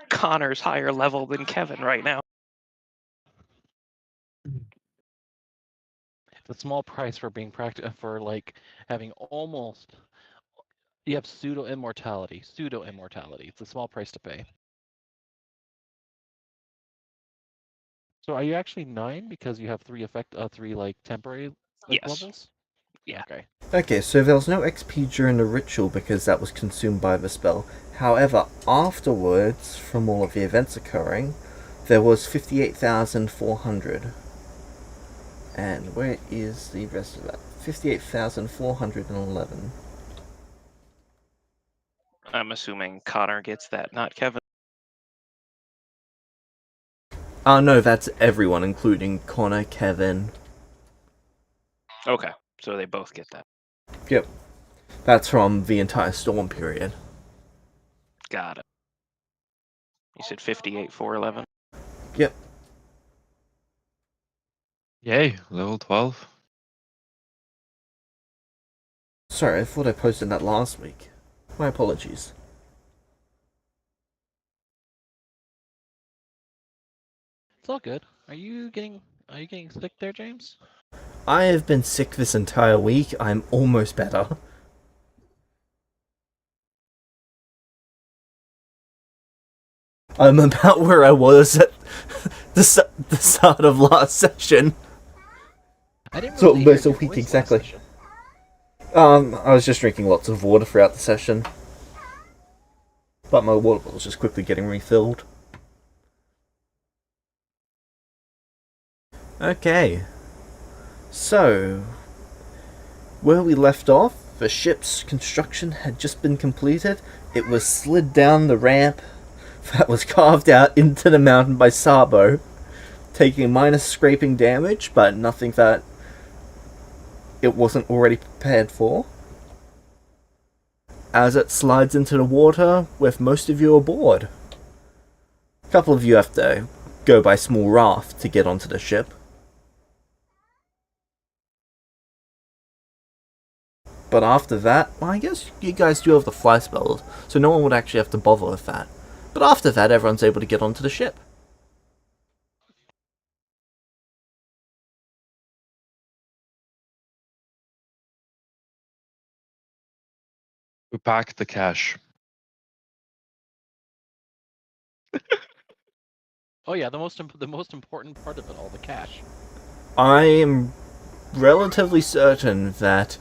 Connor's higher level than Kevin right now. It's a small price for being for like having almost. You have pseudo immortality. Pseudo immortality. It's a small price to pay. So are you actually 9 because you have three like temporary Yes. levels? Yeah. Okay. Okay, so there was no XP during the ritual because that was consumed by the spell. However, afterwards, from all of the events occurring, there was 58,400. And where is the rest of that? 58,411. I'm assuming Connor gets that, not Kevin. No, that's everyone, including Connor, Kevin. Okay, so they both get that. Yep. That's from the entire storm period. Got it. You said 58,411. Yep. Yay, level 12. Sorry, I thought I posted that last week. My apologies. It's all good. Are you getting sick there, James? I have been sick this entire week. I'm almost better. I'm about where I was at the start of last session. I didn't So really hear almost a your week voice exactly. last session. I was just drinking lots of water throughout the session. But my water bottle's just quickly getting refilled. Okay. So, where we left off, the ship's construction had just been completed. It was slid down the ramp that was carved out into the mountain by Sabo, taking minor scraping damage, but nothing that it wasn't already prepared for. As it slides into the water with most of you aboard. A couple of you have to go by small raft to get onto the ship. But after that, well, I guess you guys do have the fly spells, so no one would actually have to bother with that. But after that, everyone's able to get onto the ship. We packed the cash. Oh yeah, the most important part of it all, the cash. I am relatively certain that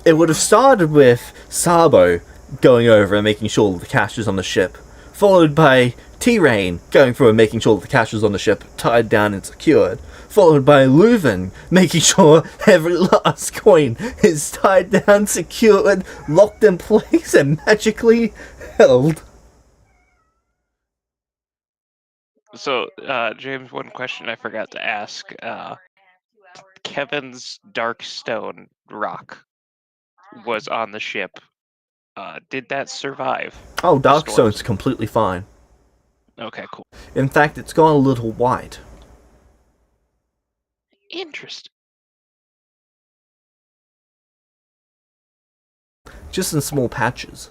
it would have started with Sabo going over and making sure that the cash is on the ship, followed by T-Rain going through and making sure that the cash is on the ship, tied down and secured, followed by Leuven making sure every last coin is tied down, secured, locked in place, and magically held. So, James, one question I forgot to ask. Kevin's dark stone rock was on the ship. Did that survive? Oh, the storms? Darkstone's completely fine. Okay, cool. In fact, it's gone a little white. Interesting. Just in small patches.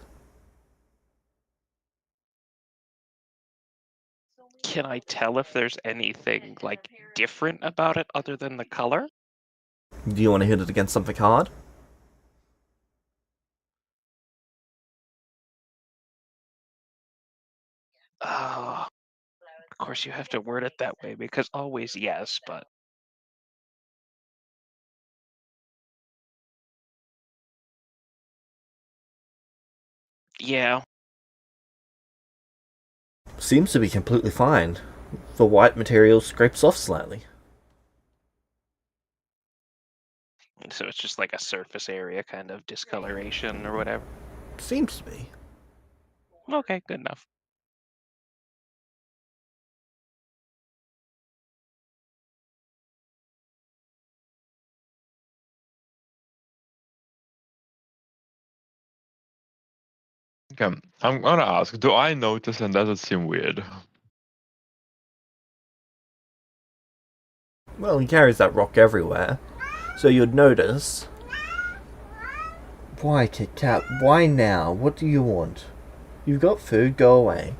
Can I tell if there's anything like different about it other than the color? Do you want to hit it against something hard? Oh, of course you have to word it that way because always yes, but yeah. Seems to be completely fine. The white material scrapes off slightly. So it's just like a surface area kind of discoloration or whatever. Seems to be. Okay, good enough. Okay, I'm gonna ask, do I notice and does it seem weird? Well, he carries that rock everywhere. So you'd notice Why, Kit Kat? Why now? What do you want? You've got food, go away.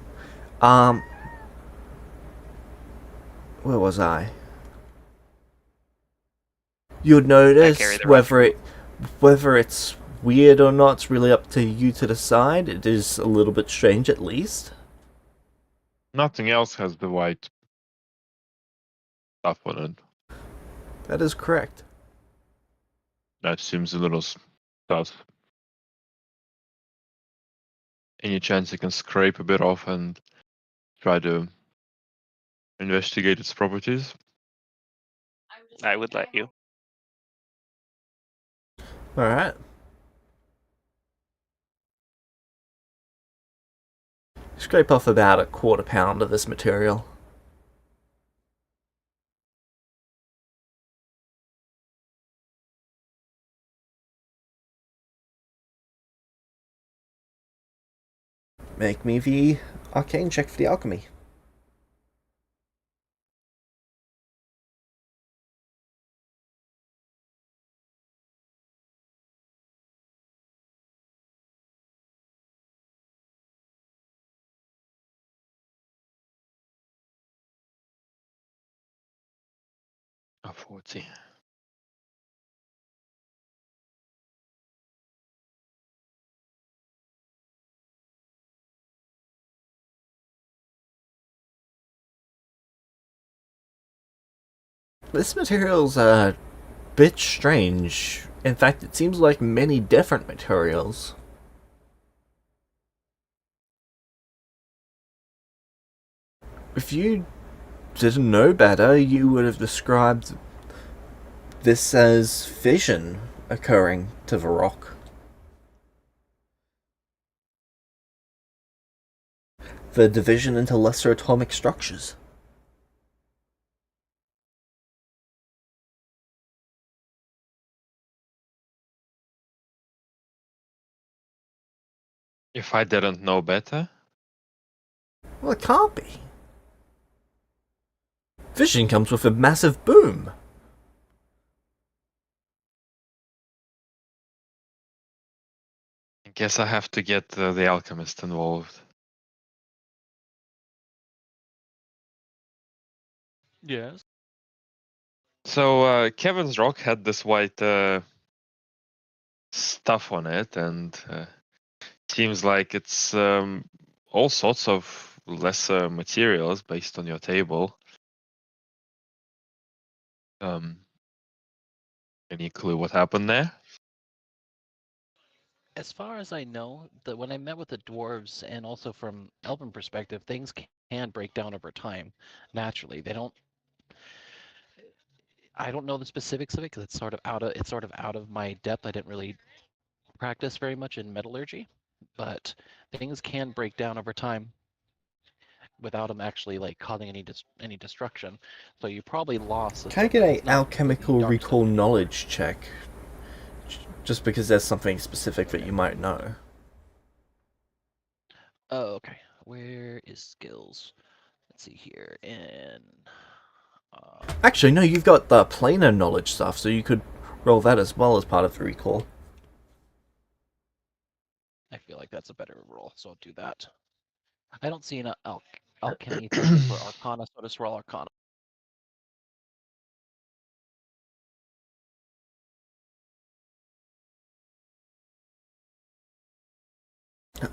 Where was I? You'd I carry notice the rock. whether it's weird or not, it's really up to you to decide. It is a little bit strange at least. Nothing else has the white stuff on it. That is correct. That seems a little sus. Any chance you can scrape a bit off and try to investigate its properties? I would let you. Alright. Scrape off about a quarter pound of this material. Make me the arcane check for the alchemy. A 40. This material's a bit strange. In fact, it seems like many different materials. If you didn't know better, you would have described this as fission occurring to the rock. The division into lesser atomic structures. If I didn't know better, Well, it can't be. Fission comes with a massive boom. I guess I have to get the alchemist involved. Yes. So Kevin's rock had this white stuff on it, and seems like it's all sorts of lesser materials based on your table. Any clue what happened there? As far as I know, that when I met with the dwarves and also from elven perspective, things can break down over time naturally. They don't. I don't know the specifics of it because it's sort of out of my depth. I didn't really practice very much in metallurgy, but things can break down over time without them actually like causing any destruction. So you probably lost Can I system, get but a it's not completely alchemical dark recall stuff. knowledge check? Just because there's something specific that Okay. you might know. Oh, okay. Where is skills? Let's see here. In Actually, no, you've got the planar knowledge stuff, so you could roll that as well as part of the recall. I feel like that's a better roll, so I'll do that. I don't see an alchemy thing for Arcana, so I'll just roll Arcana.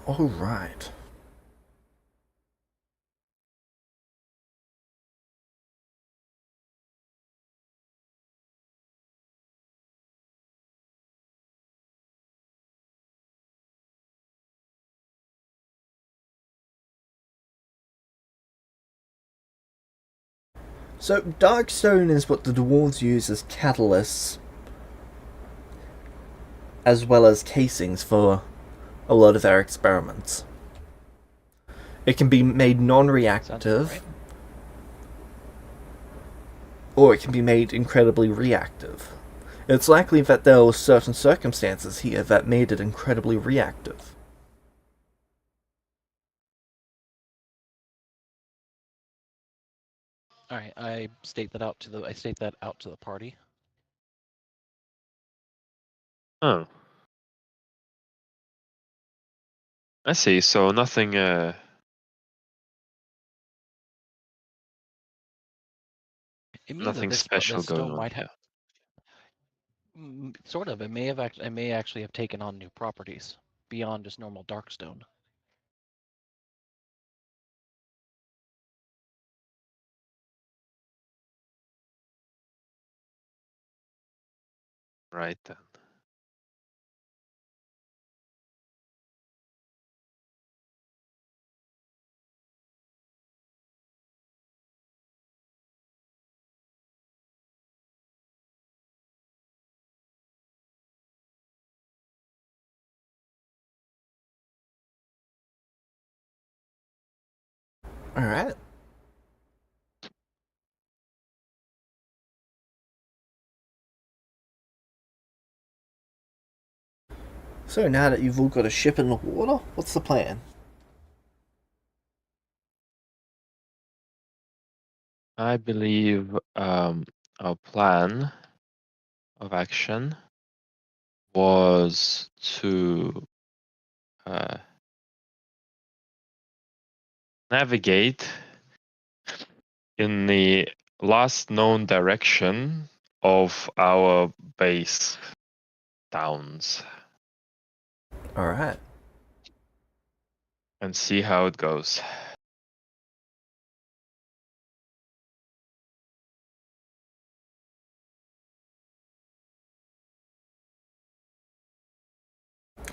Alright. So, Darkstone is what the dwarves use as catalysts, as well as casings for a lot of their experiments. It can be made Sounds non-reactive, right. or it can be made incredibly reactive. It's likely that there were certain circumstances here that made it incredibly reactive. All right, I state that out to the party. Oh. I see. So nothing. It means that Nothing this special this going stone on might have here. sort of. It may actually have taken on new properties beyond just normal dark stone. Right then. All right. So now that you've all got a ship in the water, what's the plan? I believe our plan of action was to uh, navigate in the last known direction of our base towns All right. and see how it goes.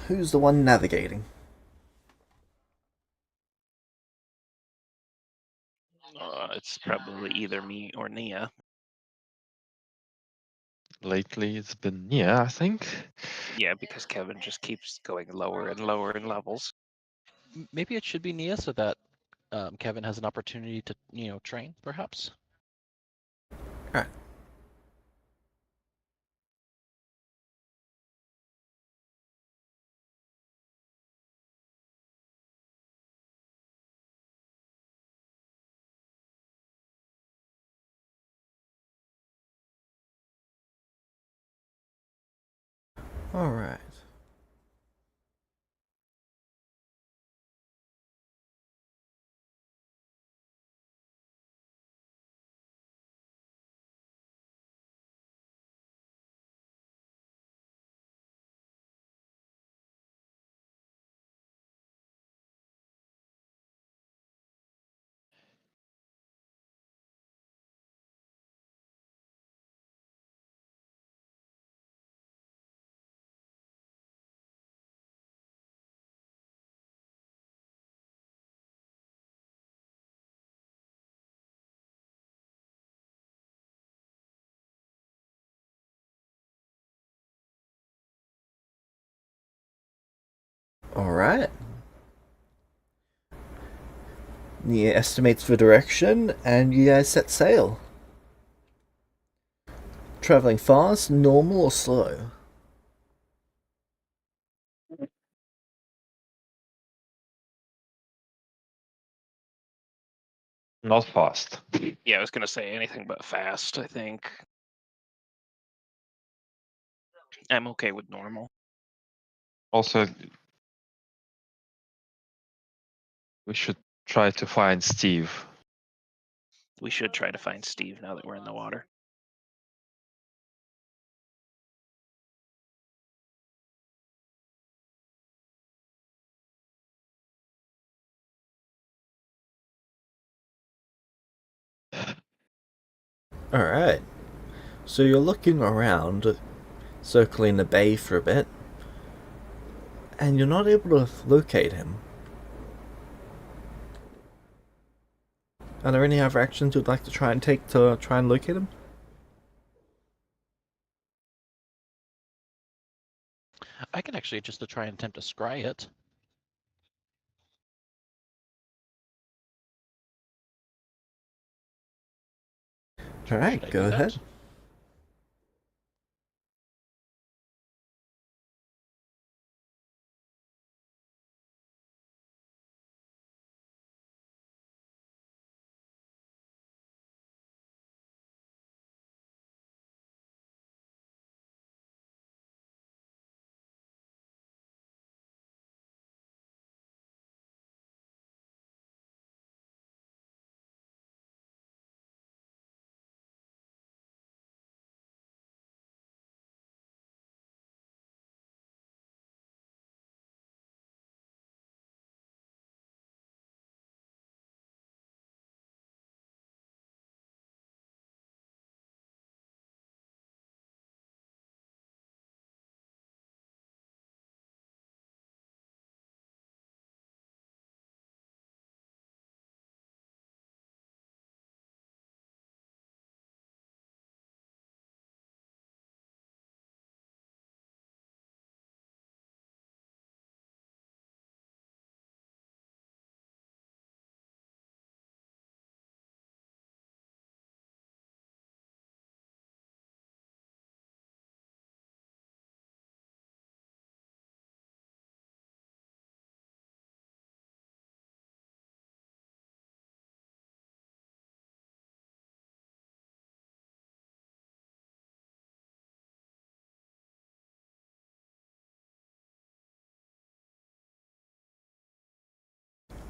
Who's the one navigating? It's probably either me or Nia. Lately, it's been Nia, I think. Yeah, because Kevin just keeps going lower and lower in levels. Maybe it should be Nia so that Kevin has an opportunity to train, perhaps. All right. All right. All right. Nia estimates the direction, and you guys set sail. Traveling fast, normal, or slow? Not fast. Yeah, I was gonna say anything but fast, I think. I'm okay with normal. Also, we should try to find Steve. We should try to find Steve now that we're in the water. All right. So you're looking around, circling the bay for a bit, and you're not able to locate him. Are there any other actions you'd like to try and take to try and locate him? I can actually just to try and attempt to scry it. All right, Should I go do ahead. that?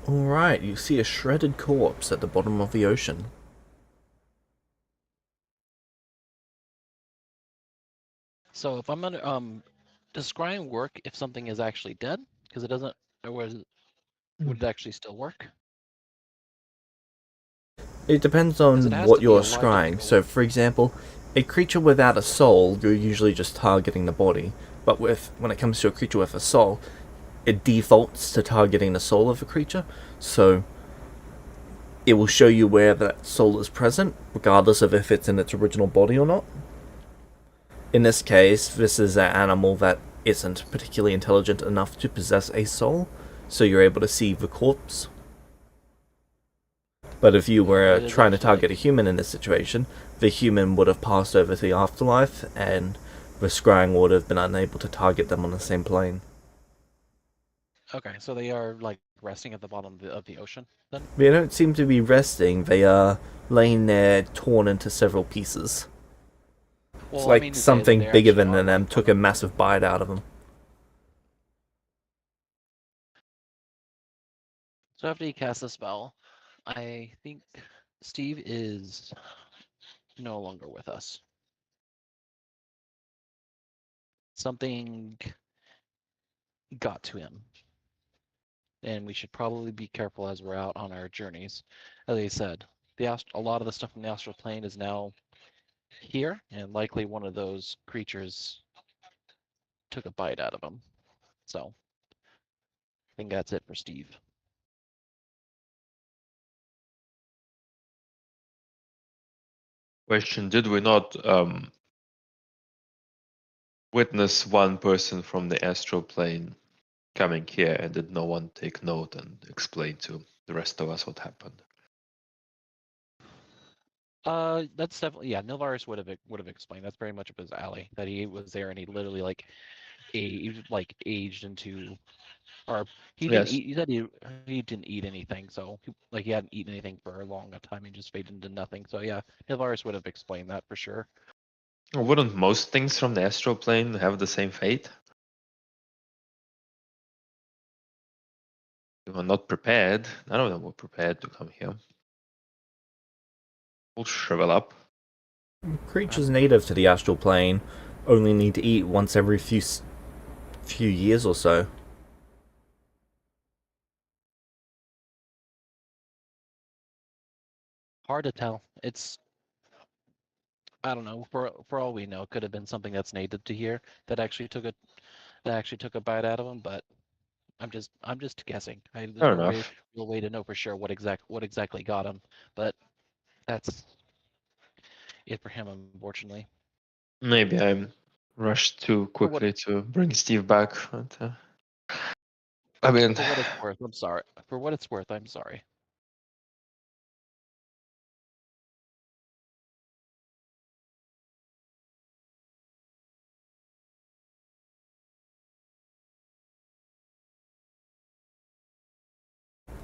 Alright, you see a shredded corpse at the bottom of the ocean. So if I'm gonna does scrying work if something is actually dead? Because it doesn't, or would it actually still work? It depends Because it on has what to be you're alive to scrying. make So, a. for example, a creature without a soul, you're usually just targeting the body. But when it comes to a creature with a soul, it defaults to targeting the soul of a creature. So, it will show you where that soul is present, regardless of if it's in its original body or not. In this case, this is an animal that isn't particularly intelligent enough to possess a soul, so you're able to see the corpse. But if you But were it is trying to actually target like a human in this situation, the human would have passed over to the afterlife, and the scrying would have been unable to target them on the same plane. okay, so they are like resting at the bottom of the ocean then. They don't seem to be resting, they are laying there torn into several pieces. It's Well, I like mean to say that something they bigger actually than are them like took on a a. massive bite out of them. So after you cast the spell, I think Steve is no longer with us. Something got to him, and we should probably be careful as we're out on our journeys. As I said, a lot of the stuff from the astral plane is now here, and likely one of those creatures took a bite out of him. So I think that's it for Steve. Question: did we not witness one person from the astral plane coming here, and did no one take note and explain to the rest of us what happened? That's definitely, yeah. Nilvaris would have explained. That's very much up his alley. That he was there and he literally aged into, or he didn't Yes. eat. He said he didn't eat anything. So like he hadn't eaten anything for a long time. He just faded into nothing. So yeah, Nilvaris would have explained that for sure. Wouldn't most things from the astral plane have the same fate? We were not prepared. None of them were prepared to come here. We'll shrivel up. Creatures native to the astral plane only need to eat once every few years or so. Hard to tell. It's, I don't know. For all we know, it could have been something that's native to here that actually took a bite out of him. But I'm just guessing. There's Fair no enough. real way to know for sure what exactly got him. But that's it for him, unfortunately. Maybe I rushed too For what quickly to bring Steve back. But, I mean, for what it's worth, I'm sorry. For what it's worth, I'm sorry.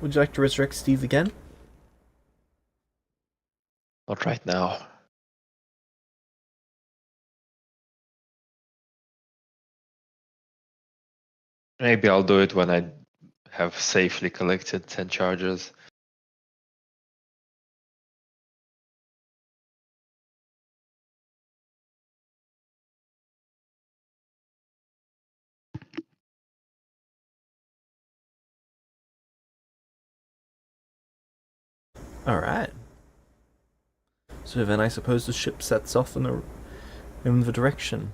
Would you like to resurrect Steve again? not right now. Maybe I'll do it when I have safely collected 10 charges. Alright. So then I suppose the ship sets off in the direction.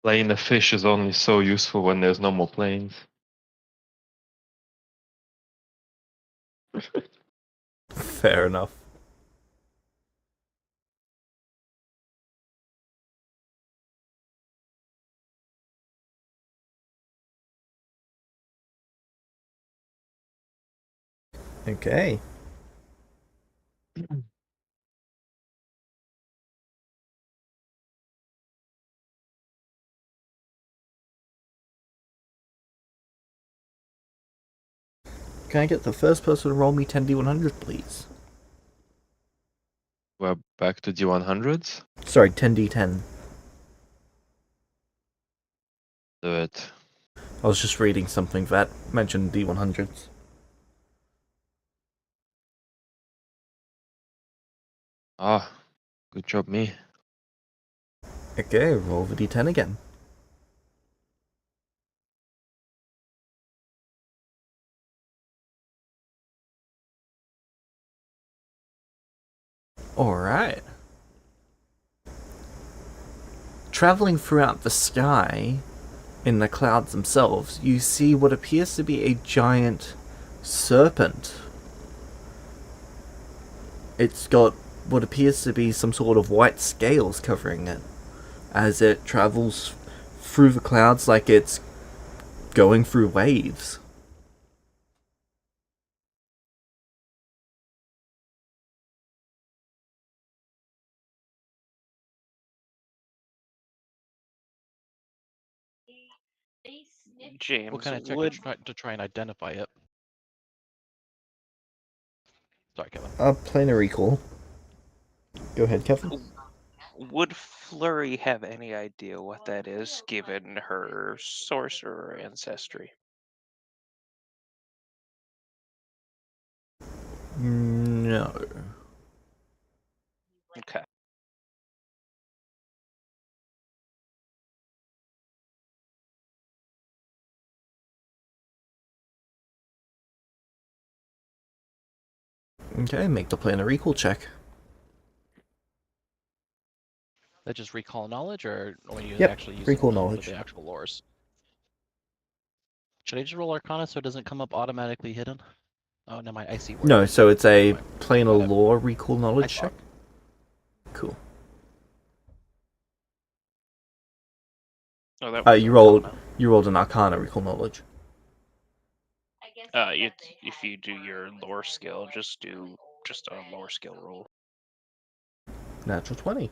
Playing a fish is only so useful when there's no more planes. Fair enough. Okay. Can I get the first person to roll me 10d100, please? We're back to D100s. Sorry, 10d10. Do it. I was just reading something that mentioned D100s. Ah, good job, me. Okay, roll the D10 again. Alright. Traveling throughout the sky, in the clouds themselves, you see what appears to be a giant serpent. It's got what appears to be some sort of white scales covering it, as it travels through the clouds like it's going through waves. What James, kind of check would to try and identify it? Sorry, Kevin. Planar recall. Go ahead, Kevin. would Flurry have any idea what that is, given her sorcerer ancestry? No. Okay. Okay, make the planar recall check. That just recall knowledge, or when you Yep, actually using recall for knowledge. the actual lores? Should I just roll Arcana so it doesn't come up automatically hidden? Oh, no, I see where. No, so it's a Got planar it. law recall I knowledge thought. check. Cool. Oh, that was You Arcana. rolled an Arcana recall knowledge. If you do your lore skill, just do just a lore skill roll. Natural 20.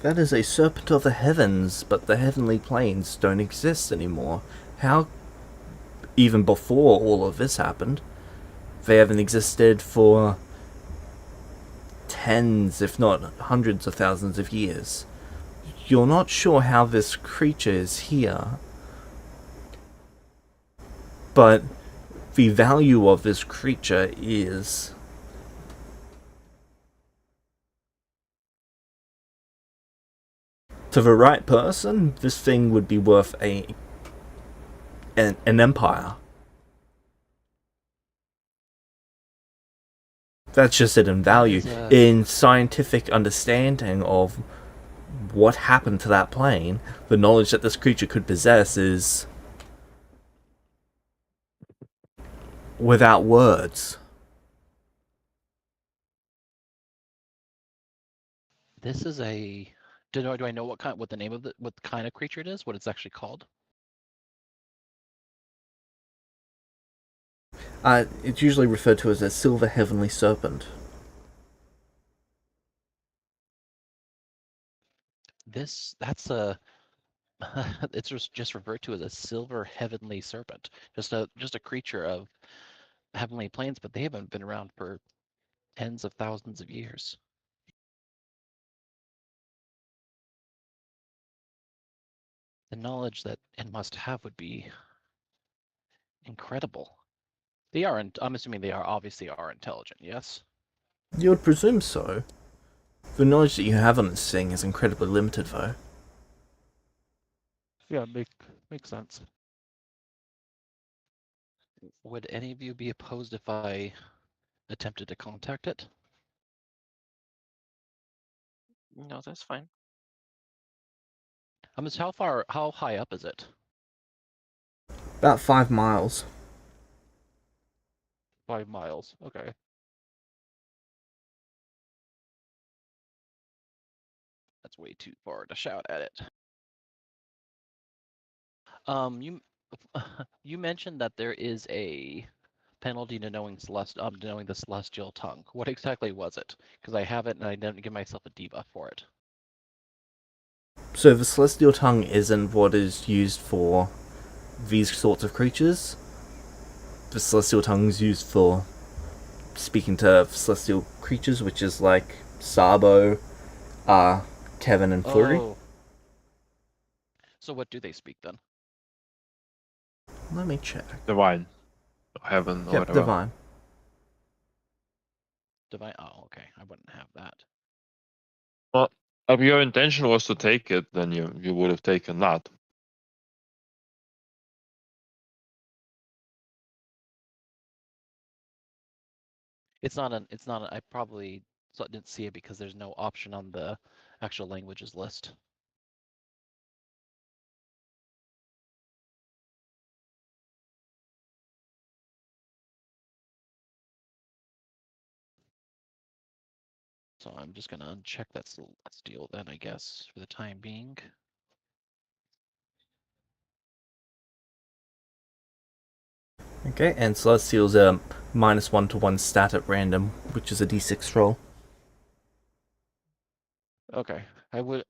That is a serpent of the heavens, but the heavenly planes don't exist anymore. How, even before all of this happened, they haven't existed for tens, if not hundreds of thousands of years. You're not sure how this creature is here, but the value of this creature is to the right person, this thing would be worth an empire. That's just it in value. In scientific understanding of what happened to that plane, the knowledge that this creature could possess is without words. This is a. Do I know what the name of what kind of creature it is? What it's actually called? It's usually referred to as a silver heavenly serpent. That's a. It's just referred to as a silver heavenly serpent. Just a creature of heavenly planes, but they haven't been around for tens of thousands of years. The knowledge that it must have would be incredible. They aren't. I'm assuming they obviously are intelligent. Yes. You would presume so. The knowledge that you have on this thing is incredibly limited, though. Yeah, makes sense. Would any of you be opposed if I attempted to contact it? No, that's fine. How high up is it? About 5 miles. 5 miles. Okay. That's way too far to shout at it. You you mentioned that there is a penalty to knowing knowing the celestial tongue. What exactly was it? Because I have it and I didn't give myself a debuff for it. So the celestial tongue isn't what is used for these sorts of creatures. The celestial tongue is used for speaking to celestial creatures, which is like Sabo, Kevin, and Flurry. Oh. So what do they speak then? Let me check. Divine. Or heaven or Yep, whatever. divine. Divine. Oh, okay. I wouldn't have that. Well, if your intention was to take it, then you would have taken that. It's not an. It's not. I probably didn't see it because there's no option on the actual languages list. So I'm just gonna uncheck that celestial then, I guess, for the time being. Okay, and celestial's a -1/1 stat at random, which is a d6 roll. Okay, I would.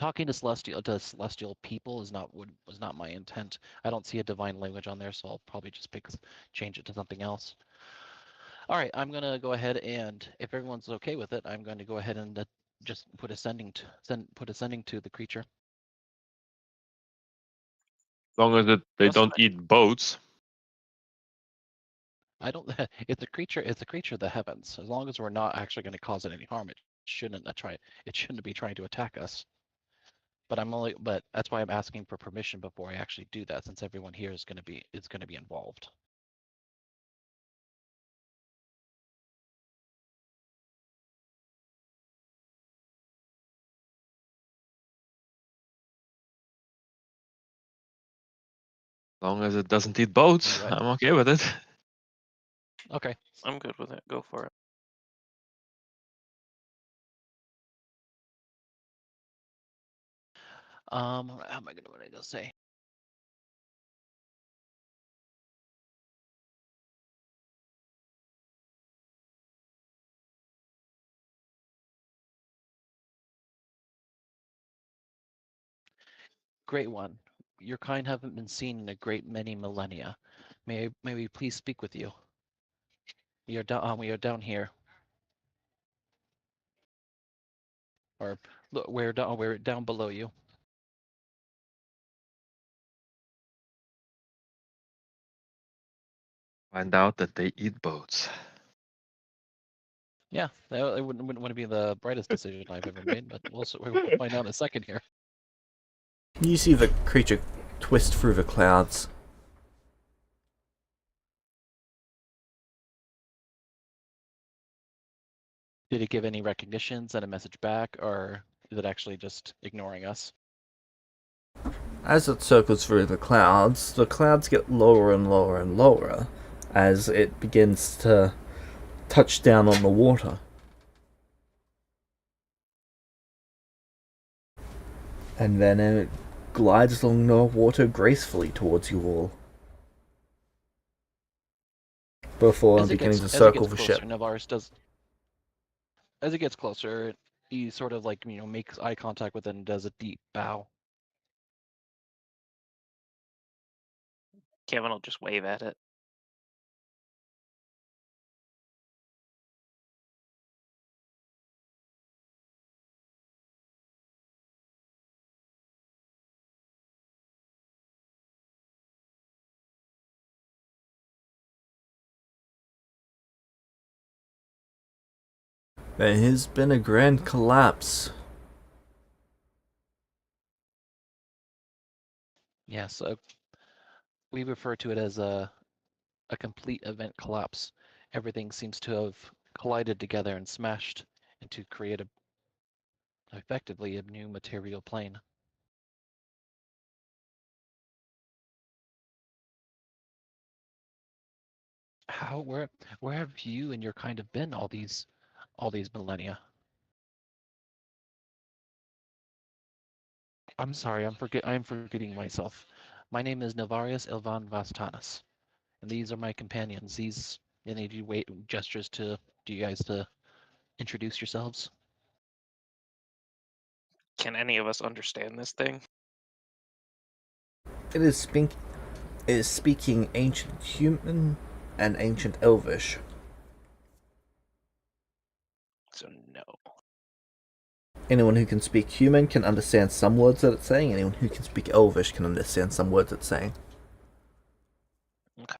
Talking to celestial people is not was not my intent. I don't see a divine language on there, so I'll probably just change it to something else. All right, I'm gonna go ahead and if everyone's okay with it, I'm going to go ahead and just put ascending to the creature. As long as they That's don't fine. eat boats. I don't. It's a creature. It's a creature of the heavens. As long as we're not actually going to cause it any harm, it shouldn't try. It shouldn't be trying to attack us. But But that's why I'm asking for permission before I actually do that, since everyone here is going to be involved. As long as it doesn't eat boats, Right. I'm okay with it. Okay. I'm good with it. Go for it. How am I gonna what am I gonna say? Great one. Your kind haven't been seen in a great many millennia. May we please speak with you? We are down here. Or look, we're down below you. Find out that they eat boats. Yeah, that wouldn't be the brightest decision I've ever made, but we'll find out in a second here. You see the creature twist through the clouds. Did it give any recognition, send a message back, or is it actually just ignoring us? As it circles through the clouds get lower and lower and lower as it begins to touch down on the water. And then it glides along the water gracefully towards you all. Before beginning to circle the ship. Navarus does. As it gets closer, he sort of makes eye contact with it and does a deep bow. Kevin will just wave at it. There has been a grand collapse. Yeah, so we refer to it as a complete event collapse. Everything seems to have collided together and smashed and to create effectively a new material plane. Where have you and your kind of been all these millennia? I'm sorry, I'm forgetting myself. My name is Navarius Ilvan Vastanis, And these are my companions. And they do gestures to you guys to introduce yourselves. Can any of us understand this thing? It is speaking ancient human and ancient elvish. So no. Anyone who can speak human can understand some words that it's saying. Anyone who can speak elvish can understand some words it's saying. Okay.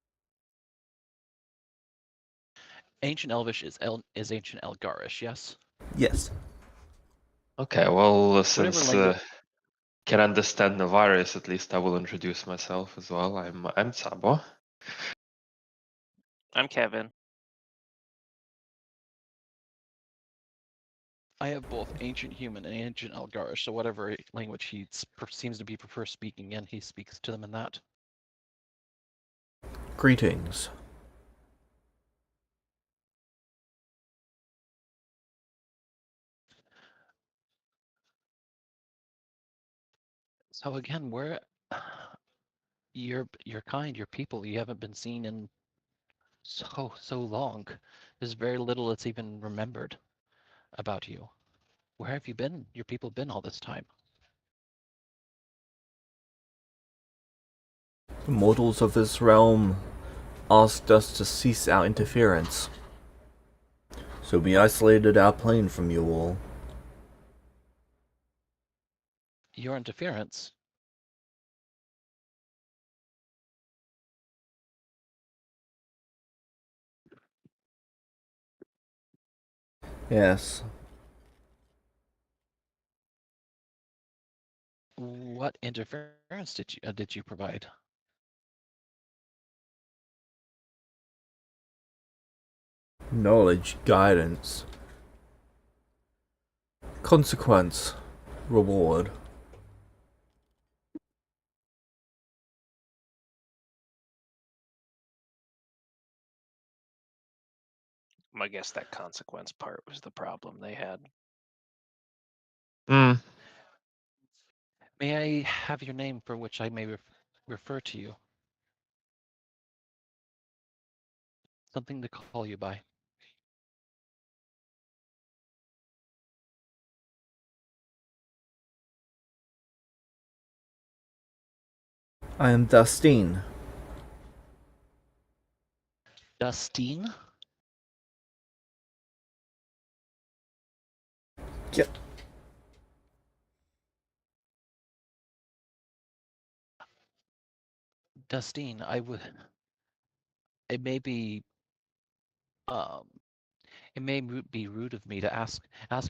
Ancient Elvish is Ancient Elgarish, yes? Yes. Okay, well, Whatever since language. can understand the virus, at least I will introduce myself as well. I'm Sabo. I'm Kevin. I have both Ancient Human and Ancient Elgarish, so whatever language he seems to be prefer speaking in, he speaks to them in that. Greetings. So again, you're kind, your people, you haven't been seen in so long. There's very little that's even remembered about you. Where have you been? Your people been all this time? The mortals of this realm asked us to cease our interference. So we isolated our plane from you all. Your interference? Yes. What interference did you provide? Knowledge, guidance. Consequence. Reward. I guess that consequence part was the problem they had. Hmm. May I have your name for which I may refer to you? Something to call you by. I am Dustine. Dustine? Yep. Dustine, it may be, um, it may be rude of me to ask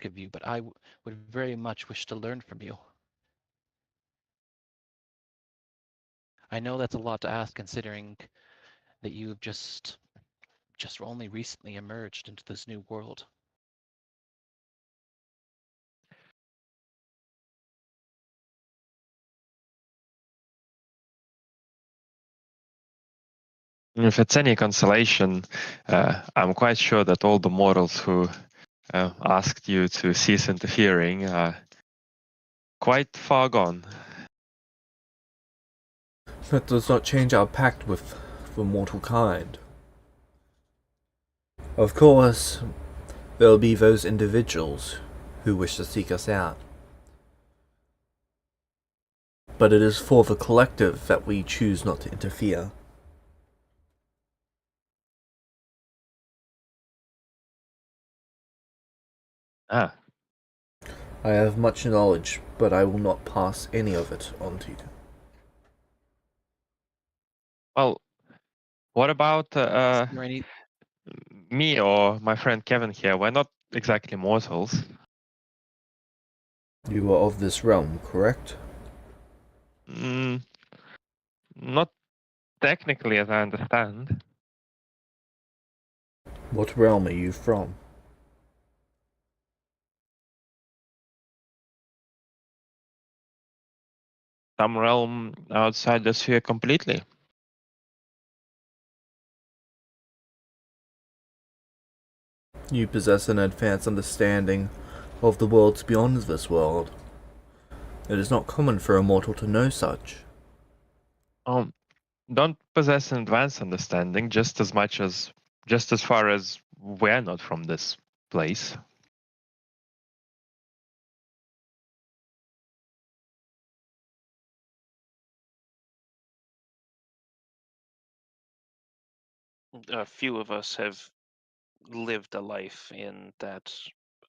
of you, but I would very much wish to learn from you. I know that's a lot to ask considering that you've just only recently emerged into this new world. If it's any consolation, I'm quite sure that all the mortals who asked you to cease interfering are quite far gone. That does not change our pact with the mortal kind. Of course, there will be those individuals who wish to seek us out. But it is for the collective that we choose not to interfere. Ah, I have much knowledge, but I will not pass any of it on to you. well, what about Is there any me or my friend Kevin here? We're not exactly mortals. You are of this realm, correct? Mm, not technically, as I understand. What realm are you from? Some realm outside the sphere completely. You possess an advanced understanding of the worlds beyond this world. It is not common for a mortal to know such. Um, don't possess an advanced understanding, just as far as we're not from this place. A few of us have lived a life in that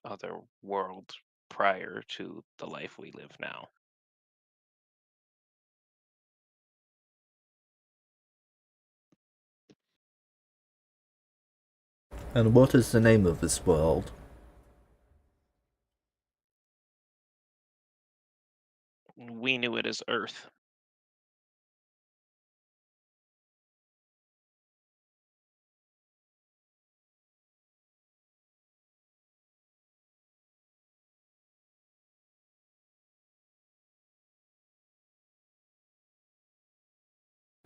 other world prior to the life we live now. And what is the name of this world? We knew it as Earth.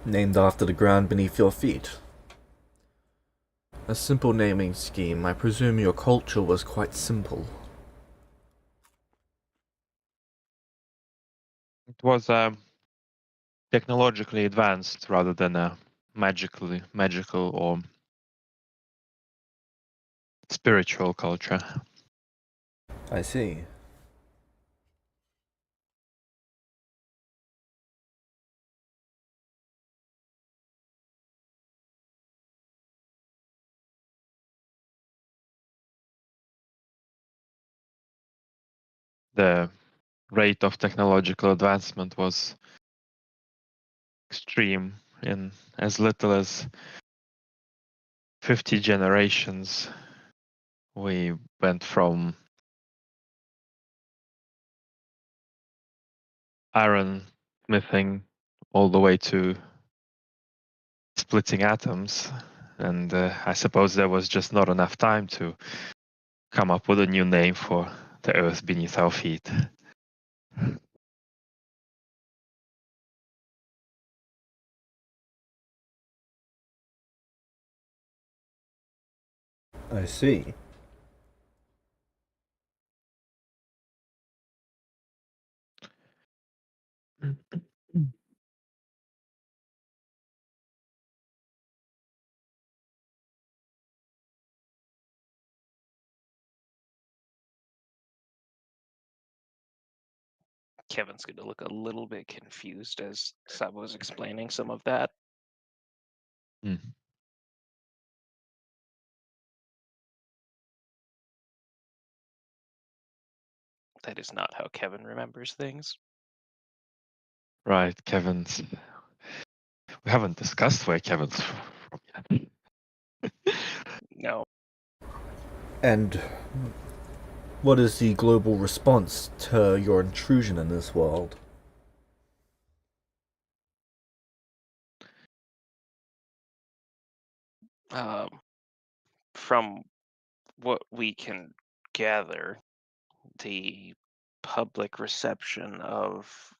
Named after the ground beneath your feet. A simple naming scheme. I presume your culture was quite simple. It was technologically advanced rather than a magical or spiritual culture. I see. The rate of technological advancement was extreme. In as little as 50 generations, we went from iron smithing all the way to splitting atoms. And I suppose there was just not enough time to come up with a new name for the earth beneath our feet. I see. Kevin's going to look a little bit confused as Sabo was explaining some of that. Hmm. That is not how Kevin remembers things. Right, Kevin's. We haven't discussed where Kevin's from yet. No. And what is the global response to your intrusion in this world? From what we can gather, the public reception of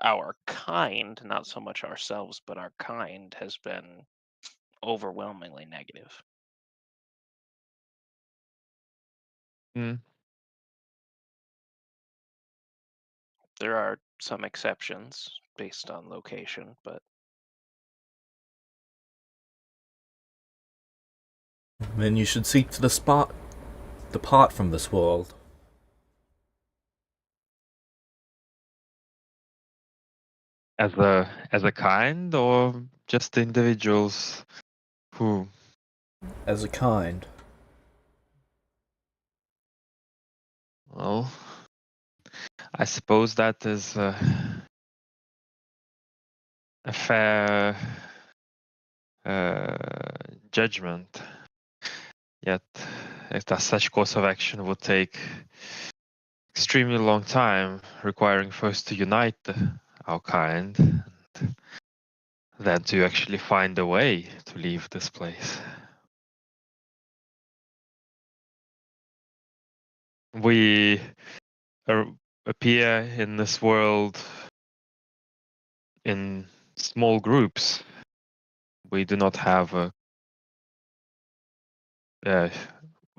our kind, not so much ourselves, but our kind, has been overwhelmingly negative. Hmm. There are some exceptions based on location, but Then you should seek to depart from this world. As a kind, or just individuals who? As a kind. Well, I suppose that is a fair judgment. Yet, such course of action would take extremely long time, requiring first to unite our kind, and then to actually find a way to leave this place. We appear in this world in small groups. We do not have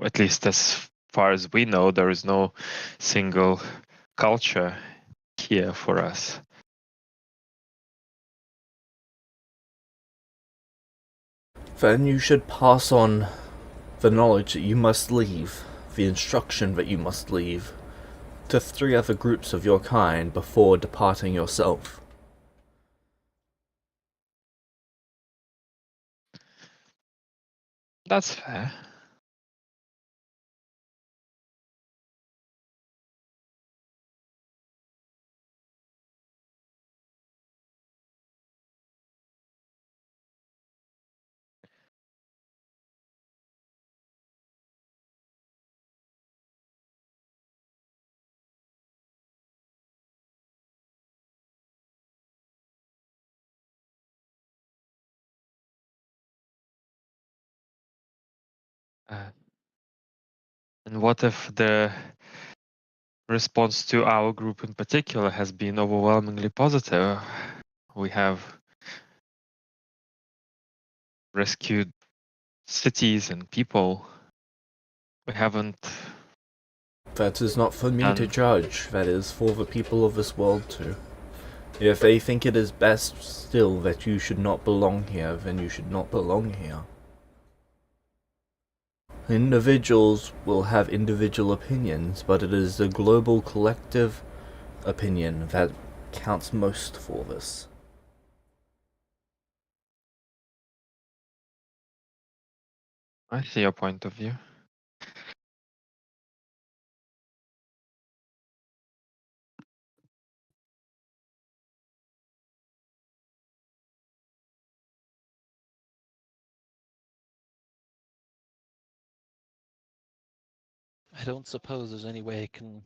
at least as far as we know, there is no single culture here for us. Then you should pass on the knowledge that you must leave, the instruction that you must leave, to 3 other groups of your kind before departing yourself. That's fair. And what if the response to our group in particular has been overwhelmingly positive? We have rescued cities and people. We haven't That is not for me to done. judge, that is for the people of this world to. If they think it is best still that you should not belong here, then you should not belong here. Individuals will have individual opinions, but it is the global collective opinion that counts most for this. I see your point of view. I don't suppose there's any way I can.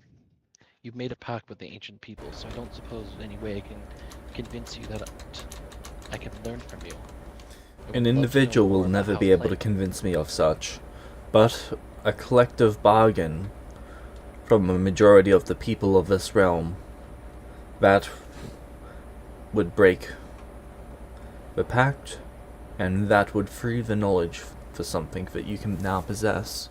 You've made a pact with the ancient people, so I don't suppose there's any way I can convince you that I can learn from you. An individual will never be able to convince me of such, but a collective bargain from a majority of the people of this realm that would break the pact, and that would free the knowledge for something that you can now possess.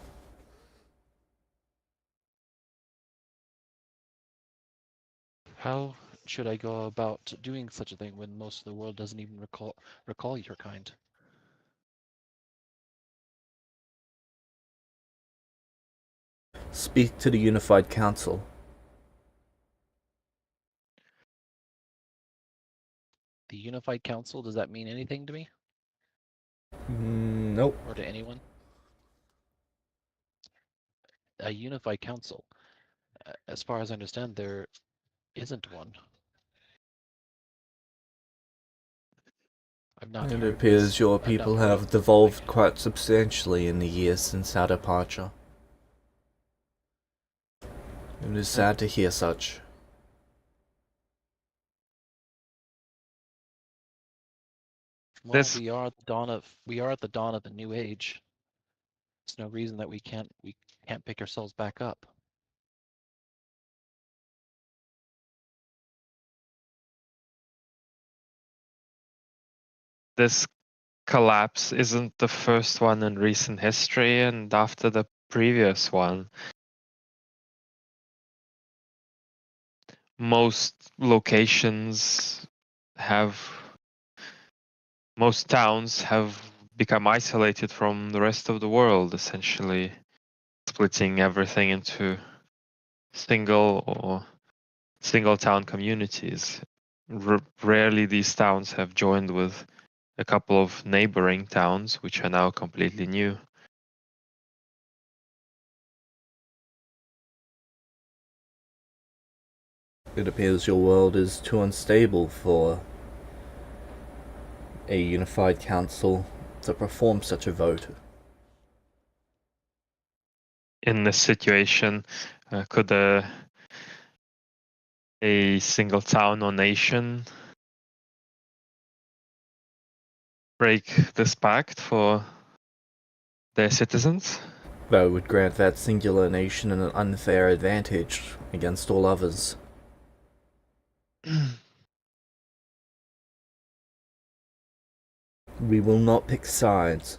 How should I go about doing such a thing when most of the world doesn't even recall your kind? Speak to the Unified Council. The Unified Council, does that mean anything to me? Nope. Or to anyone? A Unified Council. As far as I understand, there isn't one. I've not It heard appears this. your I've not people heard have of devolved quite substantially in the years since our departure. It is sad to hear such. Well, This we are at the dawn of the new age. There's no reason that we can't pick ourselves back up. this collapse isn't the first one in recent history, and after the previous one, most locations have, most towns have become isolated from the rest of the world, essentially splitting everything into single town communities. Rarely these towns have joined with a couple of neighboring towns, which are now completely new. It appears your world is too unstable for a unified council to perform such a vote. In this situation, could a single town or nation break this pact for their citizens? That would grant that singular nation an unfair advantage against all others. We will not pick sides.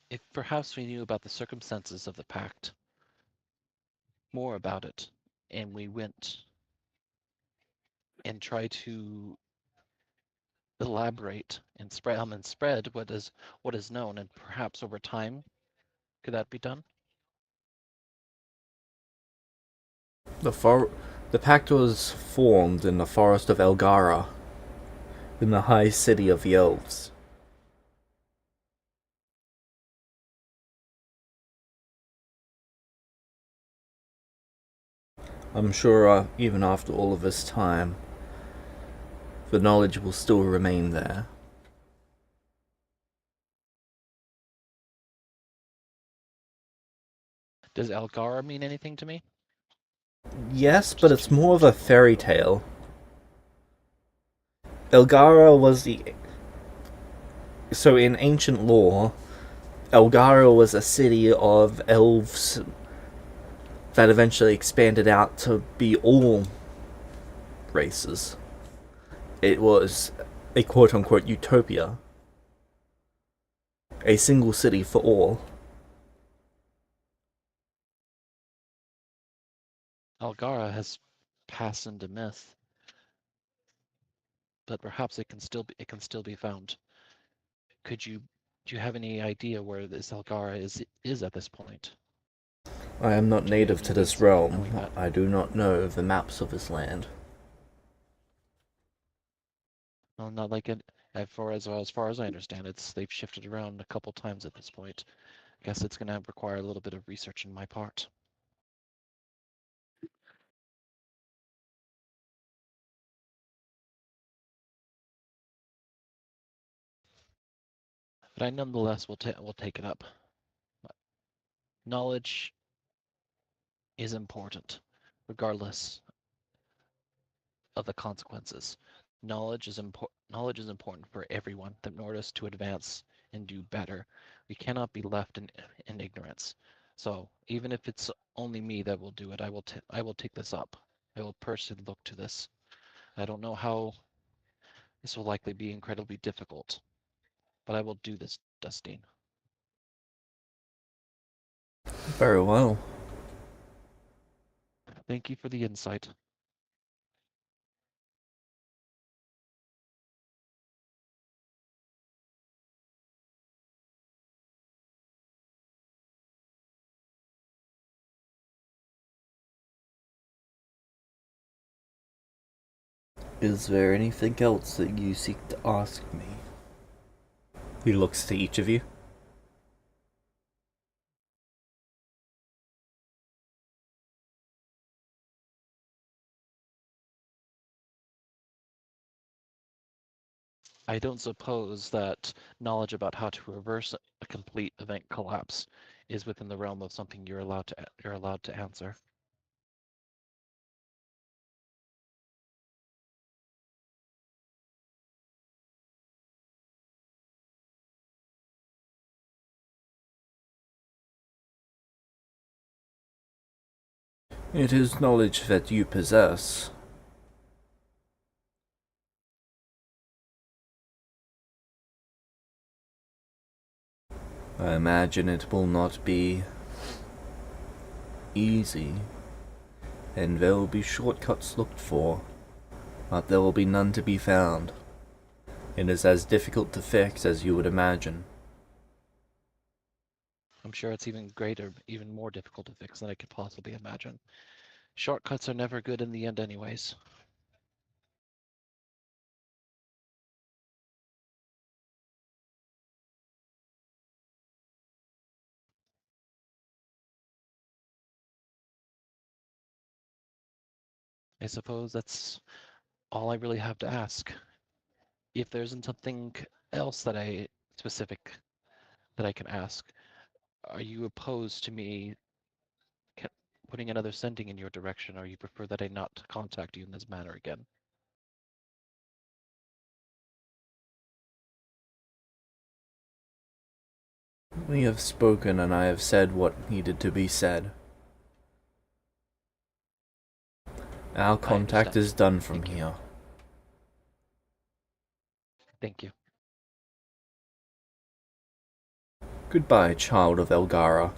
If perhaps we knew about the circumstances of the pact, more about it, and we went and tried to elaborate and spread what is known, and perhaps over time, could that be done? The pact was formed in the forest of Elgara, in the high city of the elves. I'm sure even after all of this time, the knowledge will still remain there. Does Algara mean anything to me? Yes, but Just it's more of a fairy tale. Elgara was the. So in ancient lore, Elgara was a city of elves that eventually expanded out to be all races. It was a quote unquote utopia. A single city for all. Algara has passed into myth, but perhaps it can still be found. Could you Do you have any idea where this Algara is at this point? I am not Do you have native any to this means of knowing realm. that? I do not know the maps of this land. Well, not like it. As far as I understand, they've shifted around a couple times at this point. I guess it's going to require a little bit of research on my part. But I nonetheless will take it up. Knowledge is important, regardless of the consequences. Knowledge is important for everyone in order to advance and do better. We cannot be left in ignorance. So even if it's only me that will do it, I will take this up. I will personally look to this. I don't know how this will likely be incredibly difficult, but I will do this, Dustine. Very well. Thank you for the insight. Is there anything else that you seek to ask me? He looks to each of you. I don't suppose that knowledge about how to reverse a complete event collapse is within the realm of something you're allowed to answer. It is knowledge that you possess. I imagine it will not be easy, and there will be shortcuts looked for, but there will be none to be found. It is as difficult to fix as you would imagine. I'm sure it's even more difficult to fix than I could possibly imagine. Shortcuts are never good in the end anyways. I suppose that's all I really have to ask. If there isn't something else specific that I can ask, are you opposed to me putting another sending in your direction, or you prefer that I not contact you in this manner again? We have spoken, and I have said what needed to be said. Our contact is done from here. Thank you. Goodbye, child of Elgara.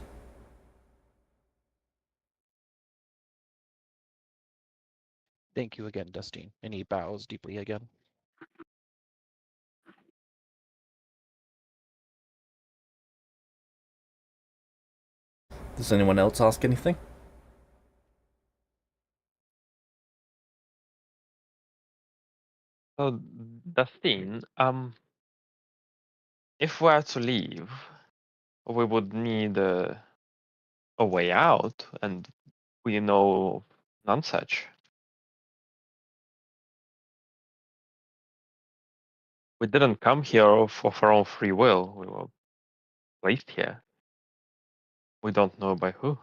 Thank you again, Dustine. And he bows deeply again. Does anyone else ask anything? So, Dustin, if we are to leave, we would need a way out, and we know none such. We didn't come here of our own free will. We were placed here. We don't know by who.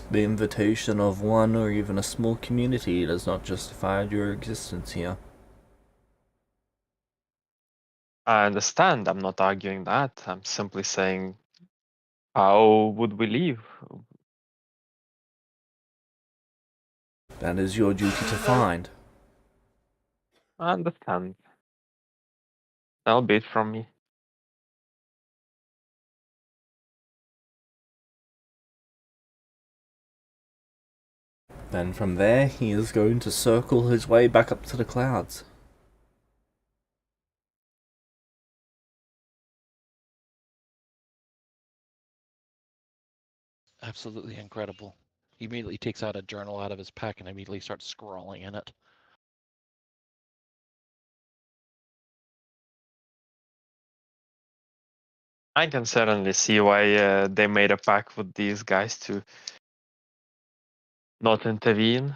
The invitation of one or even a small community does not justify your existence here. I understand. I'm not arguing that. I'm simply saying, how would we leave? That is your duty to find. I understand. That'll be it from me. Then from there, he is going to circle his way back up to the clouds. Absolutely incredible. He immediately takes out a journal out of his pack and immediately starts scrawling in it. I can certainly see why they made a pact with these guys to not intervene.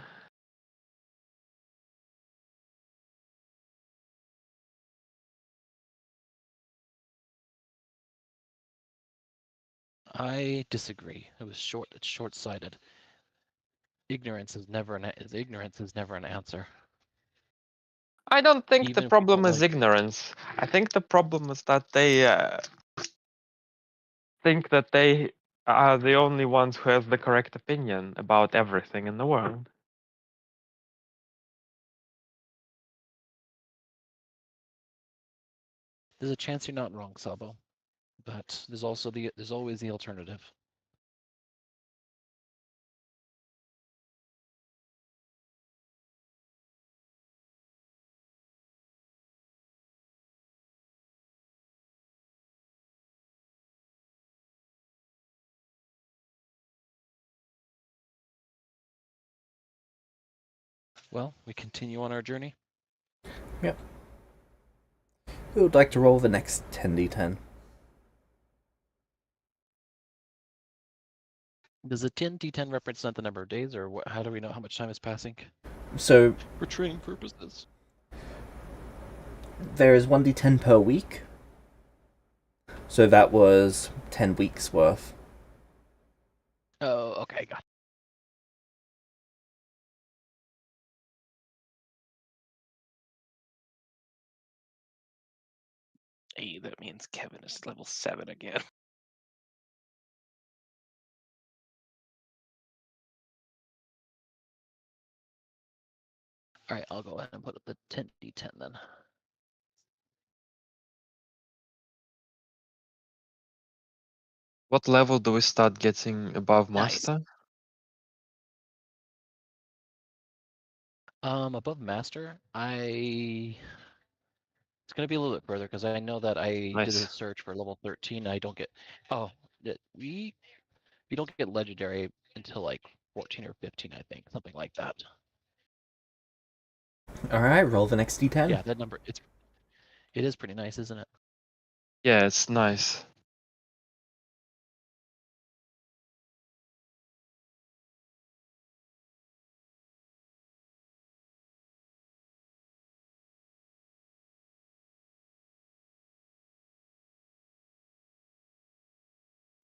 I disagree. It's short-sighted. Ignorance is never an answer. I don't think the Even if we don't problem is like ignorance. I think the problem is that they think that they are the only ones who have the correct opinion about everything in the world. there's a chance you're not wrong, Sabo. But there's always the alternative. Well, we continue on our journey. Yep. Who would like to roll the next 10d10? Does the 10d10 represent the number of days, or how do we know how much time is passing? So, For training purposes. there is 1d10 per week. So that was 10 weeks worth. Oh, okay, got it. Hey, that means Kevin is level 7 again. All right, I'll go ahead and put up the 10d10 then. What level do we start getting above Nice. master? Above master, it's gonna be a little bit further because I know that I did a Nice. search for level 13. I don't get. Oh, we don't get legendary until like 14 or 15, I think, something like that. Alright, roll the next d10. Yeah, that number it is pretty nice, isn't it? Yeah, it's nice.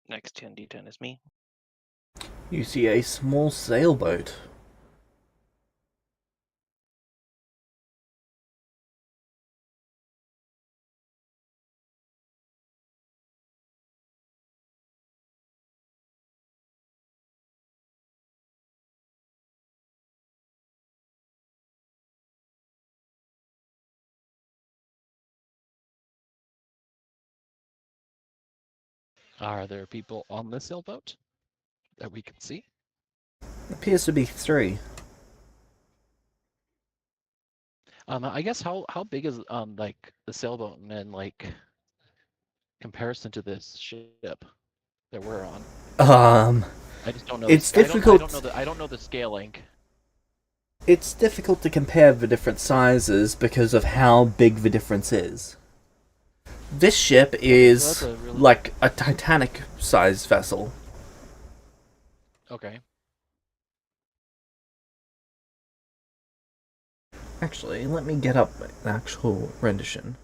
Next 10d10 is me. You see a small sailboat. Are there people on the sailboat that we can see? Appears to be 3. I guess how big is like the sailboat in like comparison to this ship that we're on? Um, I just don't know it's this. I don't know difficult. the I don't know the scaling. It's difficult to compare the different sizes because of how big the difference is. This ship Okay, so that's is a really like a Titanic-sized vessel. okay. Actually, let me get up an actual rendition.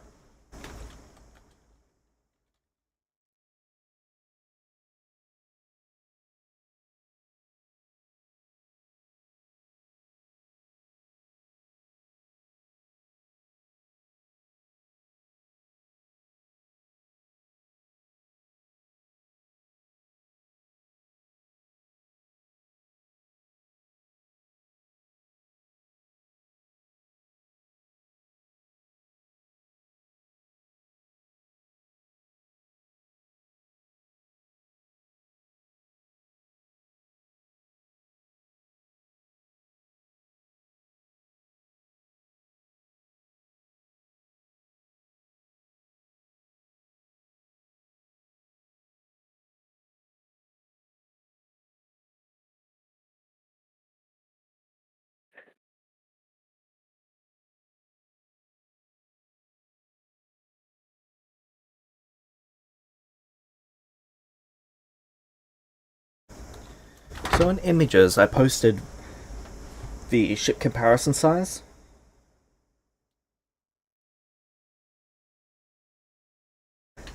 So in images, I posted the ship comparison size.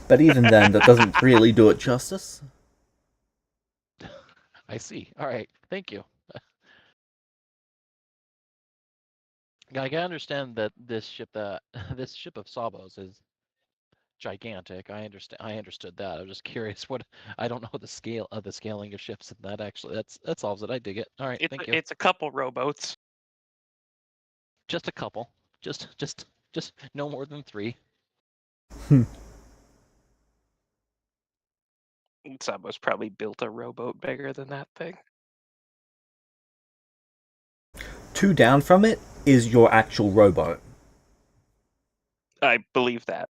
But even then, that doesn't really do it justice. I see. All right. Thank you. I can understand that this ship this ship of Sabos is gigantic. I understood that. I was just curious what I don't know the scale of the scaling of ships, and that actually that solves it. I dig it. All right, thank you. It's a couple rowboats. Just a couple. Just no more than 3. Sabo's probably built a rowboat bigger than that thing. 2 down from it is your actual rowboat. I believe that.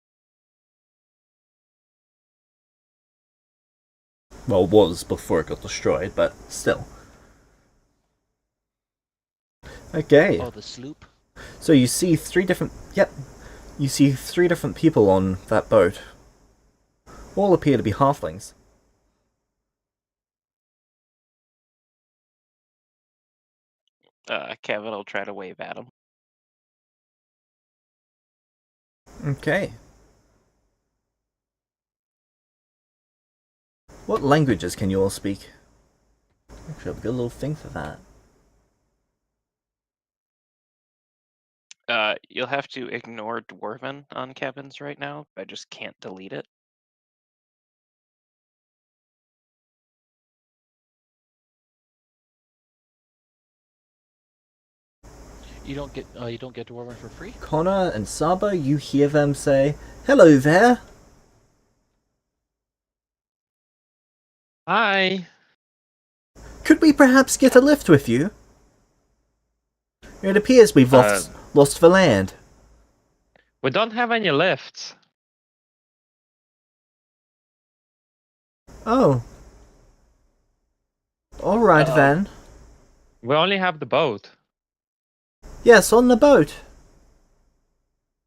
Well, was before it got destroyed, but still. Okay. Oh, the sloop. So you see 3 different. Yep. You see 3 different people on that boat. All appear to be halflings. Kevin will try to wave at him. Okay. What languages can you all speak? Actually, I've got a little thing for that. You'll have to ignore Dwarven on Kevin's right now. I just can't delete it. You don't get Dwarven for free? Connor and Saba, you hear them say, "Hello there." Hi. Could we perhaps get a lift with you? It appears we've lost the land. We don't have any lifts. Oh. Alright then. We only have the boat. Yes, on the boat.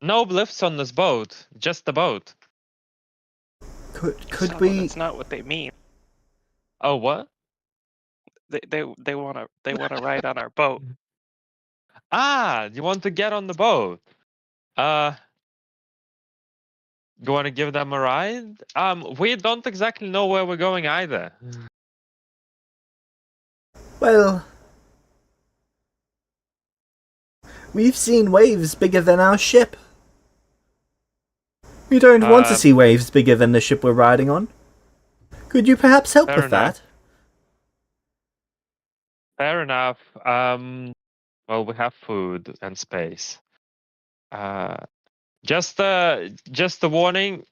No lifts on this boat. Just the boat. Could Sabo, we? That's not what they mean. Oh, what? They wanna ride on our boat. Ah, you want to get on the boat? You want to give them a ride? We don't exactly know where we're going either. Well, we've seen waves bigger than our ship. We don't want to see waves bigger than the ship we're riding on. Could you perhaps help Fair with enough. that? Fair enough. Well, we have food and space. Just a warning.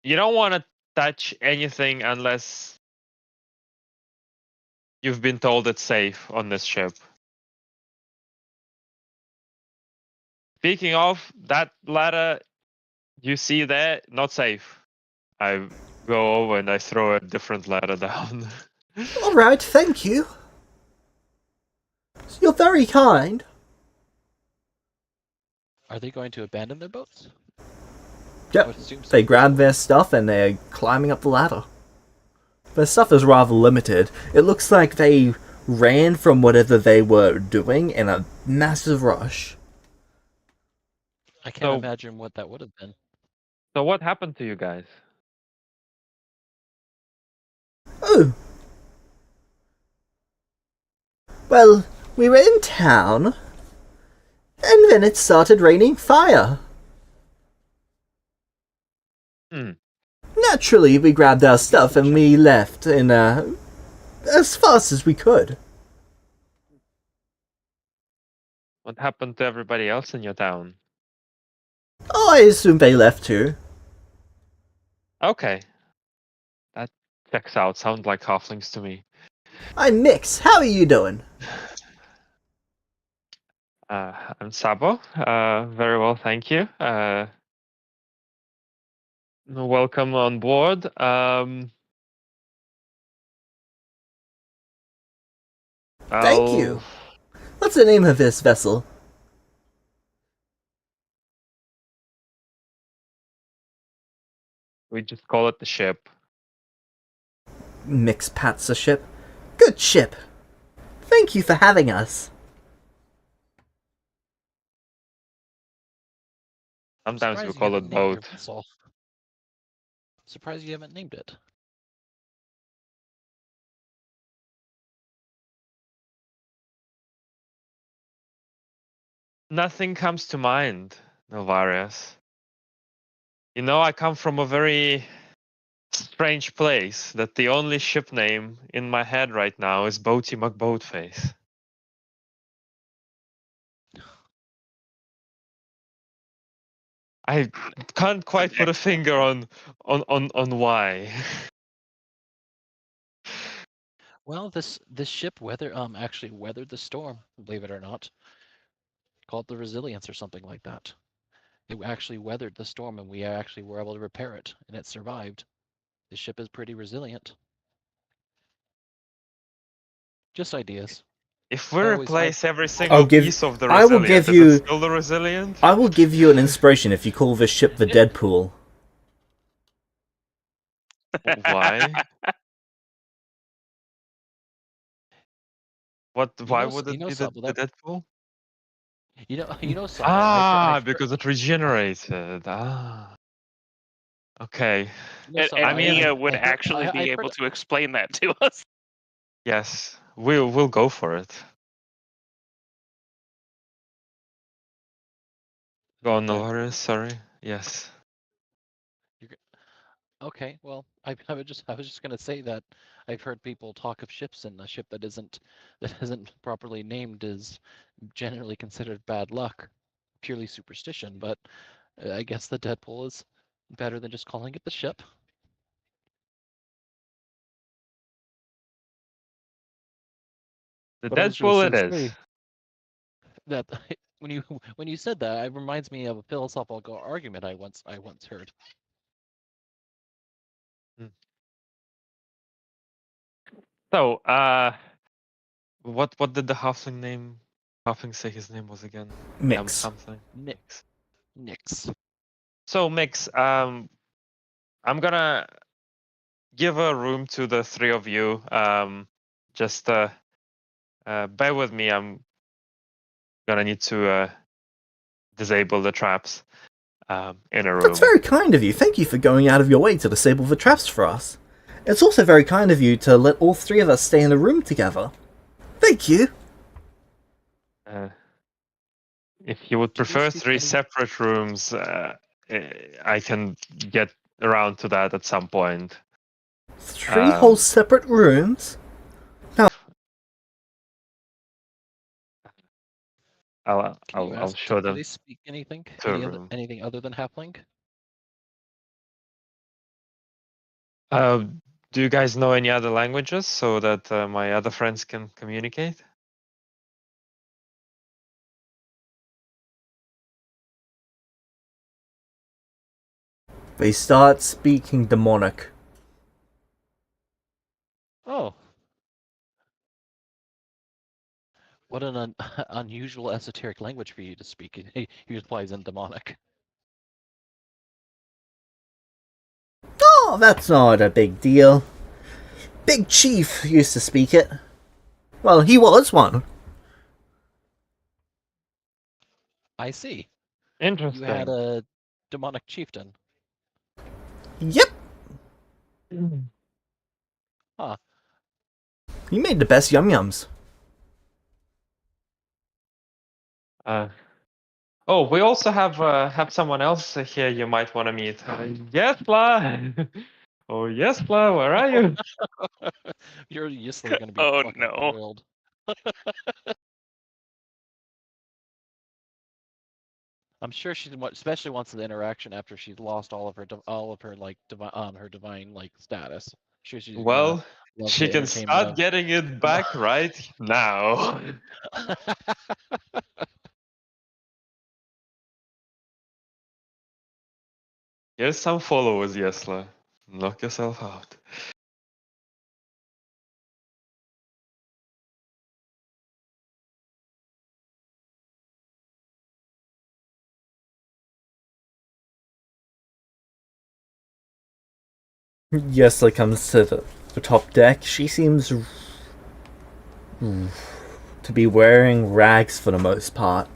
you don't want to touch anything unless you've been told it's safe on this ship. Speaking of, that ladder you see there, not safe. I go over and I throw a different ladder down. Alright, thank you. You're very kind. Are they going to abandon their boats? I Yep. would assume so. They grab their stuff and they're climbing up the ladder. Their stuff is rather limited. It looks like they ran from whatever they were doing in a massive rush. I can't So- imagine what that would have been. So what happened to you guys? Oh. Well, we were in town, and then it started raining fire. Hmm. Naturally, we grabbed our stuff and we left in as fast as we could. What happened to everybody else in your town? Oh, I assume they left too. Okay. That checks out. Sounds like halflings to me. I'm Mix. How are you doing? I'm Sabo. Very well, thank you. Welcome on board. Thank you. What's the name of this vessel? We just call it the ship. Mix pats a ship. Good ship. Thank you for having us. Sometimes we Surprised you call haven't it named your boat. vessel. Surprised you haven't named it. Nothing comes to mind, Novarius. You know, I come from a very strange place that the only ship name in my head right now is Boaty McBoatface. I can't quite put a finger on why. Well, this ship actually weathered the storm, believe it or not. Called the Resilience or something like that. It actually weathered the storm and we actually were able to repair it and it survived. The ship is pretty resilient. Just ideas. If we I replace every I'll single give- piece of the I will give Resilient, is you- it still the Resilient? I will give you an inspiration if you call this ship the Deadpool. Why? Why would it be the Sabo, Deadpool? Sabo, Because it regenerated. Okay. And, Sabo, Mia would I heard- actually be I've able heard- to explain that to us. Yes, we'll go for it. Go on, Alvarez. Sorry. Yes. Okay, well, I was just gonna say that I've heard people talk of ships, and a ship that isn't properly named is generally considered bad luck, purely superstition. But I guess the Deadpool is better than just calling it the ship. The But I was Deadpool just it gonna is. say that when you said that, it reminds me of a philosophical argument I once heard. So, what did the halfling say his name was again? Mix. Something. Nix. So Mix, I'm gonna give a room to the three of you. Just bear with me. I'm gonna need to disable the traps in a room. That's very kind of you. Thank you for going out of your way to disable the traps for us. It's also very kind of you to let all three of us stay in a room together. Thank you. If you would Do they prefer speak three any- separate rooms, I can get around to that at some point. Three whole separate rooms? I'll Can you I'll ask, show do them they speak anything? to a room. Anything other than halfling? Do you guys know any other languages so that my other friends can communicate? They start speaking demonic. Oh, what an unusual esoteric language for you to speak. He replies in demonic. Oh, that's not a big deal. Big Chief used to speak it. Well, he was one. I see. You had Interesting. a demonic chieftain. Yep, Huh. he made the best yum yums. Oh, we also have someone else here you might want to meet. Yesla! Oh, Yesla, where are you? Your Yisla's gonna be Oh fucking no. thrilled. I'm sure she especially wants the interaction after she's lost all of her like her divine like status. I'm sure she's gonna Well, love she the can entertainment start of. getting it back right now. Here's some followers, Yesla. Knock yourself out. Yesla comes to the top deck. She seems to be wearing rags for the most part.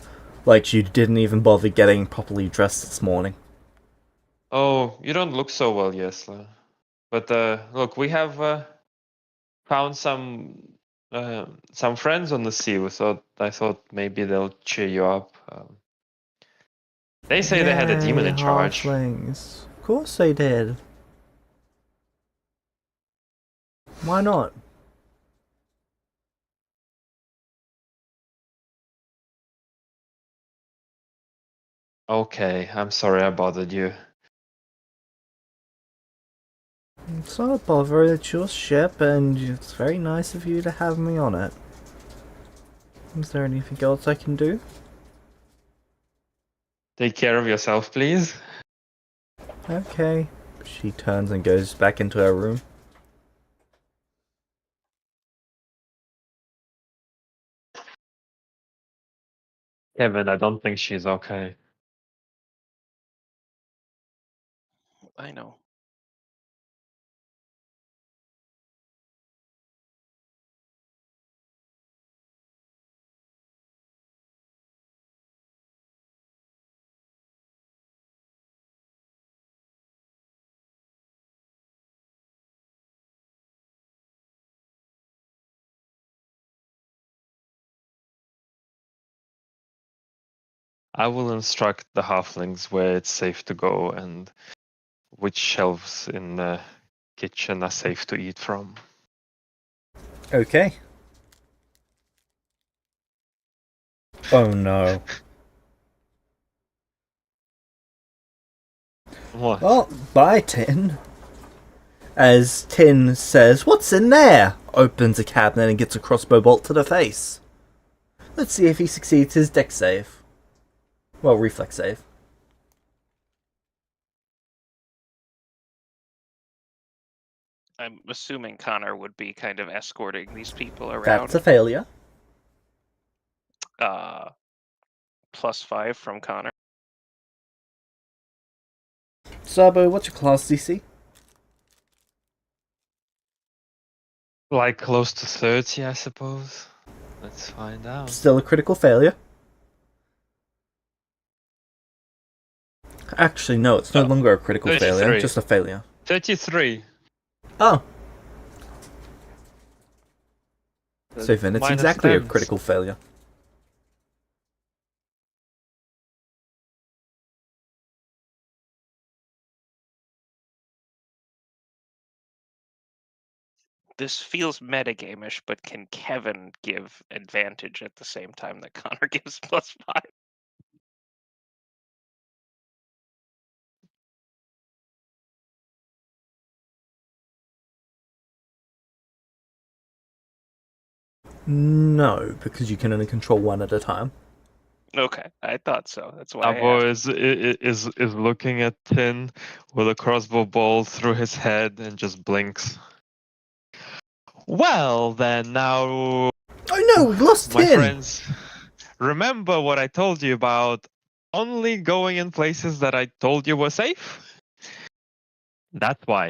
Like she didn't even bother getting properly dressed this morning. Oh, you don't look so well, Yesla. But look, we have found some friends on the sea. I thought maybe they'll cheer you up. They say they had a demon Yay, in charge. halflings. Of course they did. Why not? Okay, I'm sorry I bothered you. It's not a bother, it's your ship, and it's very nice of you to have me on it. Is there anything else I can do? Take care of yourself, please. Okay. She turns and goes back into her room. Kevin, I don't think she's okay. I know. I will instruct the halflings where it's safe to go and which shelves in the kitchen are safe to eat from. Okay. Oh no. What? Well, bye, Tin. As Tin says, "What's in there?" Opens a cabinet and gets a crossbow bolt to the face. Let's see if he succeeds his dex save. Well, reflex save. I'm assuming Connor would be kind of escorting these people That's around. a failure. +5 from Connor. Sabo, what's your class DC? Like close to 30, I suppose. Let's find out. Still a critical failure. Actually, no, it's no longer a critical failure, 33. just a failure. 33. Oh. So then it's Minus exactly a 10. critical failure. This feels metagamish, but can Kevin give advantage at the same time that Connor gives +5? No, because you can only control one at a time. Okay, I thought so. That's why I Abo asked. is looking at Tin with a crossbow bolt through his head and just blinks. Well, then now, Oh no, we lost my Tin! friends, remember what I told you about only going in places that I told you were safe? That's why.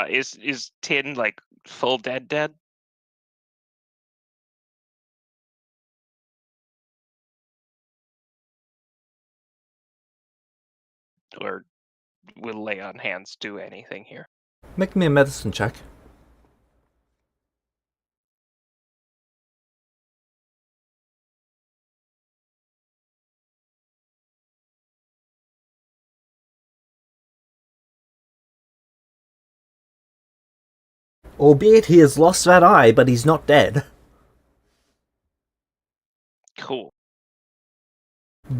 Is Tin like full dead? Or will lay on hands do anything here? Make me a medicine check. Albeit he has lost that eye, but he's not dead. Cool.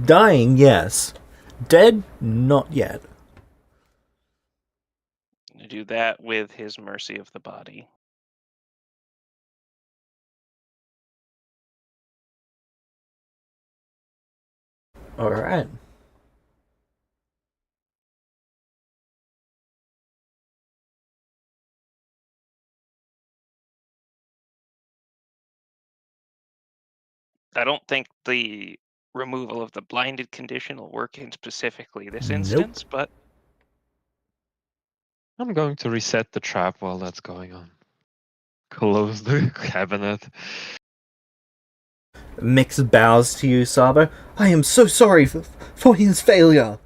Dying, yes. Dead, not yet. Do that with his mercy of the body. Alright. I don't think the removal of the blinded condition will work in specifically this Nope. instance, but I'm going to reset the trap while that's going on. Close the cabinet. Mix bows to you, Sabo. I am so sorry for his failure.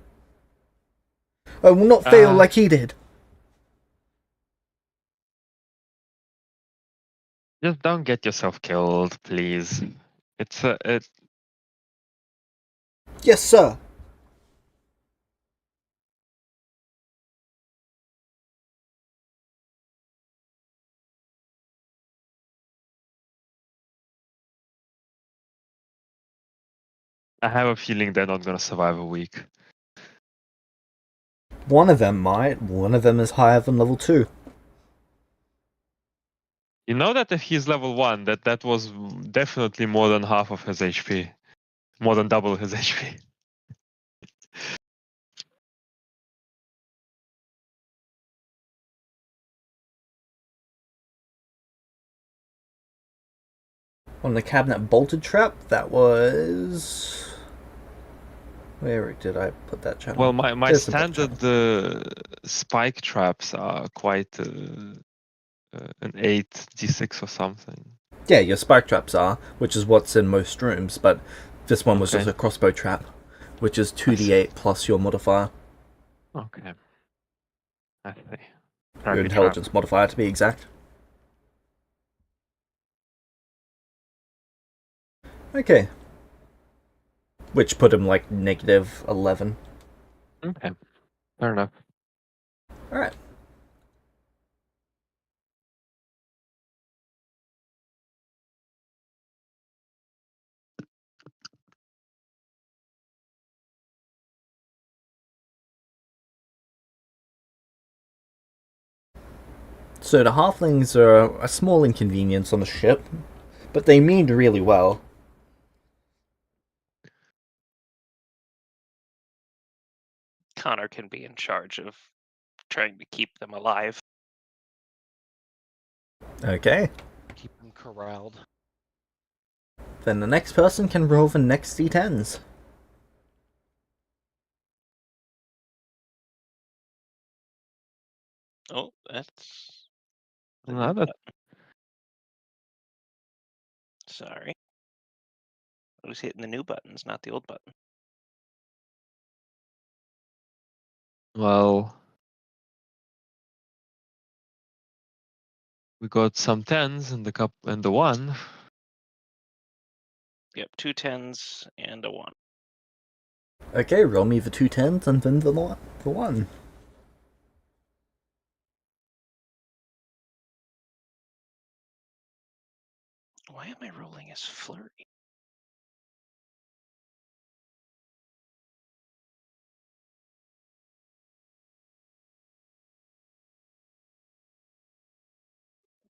I will not fail like he did. Just don't get yourself killed, please. It's Yes, sir. I have a feeling they're not gonna survive a week. One of them might. One of them is higher than level 2. You know that if he's level 1, that was definitely more than half of his HP. More than double his HP. On the cabinet bolted trap, that was... Where did I put that channel? Well, my There's the bot channel. standard spike traps are quite an 8d6 or something. Yeah, your spike traps are, which is what's in most rooms, but this one was Okay. just a crossbow trap, which is I see. 2d8 plus your modifier. Okay. I see. Your Trappy intelligence trap. modifier, to be exact. Okay. Which put him like negative 11. Okay. Fair enough. Alright. So the halflings are a small inconvenience on the ship, but they mean really well. Connor can be in charge of trying to keep them alive. Okay. Keep them corralled. Then the next person can roll the next d10s. Oh, that's the new Another. button. Sorry. I was hitting the new buttons, not the old button. Well, we got some 10s in the cup and the 1. Yep, 2 10s and a 1. Okay, roll me the 2 10s and then the 1. Why am I rolling as flurry?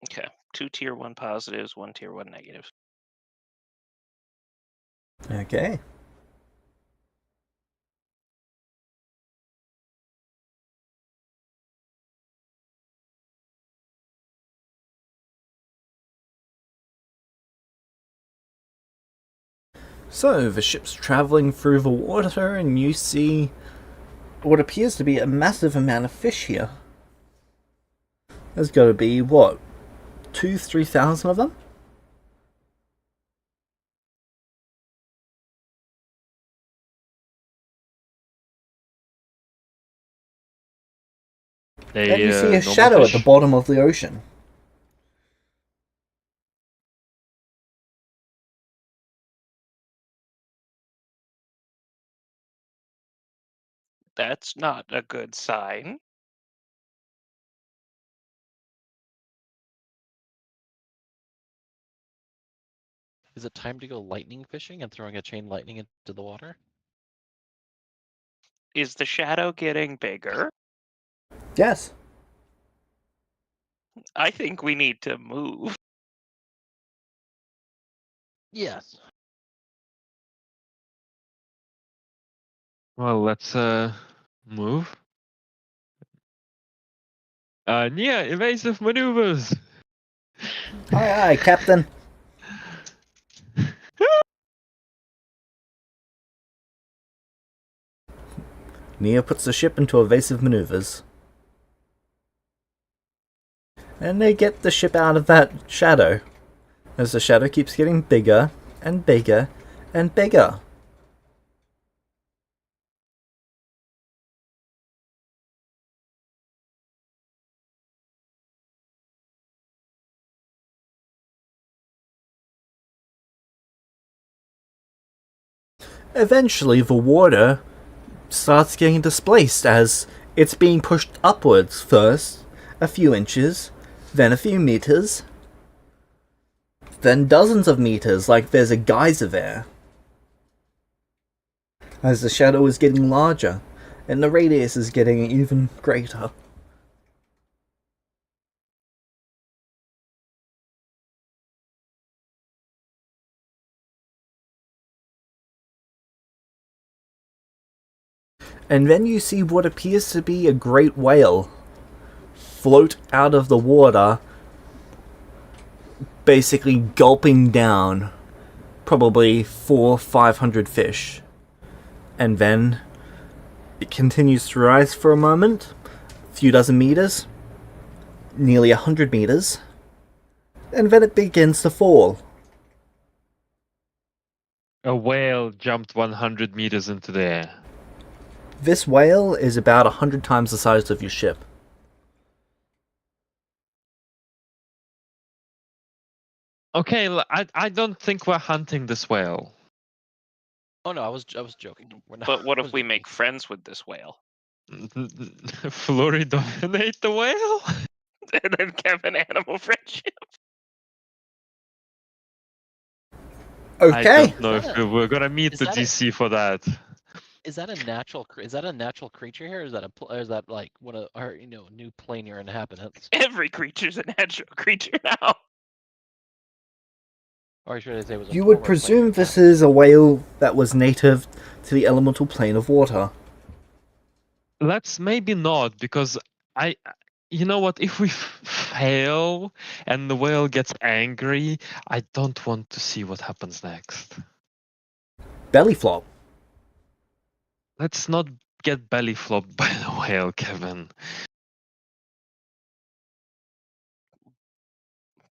Okay, 2 tier 1 positives, 1 tier 1 negatives. Okay. So, the ship's traveling through the water, and you see what appears to be a massive amount of fish here. There's got to be, what, 3,000 of them? And you see a Normal shadow at the fish? bottom of the ocean. That's not a good sign. Is it time to go lightning fishing and throwing a chain lightning into the water? Is the shadow getting bigger? Yes. I think we need to move. Yes. Well, let's move. Near evasive maneuvers. Aye, aye, Captain. Nia puts the ship into evasive maneuvers. And they get the ship out of that shadow, as the shadow keeps getting bigger and bigger and bigger. Eventually, the water starts getting displaced as it's being pushed upwards first, a few inches, then a few meters, then dozens of meters, like there's a geyser there. As the shadow is getting larger, and the radius is getting even greater. And then you see what appears to be a great whale float out of the water, basically gulping down probably 400-500 fish. And then it continues to rise for a moment, a few dozen meters, nearly 100 meters, and then it begins to fall. A whale jumped 100 meters into the air. This whale is about 100 times the size of your ship. Okay, I don't think we're hunting this whale. Oh no, I was joking. We're not. But what I if was we joking. make friends with this whale? Flurry dominate the whale? And then have an animal friendship? I Okay. don't know Is if that we're gonna meet is the that a- DC for that. is that a natural creature here? Or is that like one of our new planar inhabitants? Every creature's a natural creature now. Or should I say it was a You would former planar presume this inhabitant? is a whale that was native to the elemental plane of water. Let's maybe not, because I you know what, if we fail and the whale gets angry, I don't want to see what happens next. Belly flop. Let's not get belly flopped by the whale, Kevin.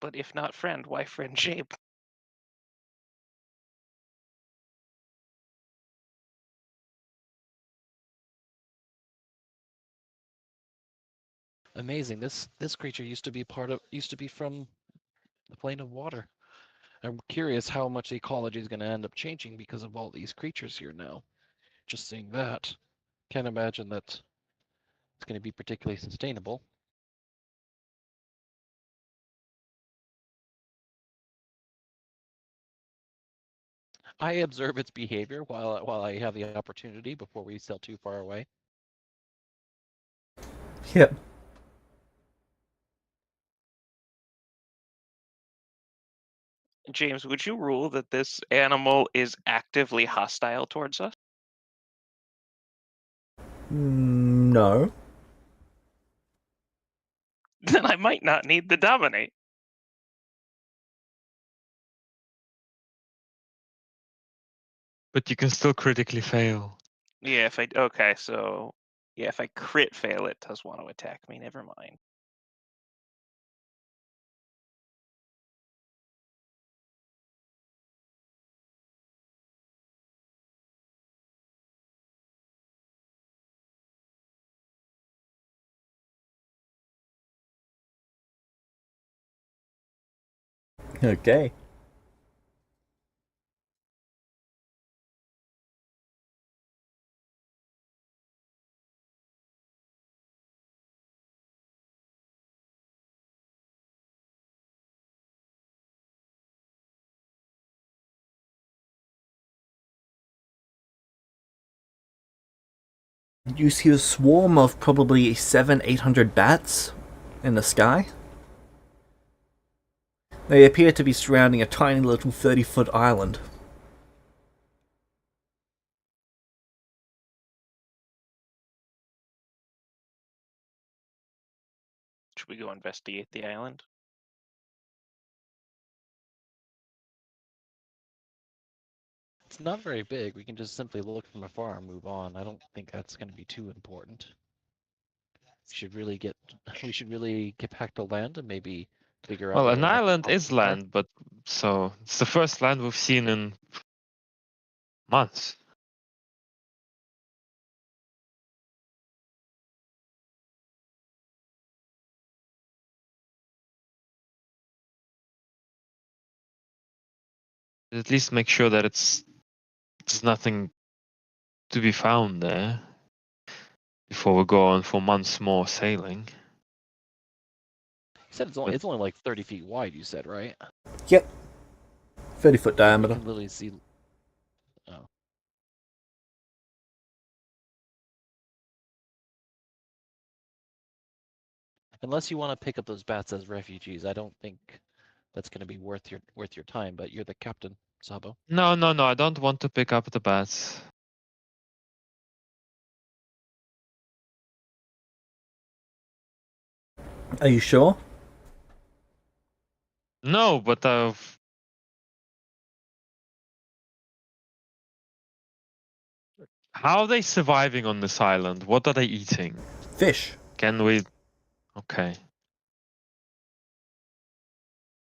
But if not friend, why friendship? Amazing. This creature used to be from the plane of water. I'm curious how much the ecology is going to end up changing because of all these creatures here now. Just seeing that, can't imagine that it's going to be particularly sustainable. I observe its behavior while I have the opportunity before we sail too far away. Yep. James, would you rule that this animal is actively hostile towards us? No. Then I might not need to dominate. But you can still critically fail. Yeah, if I okay, so yeah, if I crit fail, it does want to attack me. Never mind. Okay. You see a swarm of probably 800 bats in the sky. They appear to be surrounding a tiny little 30-foot island. Should we go investigate the island? It's not very big. We can just simply look from afar and move on. I don't think that's going to be too important. We should really get back to land and maybe figure out Well, what an our next island is options are. land, but so it's the first land we've seen in months. At least make sure that there's nothing to be found there before we go on for months more sailing. You said it's only like 30 feet wide. You said, right? Yep. 30-foot So we diameter. can literally see. Oh. Unless you want to pick up those bats as refugees, I don't think that's going to be worth your time. But you're the captain, Sabo. No, I don't want to pick up the bats. Are you sure? No, but how are they surviving on this island? What are they eating? Fish. Can we? Okay.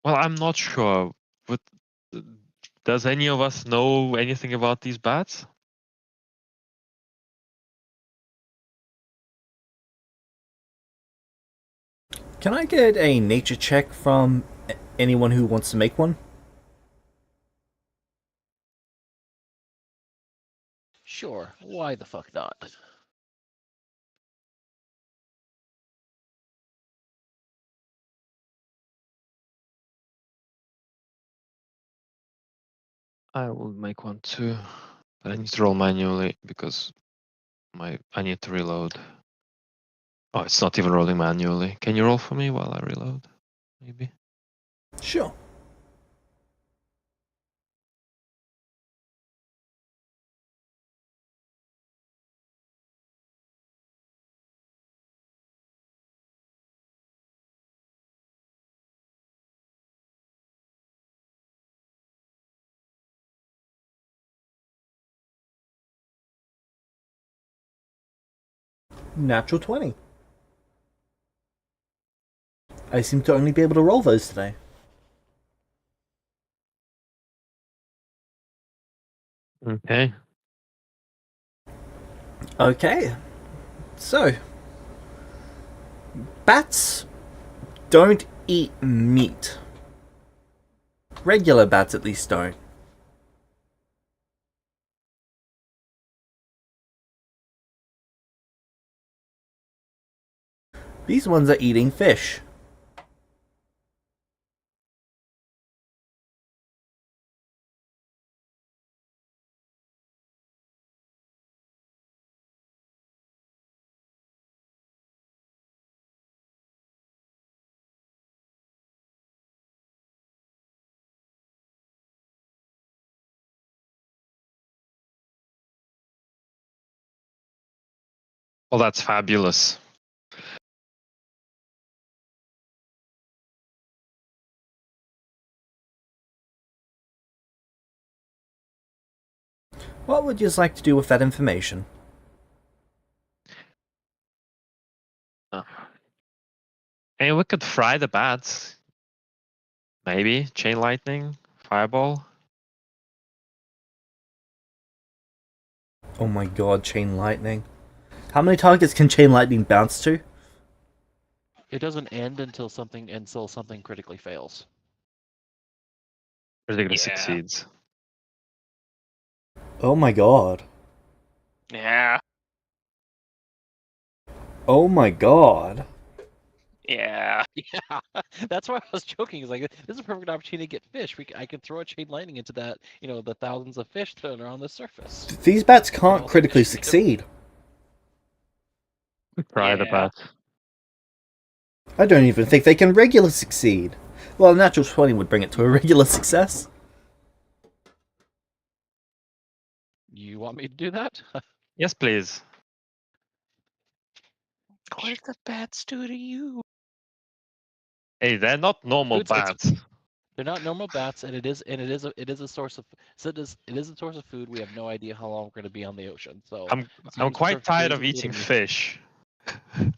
Well, I'm not sure. But does any of us know anything about these bats? Can I get a nature check from anyone who wants to make one? Sure. Why the fuck not? I will make one too, but I need to roll manually because I need to reload. Oh, it's not even rolling manually. Can you roll for me while I reload? Maybe. Sure. Natural 20. I seem to only be able to roll those today. Okay. Okay. So, bats don't eat meat. Regular bats at least don't. These ones are eating fish. Well, that's fabulous. What would you like to do with that information? Hey, we could fry the bats. Maybe chain lightning, fireball. Oh my god, chain lightning. How many targets can chain lightning bounce to? It doesn't end until something critically fails. Critically Yeah. succeeds. Oh my god. Yeah. Oh my god. Yeah. Yeah, that's why I was joking. It's like this is a perfect opportunity to get fish. I can throw a chain lightning into that, the thousands of fish that are on the surface. These bats can't all the critically fish together. succeed. Fry the Yeah. bat. I don't even think they can regular succeed. Well, a natural 20 would bring it to a regular success. You want me to do that? Yes, please. What did the bats do to you? Hey, they're not normal It's- bats. They're not normal bats, and it is a source of it is a source of food. We have no idea how long we're going to be on the ocean, so I'm seems quite perfectly tired of good to eating me. fish.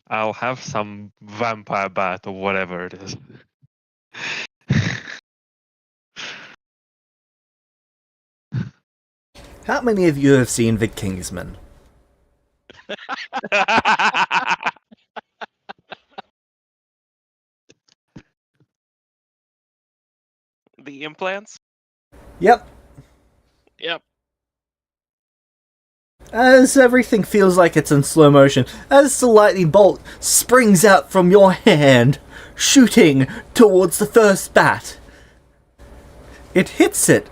I'll have some vampire bat or whatever it is. How many of you have seen The Kingsman? The implants? Yep. Yep. As everything feels like it's in slow motion, as the lightning bolt springs out from your hand, shooting towards the first bat. It hits it,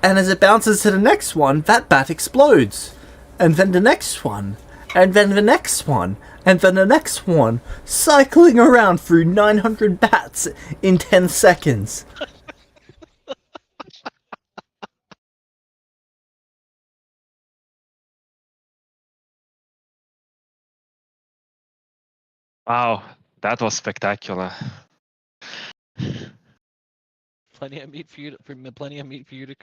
and as it bounces to the next one, that bat explodes. And then the next one, and then the next one, and then the next one, cycling around through 900 bats in 10 seconds. Wow, that was spectacular. Plenty of meat for you to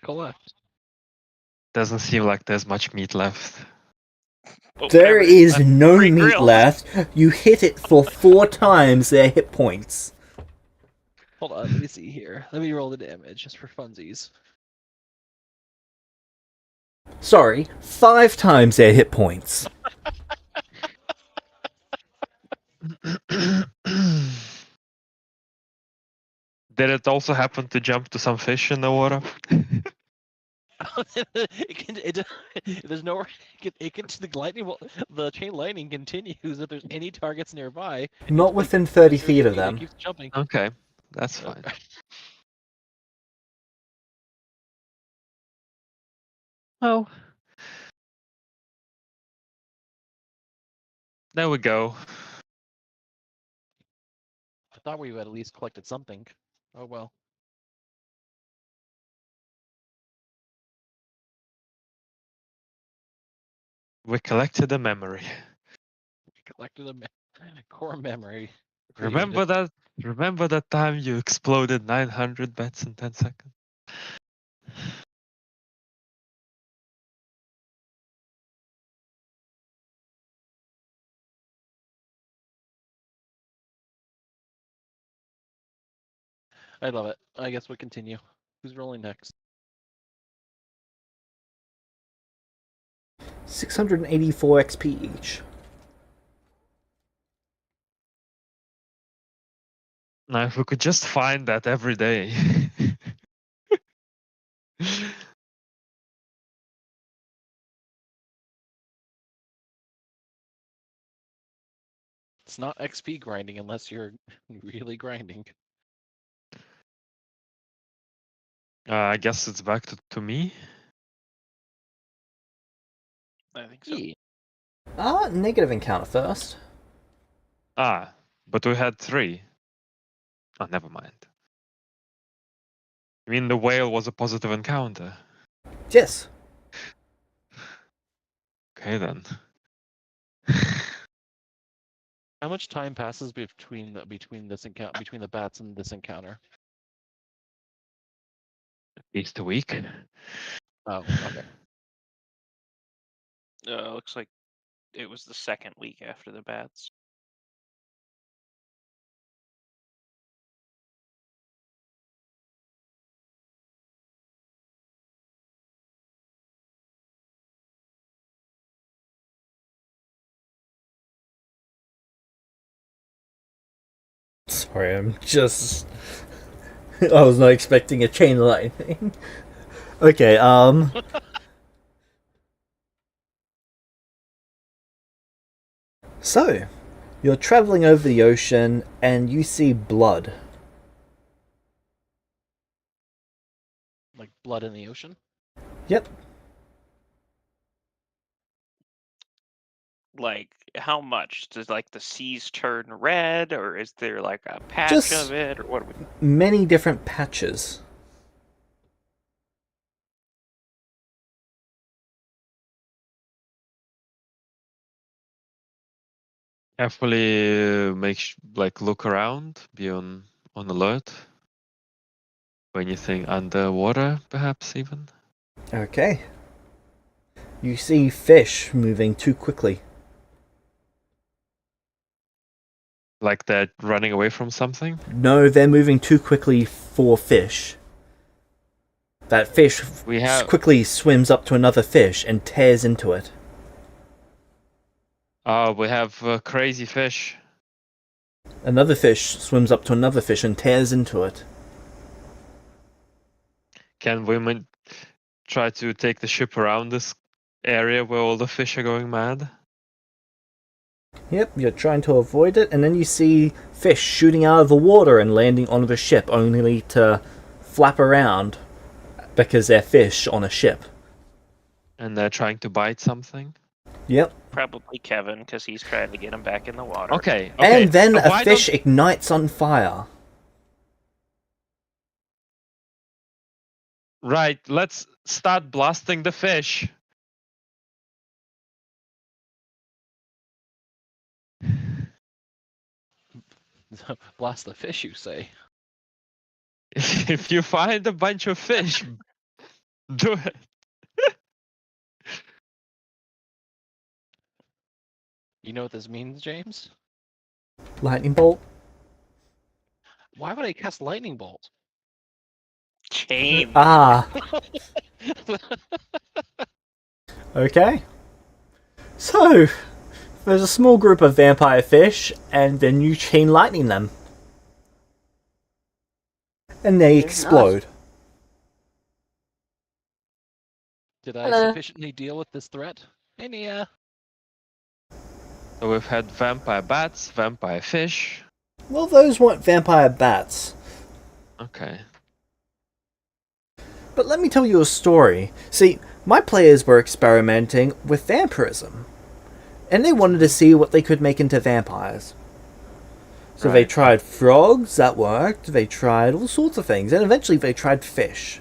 collect. Doesn't seem like there's much meat left. But There whatever is left, no meat pre-grilled. left. You hit it for 4 times their hit points. Hold on, let me see here. Let me roll the damage just for funsies. Sorry, 5 times their hit points. Did it also happen to jump to some fish in the water? There's no the chain lightning continues if there's any targets nearby. It Not keeps, within 30 feet of it them. keeps jumping. Okay, that's fine. Well, there we go. I thought we had at least collected something. Oh well. We collected a memory. We collected a core memory. Remember that? Remember that time you exploded 900 bats in 10 seconds? I love it. I guess we'll continue. Who's rolling next? 684 XP each. Now, if we could just find that every day. It's not XP grinding unless you're really grinding. I guess it's back to me. I think so. Yeah. Negative encounter first. Ah, but we had 3. Oh, never mind. You mean the whale was a positive encounter? Yes. Okay then. How much time passes between this encounter, between the bats and this encounter? At least a week. Oh, okay. Looks like it was the second week after the bats. Sorry, I'm just. I was not expecting a chain lightning. Okay, So, you're traveling over the ocean and you see blood. Like blood in the ocean? Yep, Like, how much? Does like the seas turn red, or is there like a patch just of it, or what? many different patches. Carefully like look around, be on alert. For anything underwater, perhaps even. Okay. You see fish moving too quickly. Like they're running away from something. No, they're moving too quickly for fish. That fish We have quickly swims up to another fish and tears into it. crazy fish. Another fish swims up to another fish and tears into it. Can women try to take the ship around this area where all the fish are going mad? Yep, you're trying to avoid it, and then you see fish shooting out of the water and landing on the ship, only to flap around because they're fish on a ship. And they're trying to bite something. Yep. Probably Kevin, because he's trying to get him back in the water. Okay. And then a Why fish ignites on fire. Right, let's start blasting the fish. Blast the fish, you say? If you find a bunch of fish, do it. You know what this means, James? Lightning bolt. Why would I cast lightning bolt? Chain. Ah. Okay. So, there's a small group of vampire fish, and then you chain lightning them. And they explode. Did I Hello. sufficiently deal with this threat? Hey, Nia. So we've had vampire bats, vampire fish. Well, those weren't vampire bats. Okay. But let me tell you a story. See, my players were experimenting with vampirism. And they wanted to see what they could make into vampires. So they Right. tried frogs, that worked. They tried all sorts of things. And eventually they tried fish.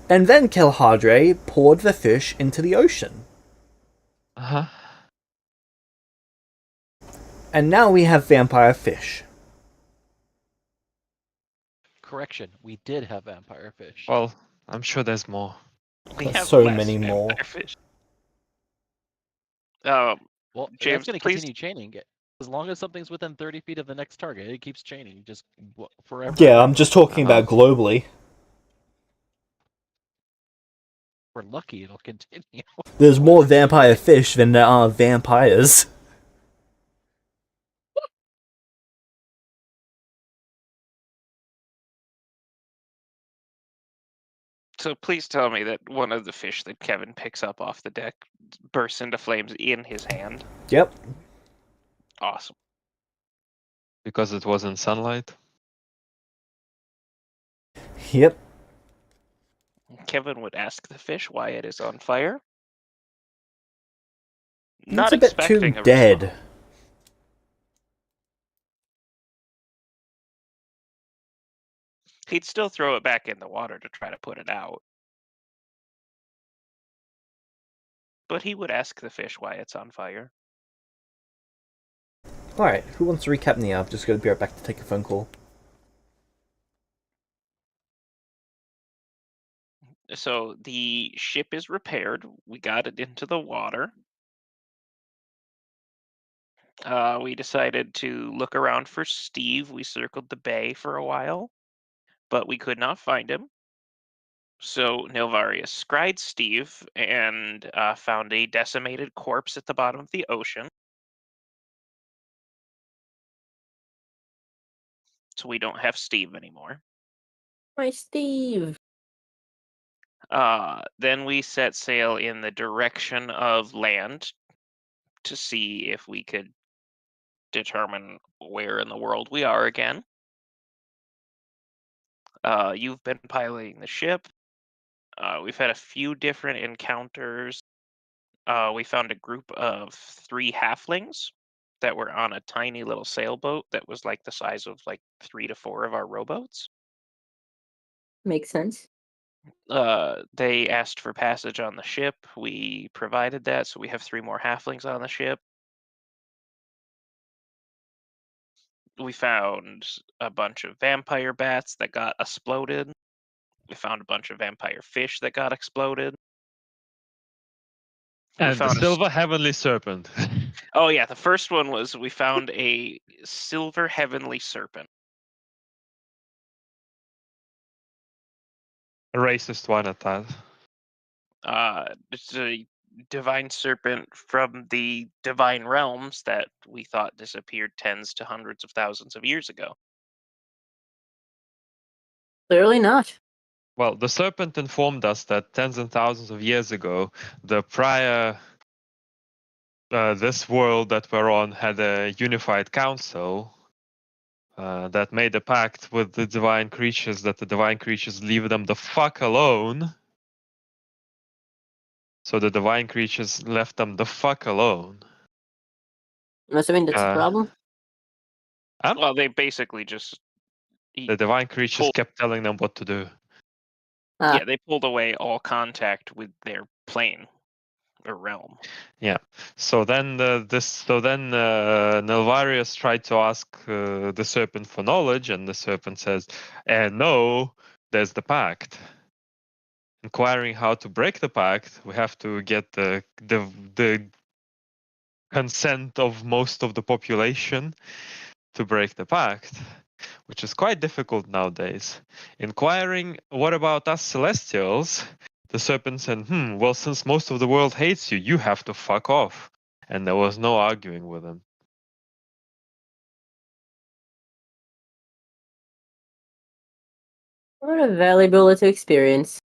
And then Kelhadre poured the fish into the ocean. Uh-huh. And now we have vampire fish. Correction, we did have vampire fish. Well, I'm sure there's more. We There's have so less many more. vampire fish. Well, James, that's going to please. continue chaining. As long as something's within 30 feet of the next target, it keeps chaining just forever. Yeah, I'm just talking about globally. If we're lucky, it'll continue. There's more vampire fish than there are vampires. So please tell me that one of the fish that Kevin picks up off the deck bursts into flames in his hand. Yep. Awesome. Because it was in sunlight. Yep. Kevin would ask the fish why it is on fire. It's Not a bit too expecting a dead. response. He'd still throw it back in the water to try to put it out. but he would ask the fish why it's on fire. Alright, who wants to recap Nia? I'm just going to be right back to take a phone call. So the ship is repaired. We got it into the water. We decided to look around for Steve. We circled the bay for a while, but we could not find him. So Nilvarius scried Steve and found a decimated corpse at the bottom of the ocean. So we don't have Steve anymore. My Steve. Then we set sail in the direction of land to see if we could determine where in the world we are again. You've been piloting the ship. We've had a few different encounters. We found a group of 3 halflings that were on a tiny little sailboat that was like the size of like 3 to 4 of our rowboats. Makes sense. They asked for passage on the ship. We provided that, so we have 3 more halflings on the ship. We found a bunch of vampire bats that got exploded. We found a bunch of vampire fish that got exploded. And the silver heavenly serpent. Oh yeah, the first one was we found a silver heavenly serpent. A racist one at that. It's a divine serpent from the divine realms that we thought disappeared tens to hundreds of thousands of years ago. Clearly not. Well, the serpent informed us that tens and thousands of years ago, the prior this world that we're on had a unified council that made a pact with the divine creatures that the divine creatures leave them the fuck alone. So the divine creatures left them the fuck alone. I'm assuming that's a problem. Well, they basically just The divine creatures kept telling them what to do. Yeah, they pulled away all contact with their plane or realm. Yeah. So then Nelvarius tried to ask the serpent for knowledge, and the serpent says, "No, there's the pact. Inquiring how to break the pact, we have to get the consent of most of the population to break the pact, which is quite difficult nowadays. Inquiring, what about us Celestials? The serpent said, well, since most of the world hates you, you have to fuck off." And there was no arguing with him. What a valuable to experience.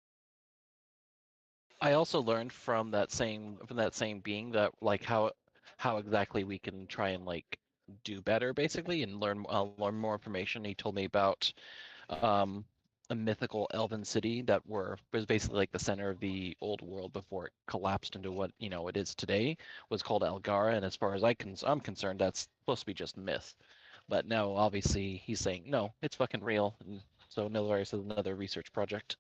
I also learned from that same being that like how exactly we can try and like do better basically and learn more information. He told me about a mythical elven city that was basically like the center of the old world before it collapsed into what it is today, was called Algara, and as far as I'm concerned, that's supposed to be just myth. But now obviously he's saying no, it's fucking real, and so Nilvaris is another research project.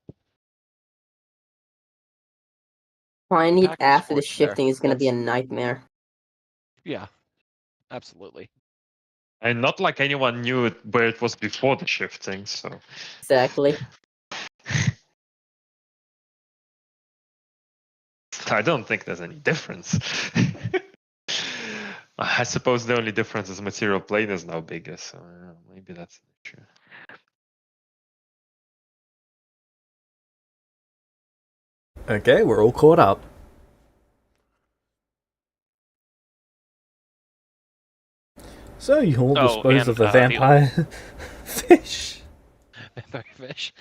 Finding it after the there. shifting is going to be a nightmare. Yeah, absolutely. And not like anyone knew where it was before the shifting, so. Exactly. I don't think there's any difference. I suppose the only difference is material plane is now bigger, so maybe that's true. Okay, we're all caught up. So you all dispose of the vampire fish. Vampire fish.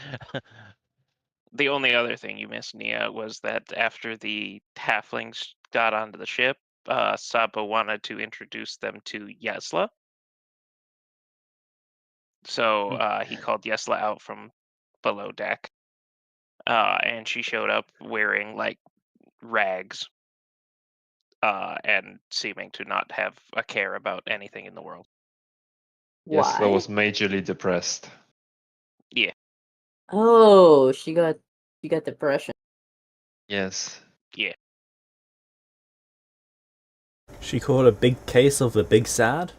The only other thing you missed, Nia, was that after the halflings got onto the ship, Saba wanted to introduce them to Yesla. So he called Yesla out from below deck, and she showed up wearing like rags and seeming to not have a care about anything in the world. Yes, I Why? was majorly depressed. Yeah. Oh, she got depression. Yes. Yeah. She caught a big case of the big sad.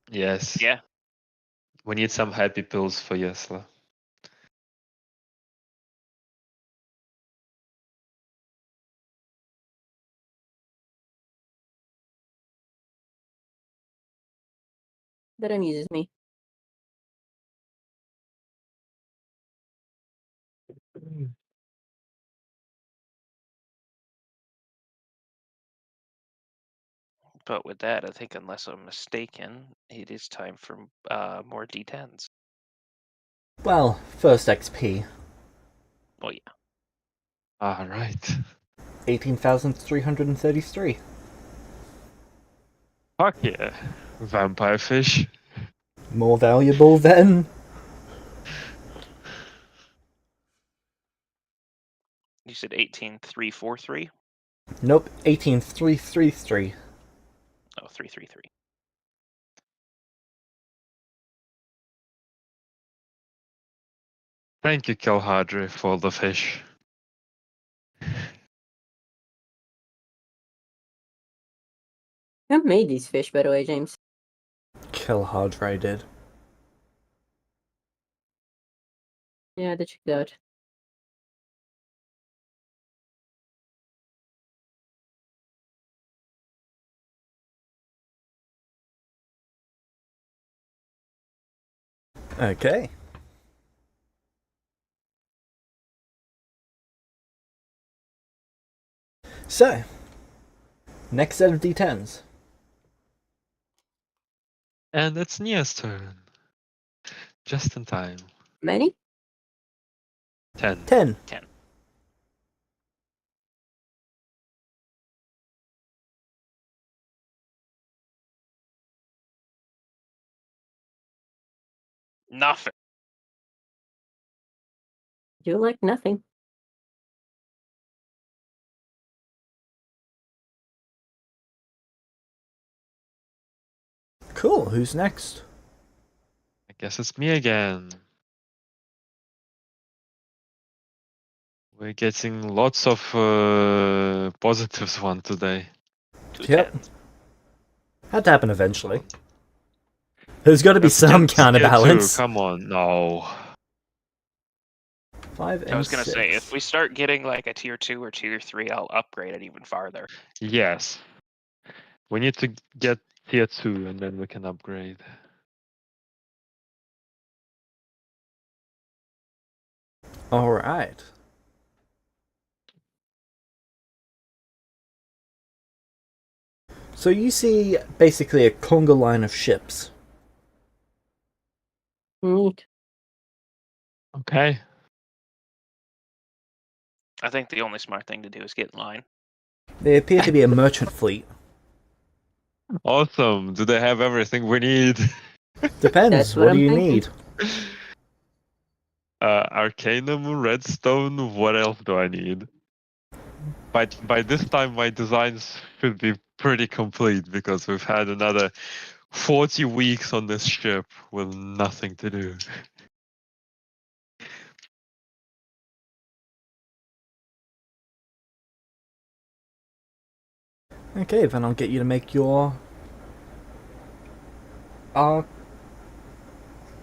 Yes. Yeah. We need some happy pills for Yesla. That amuses me. But with that, I think unless I'm mistaken, it is time for more D10s. Well, first XP. Well, yeah. All right. 18,333. Fuck yeah. Vampire fish. More valuable than. You said 18,343? Nope, 18,333. Oh, 333. Thank you, Kelhadre, for the fish. Who made these fish, by the way, James? Kilhardray did. Yeah, I check it out. Okay. So, next set of D10s. And it's Nia's turn. Just in time. Many? 10. 10. 10. Nothing. You like nothing. Cool, who's next? I guess it's me again. We're getting lots of positives one today. 2 Yep. 10s. Had to happen eventually. There's got to be Let's some get tier 2. counterbalance. Come on, no. 5 and I was going to 6. say, if we start getting like a tier 2 or tier 3, I'll upgrade it even farther. Yes. We need to get tier 2 and then we can upgrade. Alright. So you see basically a conga line of ships. Neat. Okay. I think the only smart thing to do is get in line. They appear to be a merchant fleet. Awesome. Do they have everything we need? Depends, That's what what do I'm you thinking. need? Arcanum, redstone, what else do I need? By this time my designs should be pretty complete because we've had another 40 weeks on this ship with nothing to do. Okay, then I'll get you to make your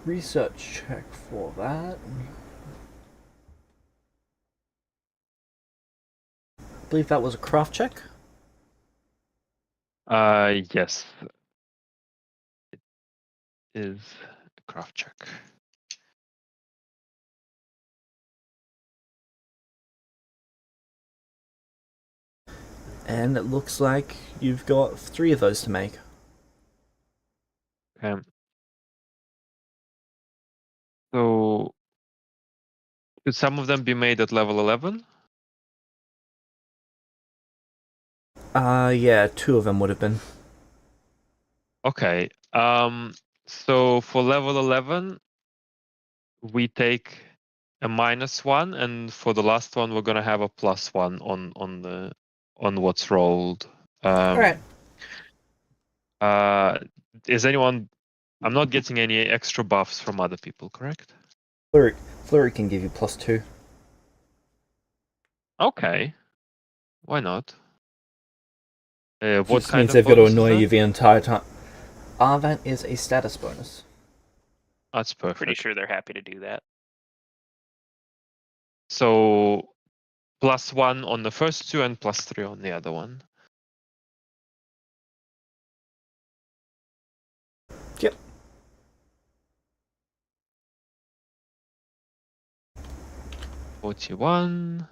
research check for that. I believe that was a craft check. Yes. It is a craft check. And it looks like you've got 3 of those to make. Okay. So, could some of them be made at level 11? Yeah, 2 of them would have been. Okay. So for level 11, we take a -1, and for the last one, we're gonna have a +1 on what's rolled. Alright. Is anyone? I'm not getting any extra buffs from other people, correct? Flurry can give you +2. Okay. Why not? What Just kind means of they've got to bonus is annoy that? you the entire time. That is a status bonus. That's Pretty perfect. sure they're happy to do that. So +1 on the first two and +3 on the other one. Yep. $41.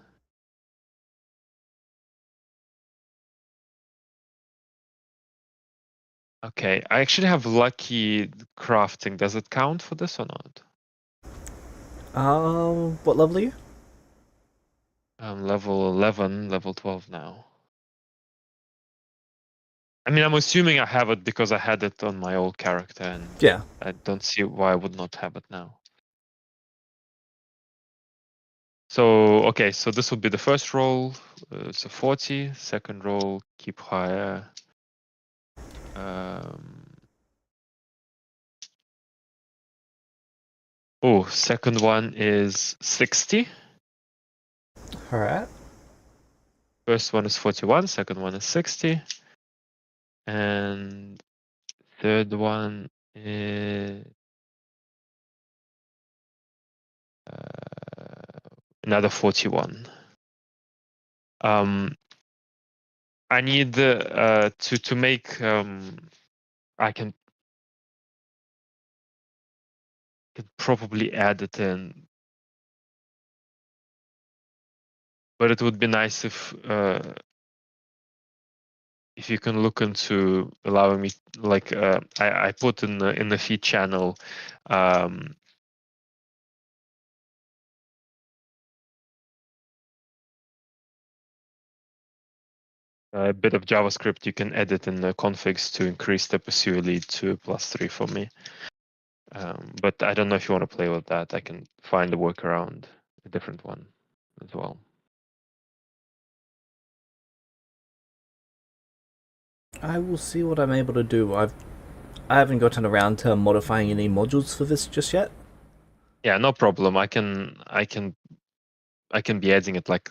Okay, I actually have lucky crafting. Does it count for this or not? What level are you? I'm level 11, level 12 now. I mean, I'm assuming I have it because I had it on my old character, and Yeah. I don't see why I would not have it now. So, okay, so this would be the first roll, so 40. Second roll, keep higher. Oh, second one is 60. Alright. First one is 41, second one is 60. And third one is another 41. I need to make I can could probably add it in, but it would be nice if you can look into allowing me, like I put in the feed channel a bit of JavaScript you can edit in the configs to increase the pursuer lead to +3 for me. But I don't know if you want to play with that. I can find a workaround, a different one as well. I will see what I'm able to do. I haven't gotten around to modifying any modules for this just yet. Yeah, no problem. I can be adding it like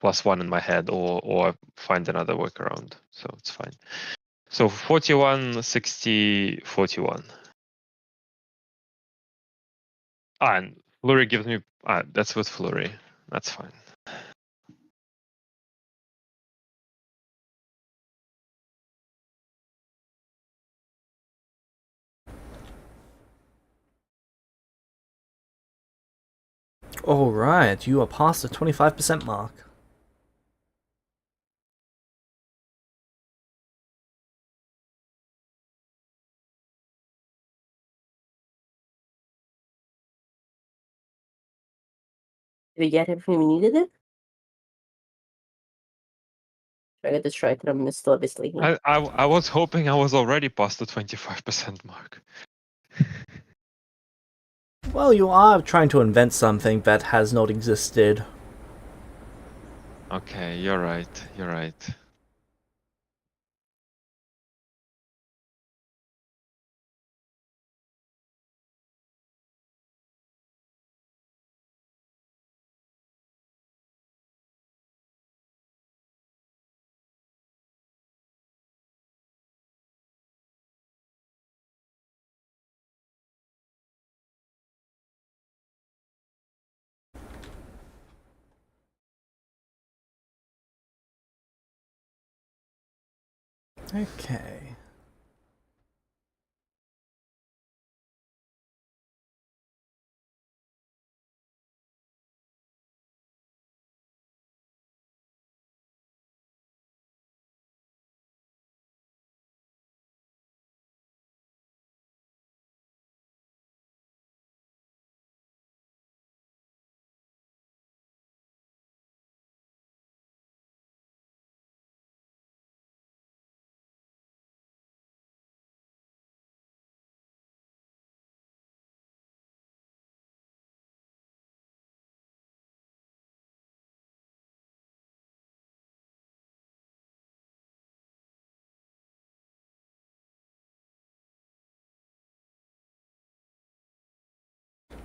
+1 in my head, or find another workaround. So it's fine. So 41, 60, 41. And Flurry gives me that's with Flurry. That's fine. Alright, you are past the 25% mark. Did we get everything we needed it? I got distracted. I missed obviously. I was hoping I was already past the 25% mark. Well, you are trying to invent something that has not existed. Okay, you're right. You're right. Okay.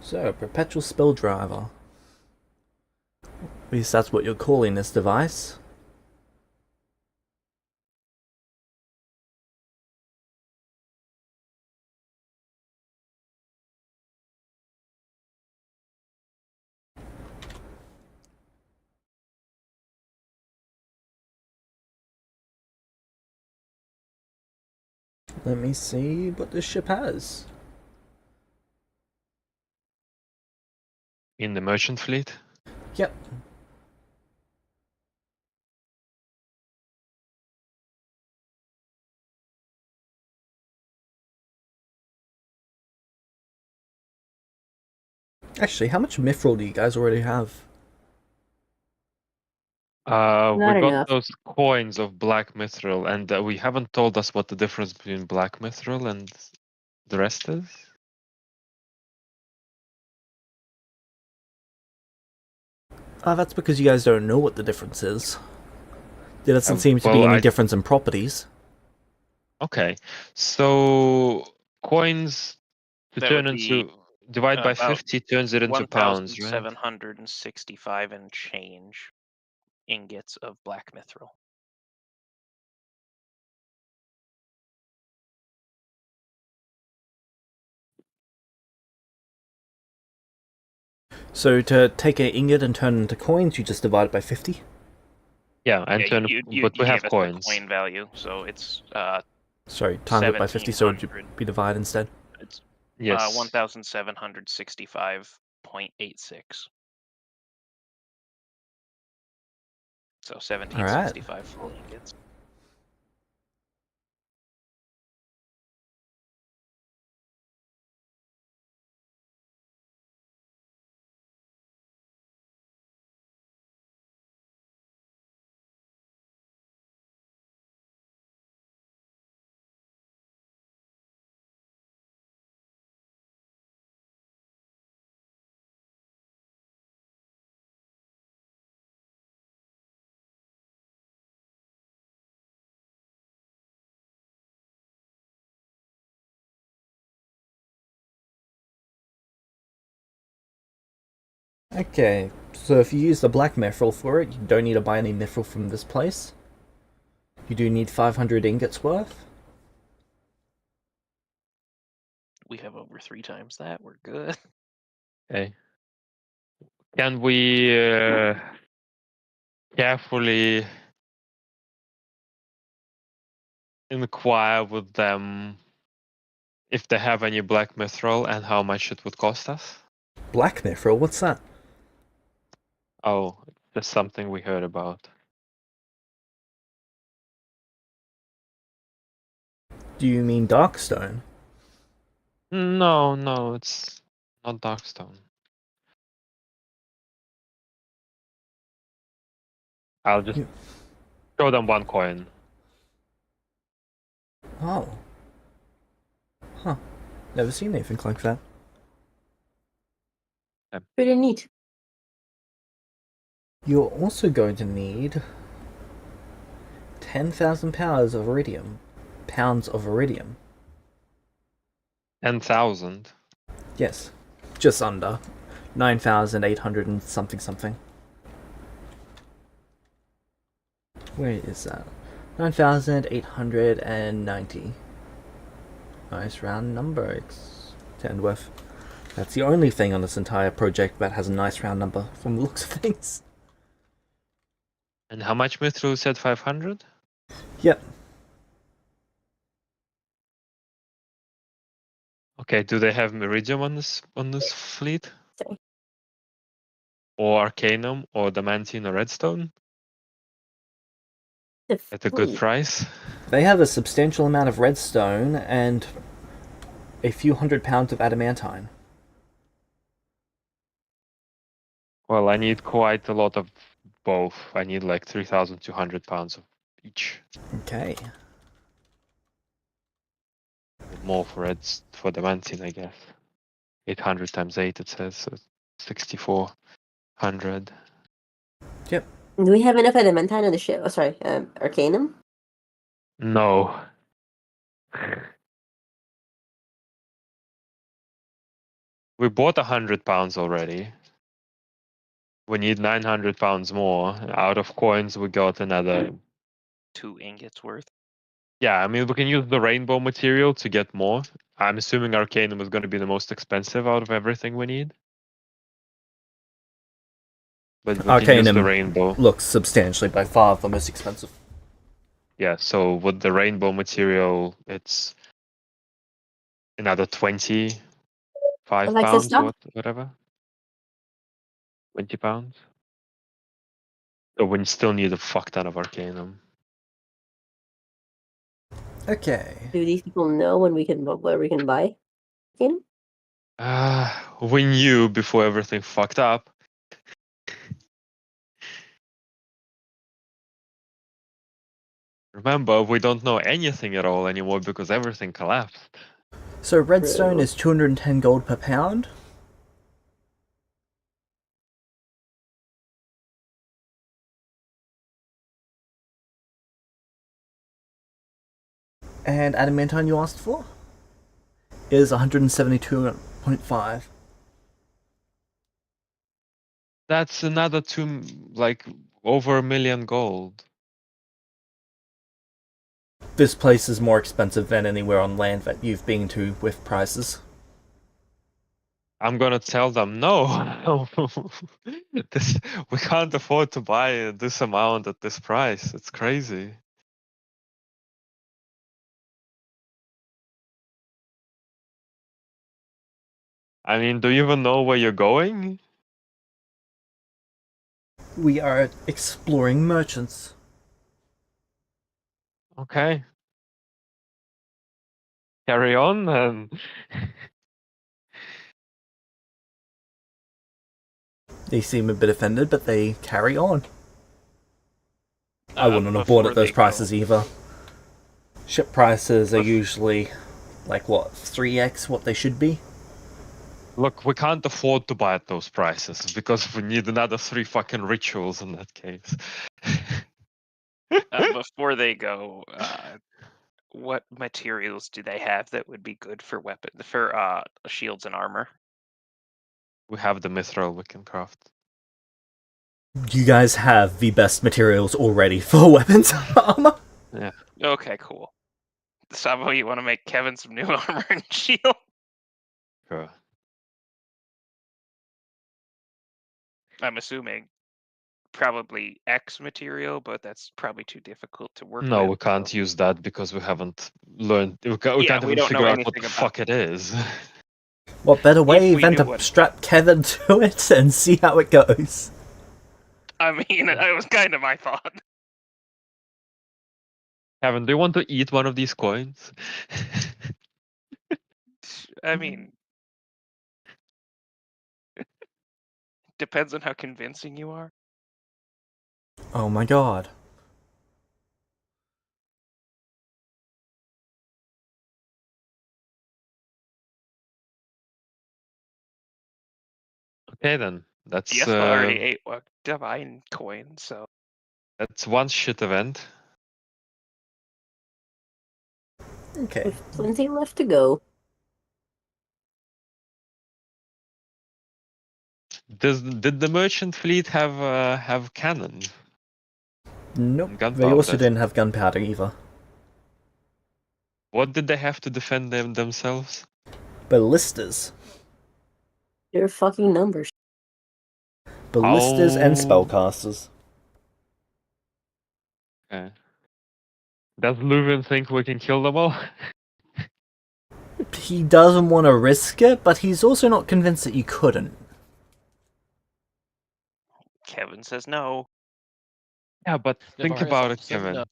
So, perpetual spell driver. At least that's what you're calling this device. Let me see what this ship has. In the merchant fleet? Yep. Actually, how much mithril do you guys already have? We Not got enough. those coins of black mithril, and we haven't told us what the difference between black mithril and the rest is. That's because you guys don't know what the difference is. There doesn't seem to be well, any difference in properties. Okay, so coins to That turn would be into divide by about 50 turns it into pounds, right? 1,765 and change ingots of black mithril. So to take an ingot and turn it into coins, you just divide it by 50? Yeah, and Yeah, turn. you But we gave have us the coins. coin value, so it's Sorry, times it by 50, so it 1,700. would be divided instead. It's Yes. 1,765.86. So Alright. 1765 full ingots. Okay, so if you use the black mithril for it, you don't need to buy any mithril from this place. You do need 500 ingots worth. We have over 3 times that. We're good. Okay. Can we carefully inquire with them if they have any black mithril and how much it would cost us? Black mithril? What's that? Oh, that's something we heard about. Do you mean darkstone? No, it's not Darkstone. I'll just You- show them one coin. Oh. Huh. Never seen anything like that. Pretty neat. You're also going to need 10,000 pounds of iridium. Pounds of iridium. 10,000. Yes. Just under. 9,800 and something. Where is that? 9,890. Nice round number. Tendworth. That's the only thing on this entire project that has a nice round number from the looks of things. And how much mithril said 500? Yep. Okay, do they have Meridium on this fleet? Sorry. Or Arcanum or Damantine or Redstone? The At a good fleet. price? They have a substantial amount of redstone and a few hundred pounds of adamantine. Well, I need quite a lot of both. I need like 3,200 pounds of each. Okay. More for Damantine, I guess. 800 times 8, it says, so 6,400. Yep. Do we have enough adamantine on the ship? Oh, sorry, Arcanum? No. We bought 100 pounds already. We need 900 pounds more. Out of coins, we got another. 2 ingots worth. Yeah, I mean, we can use the rainbow material to get more. I'm assuming Arcanum is going to be the most expensive out of everything we need. But we can use the Arcanum rainbow. looks substantially by far the most expensive. Yeah, so with the rainbow material, it's another 25 Alexis, pounds, stop. whatever. 20 pounds. So we still need a fuck ton of Arcanum. Okay. Do these people know when where we can buy? Him? We knew before everything fucked up. Remember, we don't know anything at all anymore because everything collapsed. So redstone True. is 210 gold per pound. And adamantine you asked for is 172.5. That's another over 1 million gold. This place is more expensive than anywhere on land that you've been to with prices. I'm gonna tell them no. We can't afford to buy this amount at this price. It's crazy. I mean, do you even know where you're going? We are exploring merchants. Okay. Carry on and They seem a bit offended, but they carry on. I wouldn't have bought Before at those they prices go, either. Ship prices are Bef- usually, like, what, 3x what they should be? look, we can't afford to buy at those prices because we need another 3 fucking rituals in that case. before they go, what materials do they have that would be good for shields and armor? We have the mithril we can craft. You guys have the best materials already for weapons and armor. Yeah. Okay, cool. Sabo, you want to make Kevin some new armor and shield? Sure. I'm assuming probably X material, but that's probably too difficult to work No, with. we can't so- use that because we haven't learned. We Yeah, can't we even don't know figure out what the anything about fuck it is. What better way we than knew to what- strap Kevin to it and see how it goes? I mean, it was kind of my thought. Kevin, do you want to eat one of these coins? I mean, depends on how convincing you are. Oh my god. Okay then. That's Fiesta already ate a divine coin, so that's one shit event. Okay. With plenty left to go. Did the merchant fleet have cannons? Nope. And They also gunpowder? didn't have gunpowder either. What did they have to defend themselves? Ballistas. They're fucking numbers. Ballistas and How- spellcasters. Okay. Does Luvin think we can kill them all? He doesn't want to risk it, but he's also not convinced that you couldn't. Kevin says no. Yeah, but think Navarius about also it, says Kevin. no.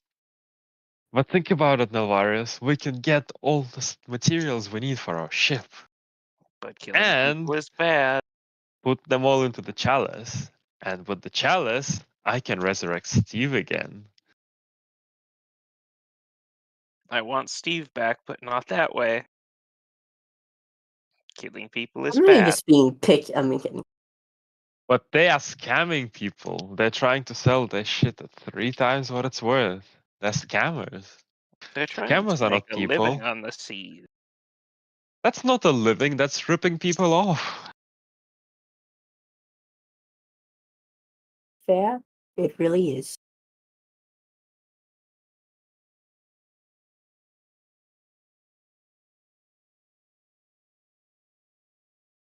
But think about it, Nalvarius. We can get all the materials we need for our ship But killing and people is bad. put them all into the chalice. And with the chalice, I can resurrect Steve again. I want Steve back, but not that way. Killing people is I'm really bad. just being picked. I mean, kidding. But they are scamming people. They're trying to sell their shit at 3 times what it's worth. They're scammers. They're trying Scammers to are make not a living people. on the seas. That's not a living, that's ripping people off. Fair. It really is.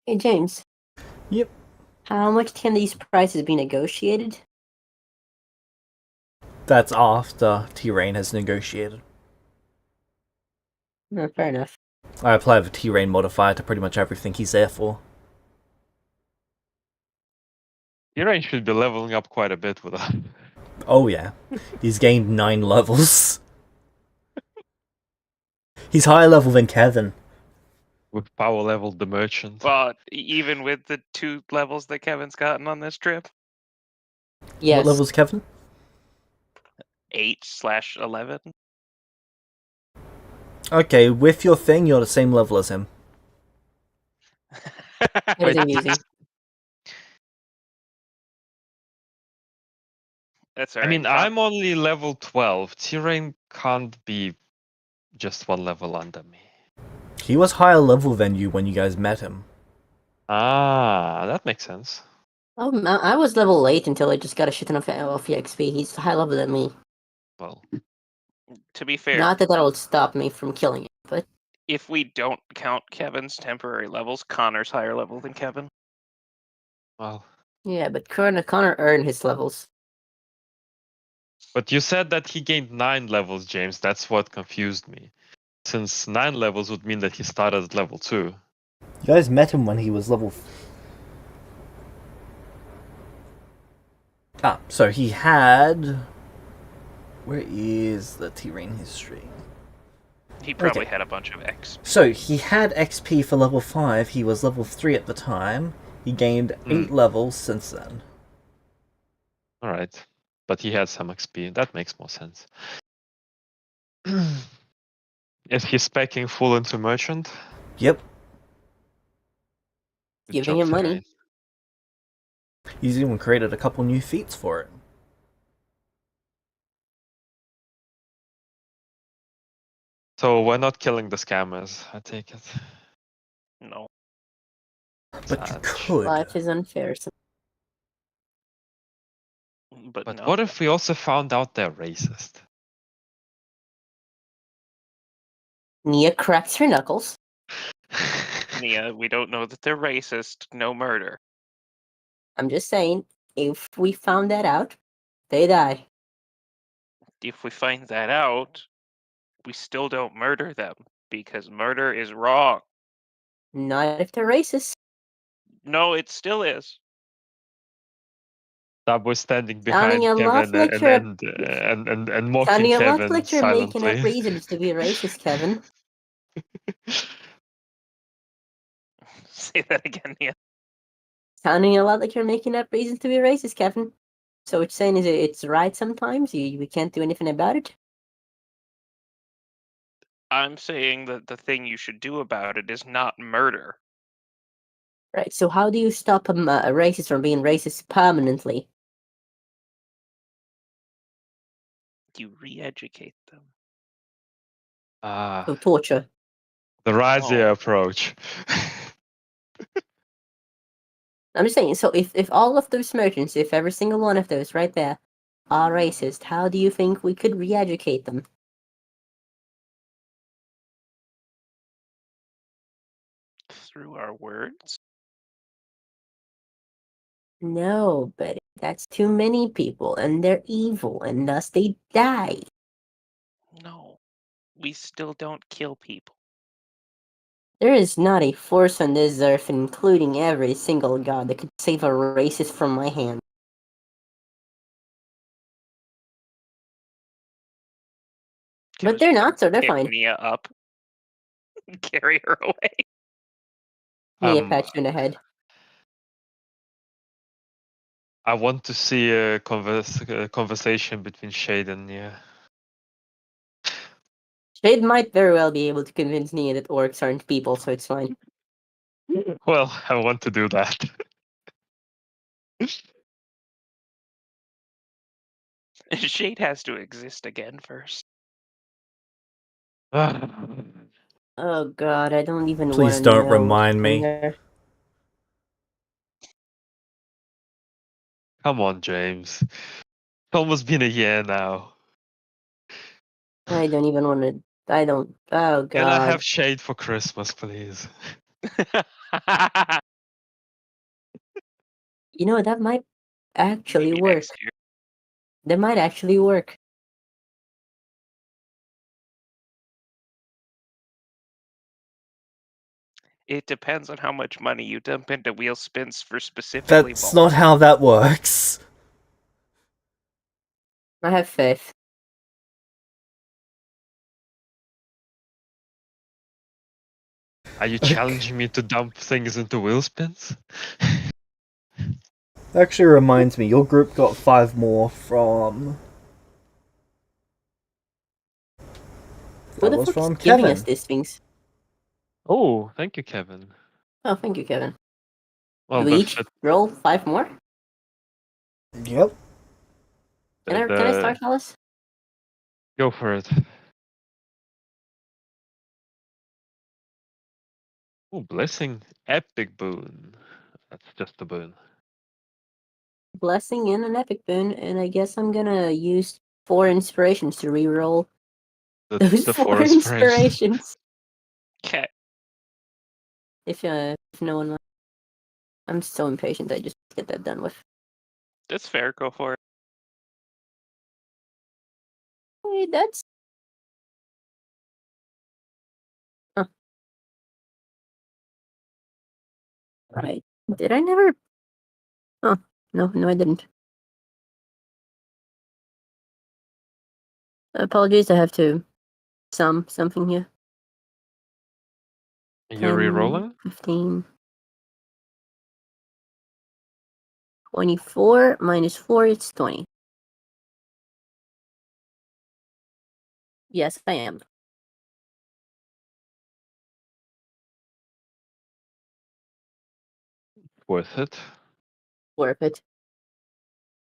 Hey, James. Yep. How much can these prices be negotiated? That's after T-Rain has negotiated. No, fair enough. I apply the T-Rain modifier to pretty much everything he's there for. T-Rain should be leveling up quite a bit with that. Oh yeah, he's gained 9 levels. He's higher level than Kevin. With power level the merchant. Well, even with the 2 levels that Kevin's gotten on this trip, Yes. What level's Kevin? 8/11. Okay, with your thing, you're the same level as him. That is amusing. That's I alright. mean, I'm only level 12. T-Rain can't be just 1 level under me. He was higher level than you when you guys met him. Ah, that makes sense. Oh, I was level 8 until I just got a shit ton of EXP. He's high level than me. Well, To be fair, Not that that'll stop me from killing it, but if we don't count Kevin's temporary levels, Connor's higher level than Kevin. well. yeah, but Connor earned his levels. But you said that he gained 9 levels, James. That's what confused me. Since 9 levels would mean that he started at level 2. You guys met him when he was level... so he had... Where is the T-Rain history? He probably Okay. had a bunch of X. So, he had XP for level 5, he was level 3 at the time. He gained 8 levels since then. Alright. But he had some XP. That makes more sense. Is he specking full into merchant? Yep. Good Giving job, him money. T-Rain. He's even created a couple new feats for it. So we're not killing the scammers, I take it. No. But you Sad. could. Life is unfair. So But But no. what if we also found out they're racist? Nia cracks her knuckles. Nia, we don't know that they're racist. No murder. I'm just saying, if we found that out, they die. If we find that out, we still don't murder them because murder is wrong. Not if they're racist. No, it still is. That was standing Sounding behind a lot Kevin like you're and mocking sounding a lot Kevin like you're making up silently. reasons to be racist, Kevin. Say that again, Nia. Sounding a lot like you're making up reasons to be racist, Kevin. So what you're saying is it's right sometimes. We can't do anything about it. I'm saying that the thing you should do about it is not murder. Right. So how do you stop a racist from being racist permanently? You re-educate them. Ah, So torture. the Razia No. approach. I'm just saying. So if all of those merchants, if every single one of those right there are racist, how do you think we could re-educate them? Through our words? No, but that's too many people, and they're evil, and thus they die. No. We still don't kill people. There is not a force on this earth, including every single god, that could save a racist from my hand. But they're not, so they're Pick fine. Nia up. Carry her away. Nia pats you in the head. I want to see a conversation between Shade and Nia. Shade might very well be able to convince Nia that orcs aren't people, so it's fine. Well, I want to do that. Shade has to exist again first. Oh god, I don't even want Please to don't know. remind me. Come on, James. It's almost been a year now. I don't even want to. I don't. Oh Can I god. have Shade for Christmas, please? You know, that might actually Maybe work. next year. That might actually work. It depends on how much money you dump into wheel spins for specifically That's vault. not how that works. I have faith. Are you challenging me to dump things into wheel spins? Actually reminds me, your group got 5 more from... Who That the was fuck is from giving Kevin. us these things? Oh, thank you, Kevin. Oh, thank you, Kevin. Well, Do we each roll 5 more? Yep. Can I start, Alice? Go for it. Oh, blessing, epic boon. That's just a boon. Blessing and an epic boon, and I guess I'm gonna use 4 inspirations to reroll those The 4 four inspirations. inspirations. Okay. If no one, I'm so impatient. I just get that done with. That's fair. Go for it. Wait, that's. Huh. Right. Did I never? Oh no, I didn't. Apologies, I have to sum something here. You're 10, re-rolling? 15, 24 minus 4, it's 20. Yes, I am. Worth it. Worth it.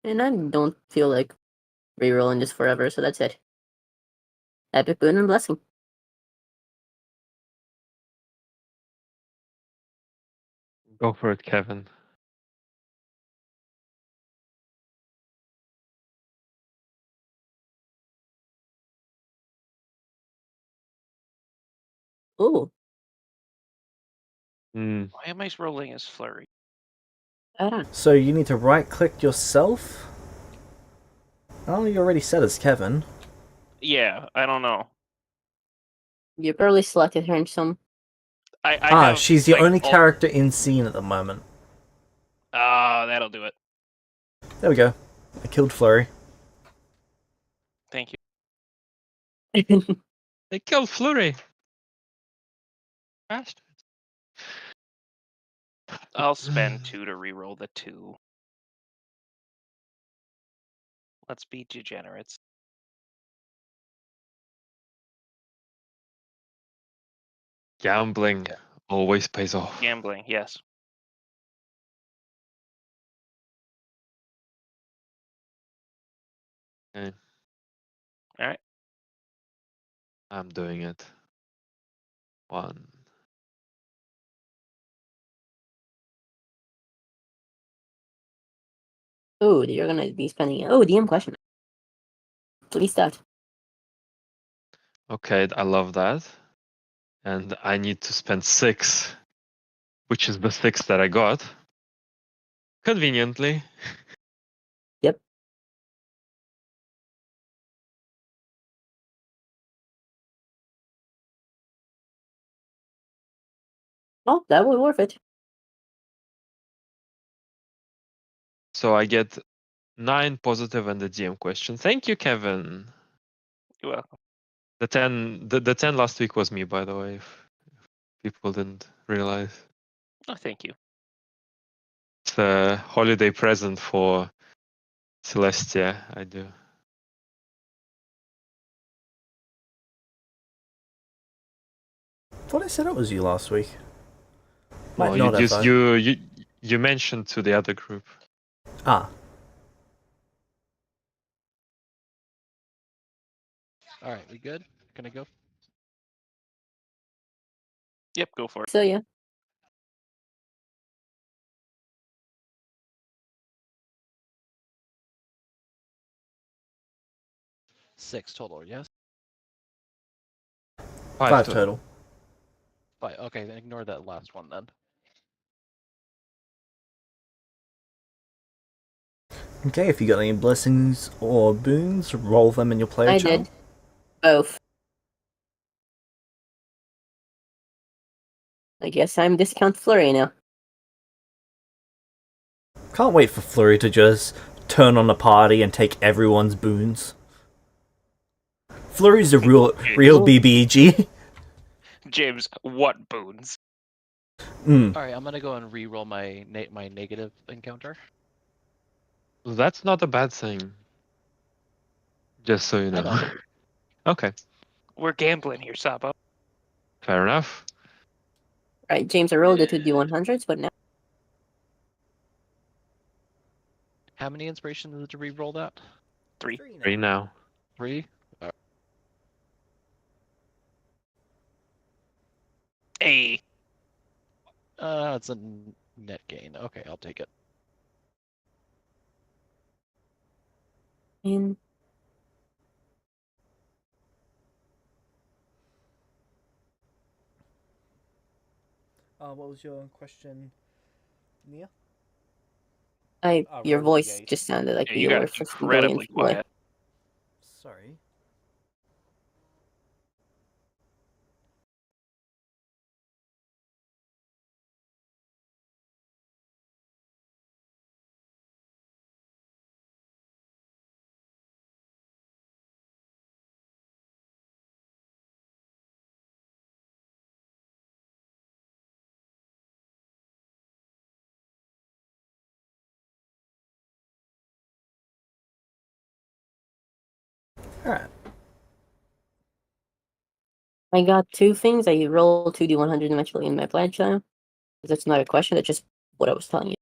And I don't feel like rerolling this forever, so that's it. Epic boon and blessing. Go for it, Kevin. Ooh, Mm. Why am I rolling as flurry? I don't. So you need to right-click yourself? Oh, you already said it's Kevin. Yeah, I don't know. You probably selected her in some. I have, she's the like, only character in scene at the moment. that'll do it. There we go. I killed Flurry. Thank you. They killed Flurry. Bastards. I'll spend 2 to reroll the 2. Let's be degenerates. Gambling always pays off. Gambling, yes. Okay, All right. I'm doing it. 1. Oh, you're gonna be spending. Oh, DM question. Please start. Okay, I love that. And I need to spend 6, which is the 6 that I got. Conveniently. Yep. Oh, that was worth it. So I get 9 positive and the DM question. Thank you, Kevin. You're welcome. The 10 last week was me, by the way, if people didn't realize. Oh, thank you. It's a holiday present for Celestia, I do. Thought I said it was you last week. Might Well, not have, though. you mentioned to the other group. Ah. All right, we good? Gonna go? Yep, go for it. So yeah. Six total, yes? 5 total. total. Five. Okay, then ignore that last one then. Okay, if you got any blessings or boons, roll them in your player I chart. did. Both. I guess I'm discount Flurry now. Can't wait for Flurry to just turn on the party and take everyone's boons. Flurry's a real BBG. James, what boons? Alright, I'm gonna go and re-roll my my negative encounter. That's not a bad thing. Just so you I know. know. Okay, We're gambling here, Sabo. fair enough. Right, James, I rolled the 2d100s, but now How many inspirations did you re-roll that? 3. 3 now. 3? A. It's a net gain. Okay, I'll take it. in What was your question, Nia? your roll the voice D8. just sounded like Yeah, you you got were 15 billion incredibly feet away. quiet. Sorry. Alright. I got 2 things. I rolled 2d100 eventually in my pledge time. That's not a question, that's just what I was telling you.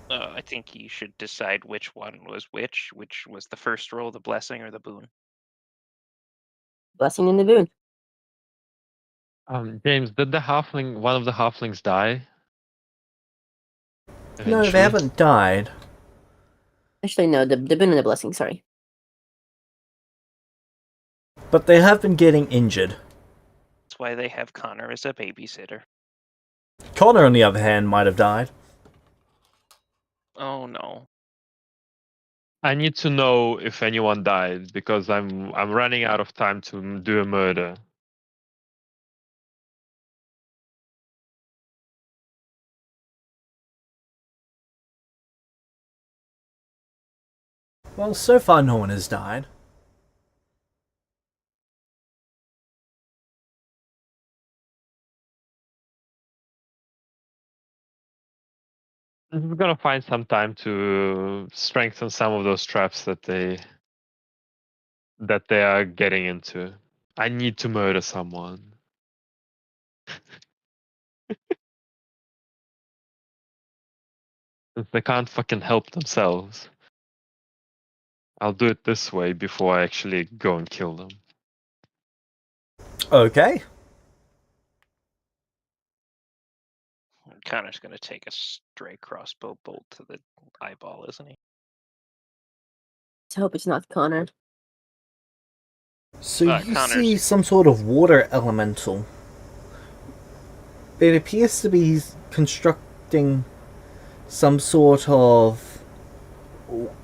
I think you should decide which one was which was the first roll, the blessing or the boon. Blessing in the boon. James, did one of the halflings die? No, they Eventually? haven't died. Actually, no, the boon and the blessing, sorry. But they have been getting injured. That's why they have Connor as a babysitter. Connor, on the other hand, might have died. Oh no. I need to know if anyone died because I'm running out of time to do a murder. Well, so far no one has died. We're gonna find some time to strengthen some of those traps that they are getting into. I need to murder someone. Since they can't fucking help themselves. I'll do it this way before I actually go and kill them. Okay. Connor's gonna take a stray crossbow bolt to the eyeball, isn't he? Let's hope it's not Connor. So you Connor's- see some sort of water elemental. It appears to be constructing some sort of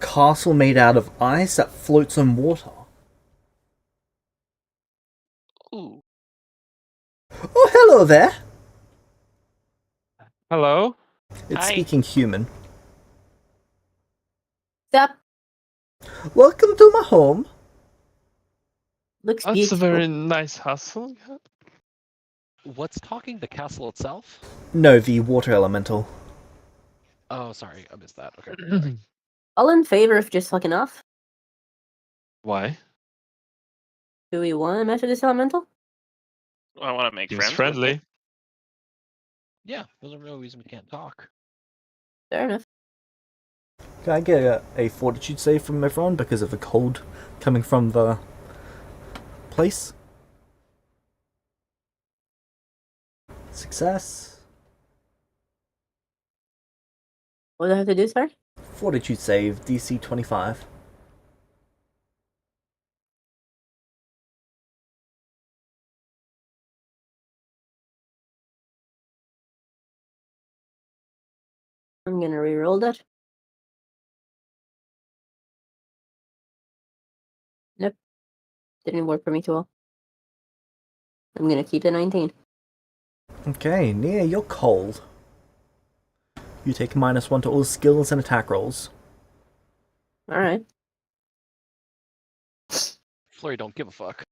castle made out of ice that floats on water. Ooh. Oh, hello there! Hello? It's Hi. speaking human. Stop. Welcome to my home. Looks That's a beautiful. very nice hustle. What's talking? The castle itself? No, the water elemental. Oh, sorry, I missed that. Okay. All in favor of just fucking off? Why? Do we want to mess with this elemental? I want to make Seems friends with friendly. it. Yeah, there's a real reason we can't talk. Fair enough. Can I get a fortitude save from everyone because of the cold coming from the place? Success. What do I have to do, sir? Fortitude save, DC 25. I'm gonna re-roll that. Nope. Didn't work for me too well. I'm gonna keep the 19. Okay, Nia, you're cold. You take -1 to all skills and attack rolls. Alright. Flurry don't give a fuck.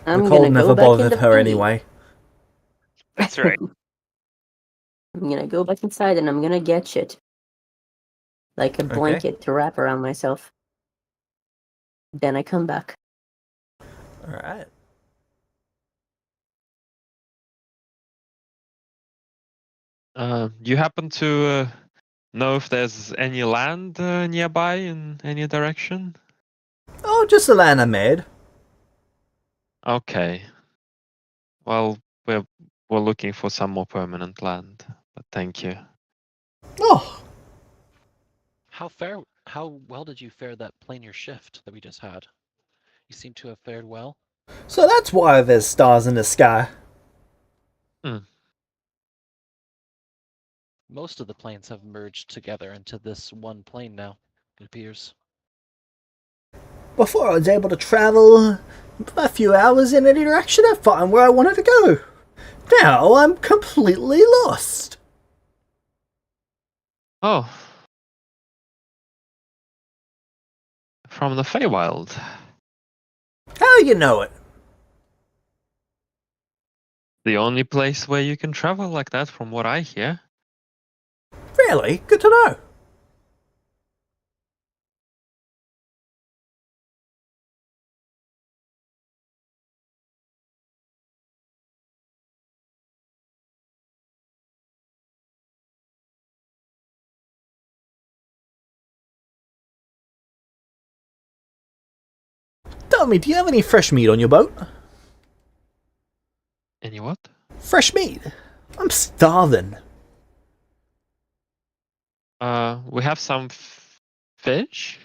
I'm The gonna cold never go back bothered into her thingy. anyway. That's right. I'm gonna go back inside and I'm gonna get shit. Like a blanket to wrap around myself. Then I come back. Alright. You happen to know if there's any land nearby in any direction? Oh, just the land I made. Okay. Well, we're looking for some more permanent land, but thank you. Oh, How well did you fare that planar shift that we just had? You seem to have fared well. so that's why there's stars in the sky. Most of the planes have merged together into this one plane now, it appears. Before I was able to travel a few hours in any direction and find where I wanted to go. Now I'm completely lost. Oh. From the Feywild. How do you know it? The only place where you can travel like that, from what I hear. Really? Good to know. Tell me, do you have any fresh meat on your boat? Any what? Fresh meat? I'm starving. We have some fish.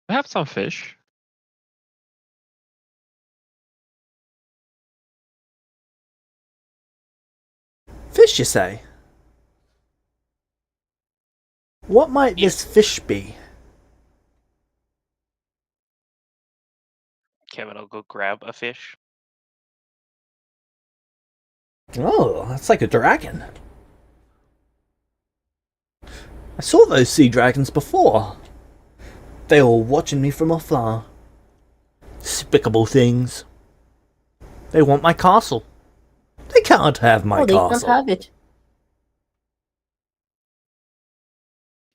We have some fish. Fish, you say? What might this fish be? Kevin will go grab a fish. Oh, that's like a dragon. I saw those sea dragons before. They were watching me from afar. Despicable things. They want my castle. They can't have my They can't castle. have it.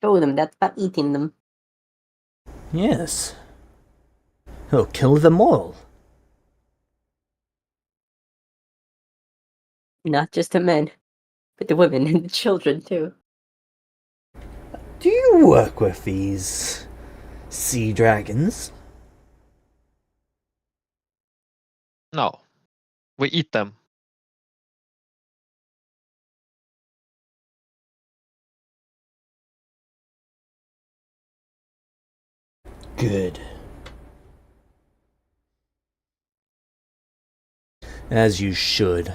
Show them that's by eating them. Yes. He'll kill them all. Not just the men, but the women and the children too. Do you work with these sea dragons? No. We eat them. Good. As you should.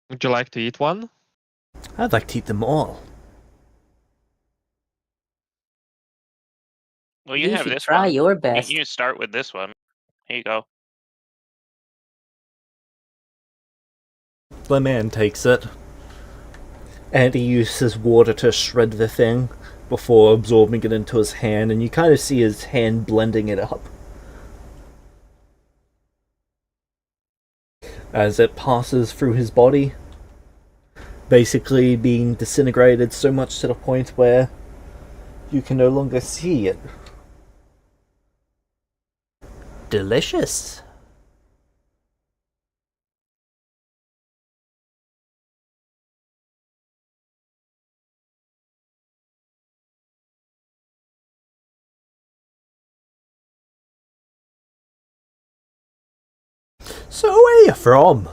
Would you like to eat one? I'd like to eat them all. Well, you have should this try one. your best. You start with this one. Here you go. The man takes it. And he uses water to shred the thing before absorbing it into his hand, and you kind of see his hand blending it up. As it passes through his body, basically being disintegrated so much to the point where you can no longer see it. Delicious. So where you from?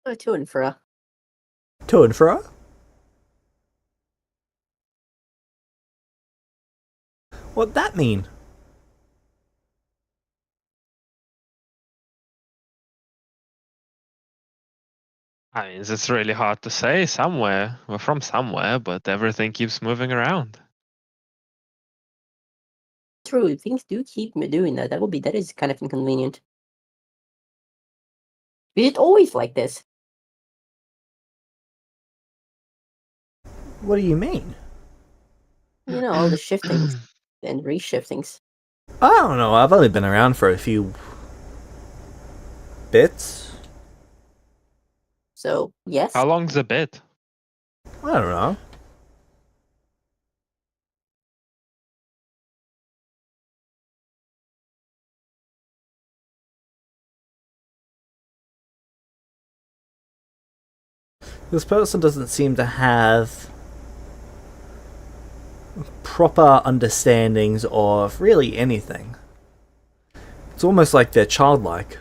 To and fro. To and fro? What'd that mean? I mean, it's really hard to say. Somewhere, we're from somewhere, but everything keeps moving around. True, things do keep me doing that. That is kind of inconvenient. Is it always like this? What do you mean? You know, all the shiftings and reshiftings. I don't know. I've only been around for a few bits. So, yes. How long's a bit? I don't know. This person doesn't seem to have proper understandings of really anything. It's almost like they're childlike.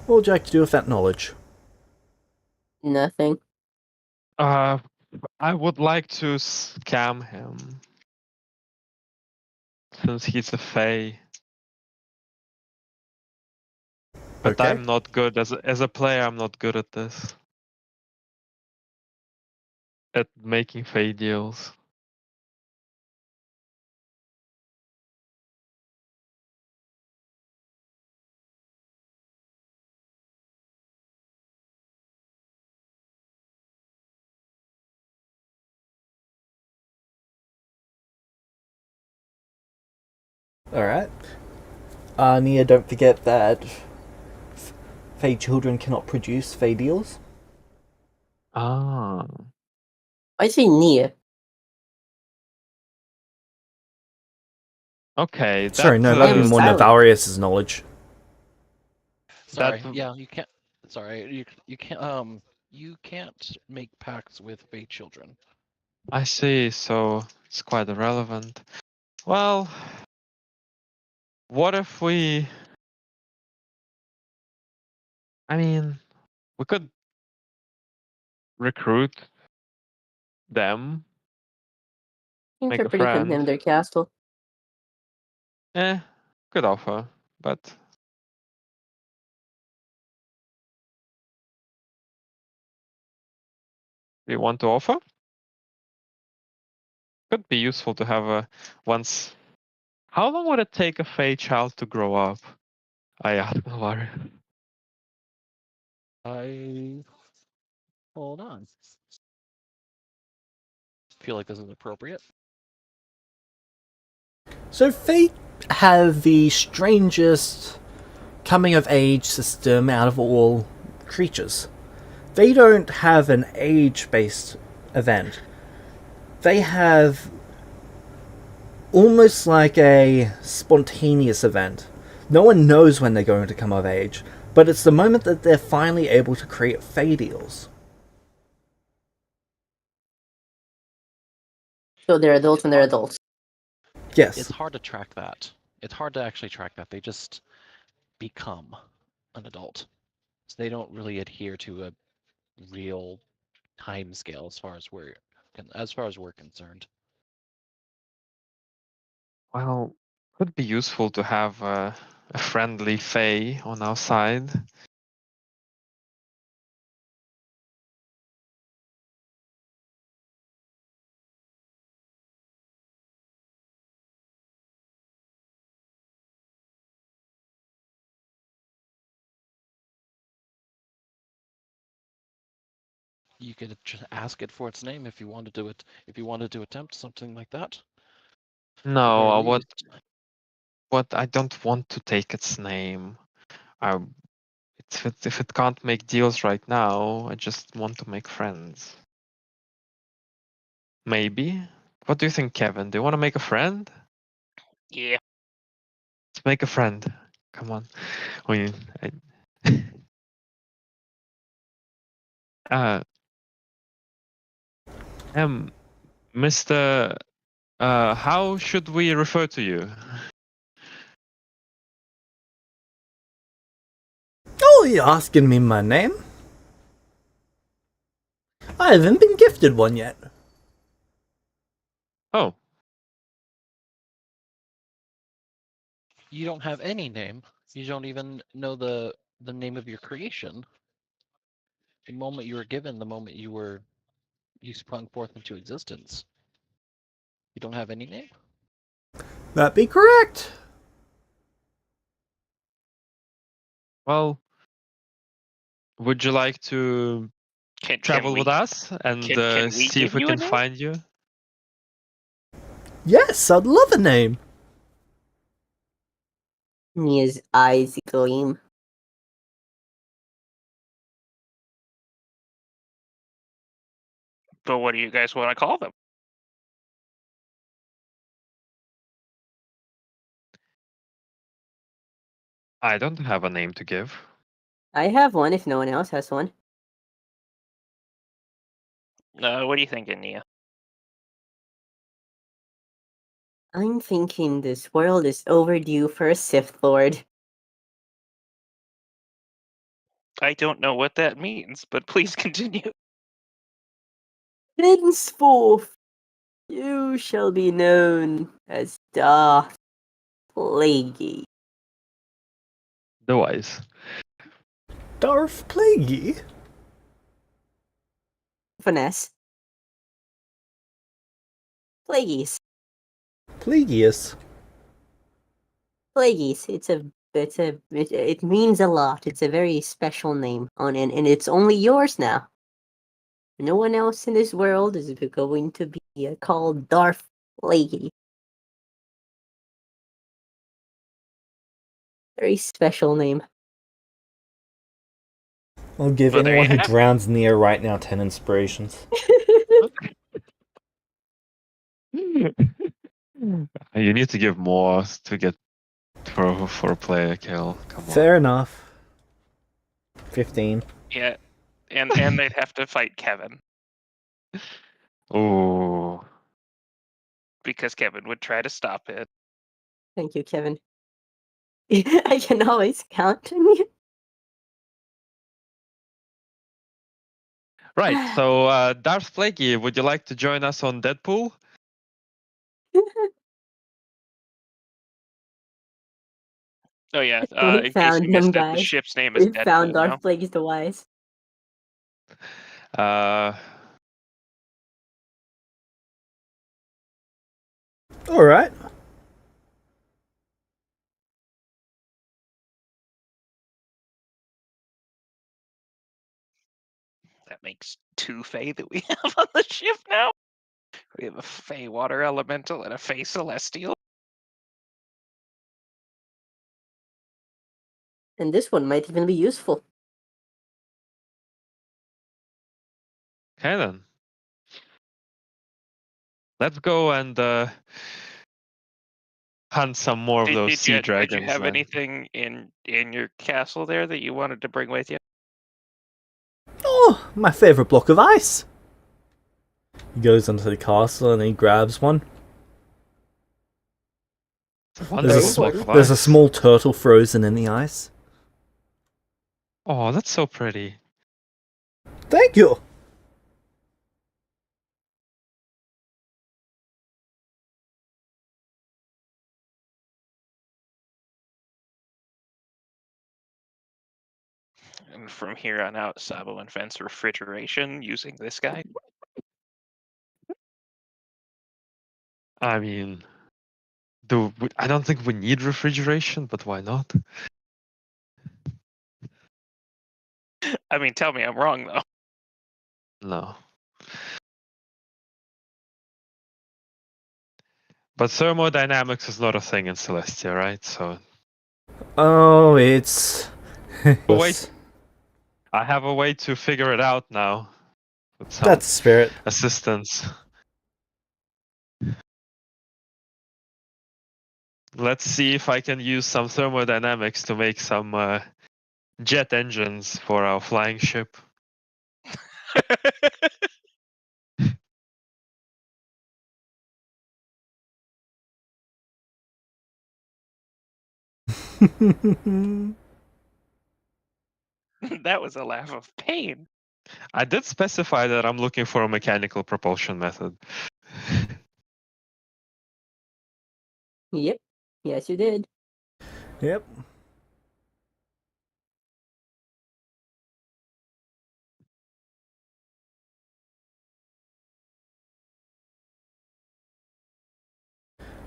What would you like to do with that knowledge? Nothing. I would like to scam him. Since he's a Fae. But Okay. I'm not good as a player. I'm not good at this. At making Fae deals. Alright. Nia, don't forget that Fey children cannot produce Fey deals. Ah. I say Nia. Okay. Sorry, That. no, that'd be am more silent. Navarius' knowledge. Sorry, That- yeah, you can't. Sorry, you can't. You can't make pacts with Fey children. I see. So it's quite irrelevant. Well, what if we? I mean, we could recruit them, I think make they're a pretty content friend. in their castle. Good offer, but do you want to offer? Could be useful to have a once. How long would it take a Fey child to grow up? I ask Navari. Hold on. Feel like this is appropriate. So Fey have the strangest coming of age system out of all creatures. They don't have an age based event. They have almost like a spontaneous event. No one knows when they're going to come of age, but it's the moment that they're finally able to create Fey deals. So they're adults when they're adults. Yes. It's hard to track that. It's hard to actually track that. They just become an adult. So they don't really adhere to a real time scale as far as we're concerned. Well, could be useful to have a friendly Fae on our side. You could just ask it for its name if you wanted to if you wanted to attempt something like that. At the No, very what least. I don't want to take its name. I If it can't make deals right now, I just want to make friends. Maybe. What do you think, Kevin? Do you want to make a friend? Yeah. Let's make a friend. Come on. I, Mr. How should we refer to you? Oh, you're asking me my name? I haven't been gifted one yet. Oh, You don't have any name. You don't even know the name of your creation. The moment you were given, the moment you sprung forth into existence. You don't have any name? That be correct. well, would you like to Can travel with we us and can we see if give we you a can name? find you? Yes, I'd love a name. Nia's eyes gleam. But what do you guys want to call them? I don't have a name to give. I have one if no one else has one. What are you thinking, Nia? I'm thinking this world is overdue for a Sith Lord. I don't know what that means, but please continue. Henceforth, you shall be known as Darth Plaguey. The wise. Darth Plaguey? Finesse. Plagueis. Plagueis. Plagueis. It means a lot. It's a very special name and it's only yours now. No one else in this world is going to be called Darth Plaguey. Very special name. I'll give Well, there anyone you who have it. drowns Nia right now 10 inspirations. You need to give more to get for a player kill. Come on. Fair enough. 15. Yeah, and they'd have to fight Kevin Oh, because Kevin would try to stop it. Thank you, Kevin. I can always count on you. right. So, Darth Plaguey, would you like to join us on Deadpool? Oh yeah. We In case you found him, missed it, the guys. ship's name is We found Deadpool now. Darth Plagueis the Wise. Uh, Alright. That makes 2 Fae that we have on the ship now. We have a Fae Water Elemental and a Fae Celestial. And this one might even be useful. okay then. Let's go and hunt some more of those sea Did you dragons. have Then. anything in your castle there that you wanted to bring with you? Oh, my favourite block of ice. He goes into the castle and he grabs one. It's a wonderful block of There's a ice. small turtle frozen in the ice. Oh, that's so pretty. Thank you. And from here on out, Sabo invents refrigeration using this guy. I mean, I don't think we need refrigeration, but why not? I mean, tell me I'm wrong though. No. But thermodynamics is not a thing in Celestia, right? So Oh, it's... wait, I have a way to figure it out now with some That's spirit. assistance. Let's see if I can use some thermodynamics to make some jet engines for our flying ship. That was a laugh of pain. I did specify that I'm looking for a mechanical propulsion method. Yep. Yes, you did. Yep.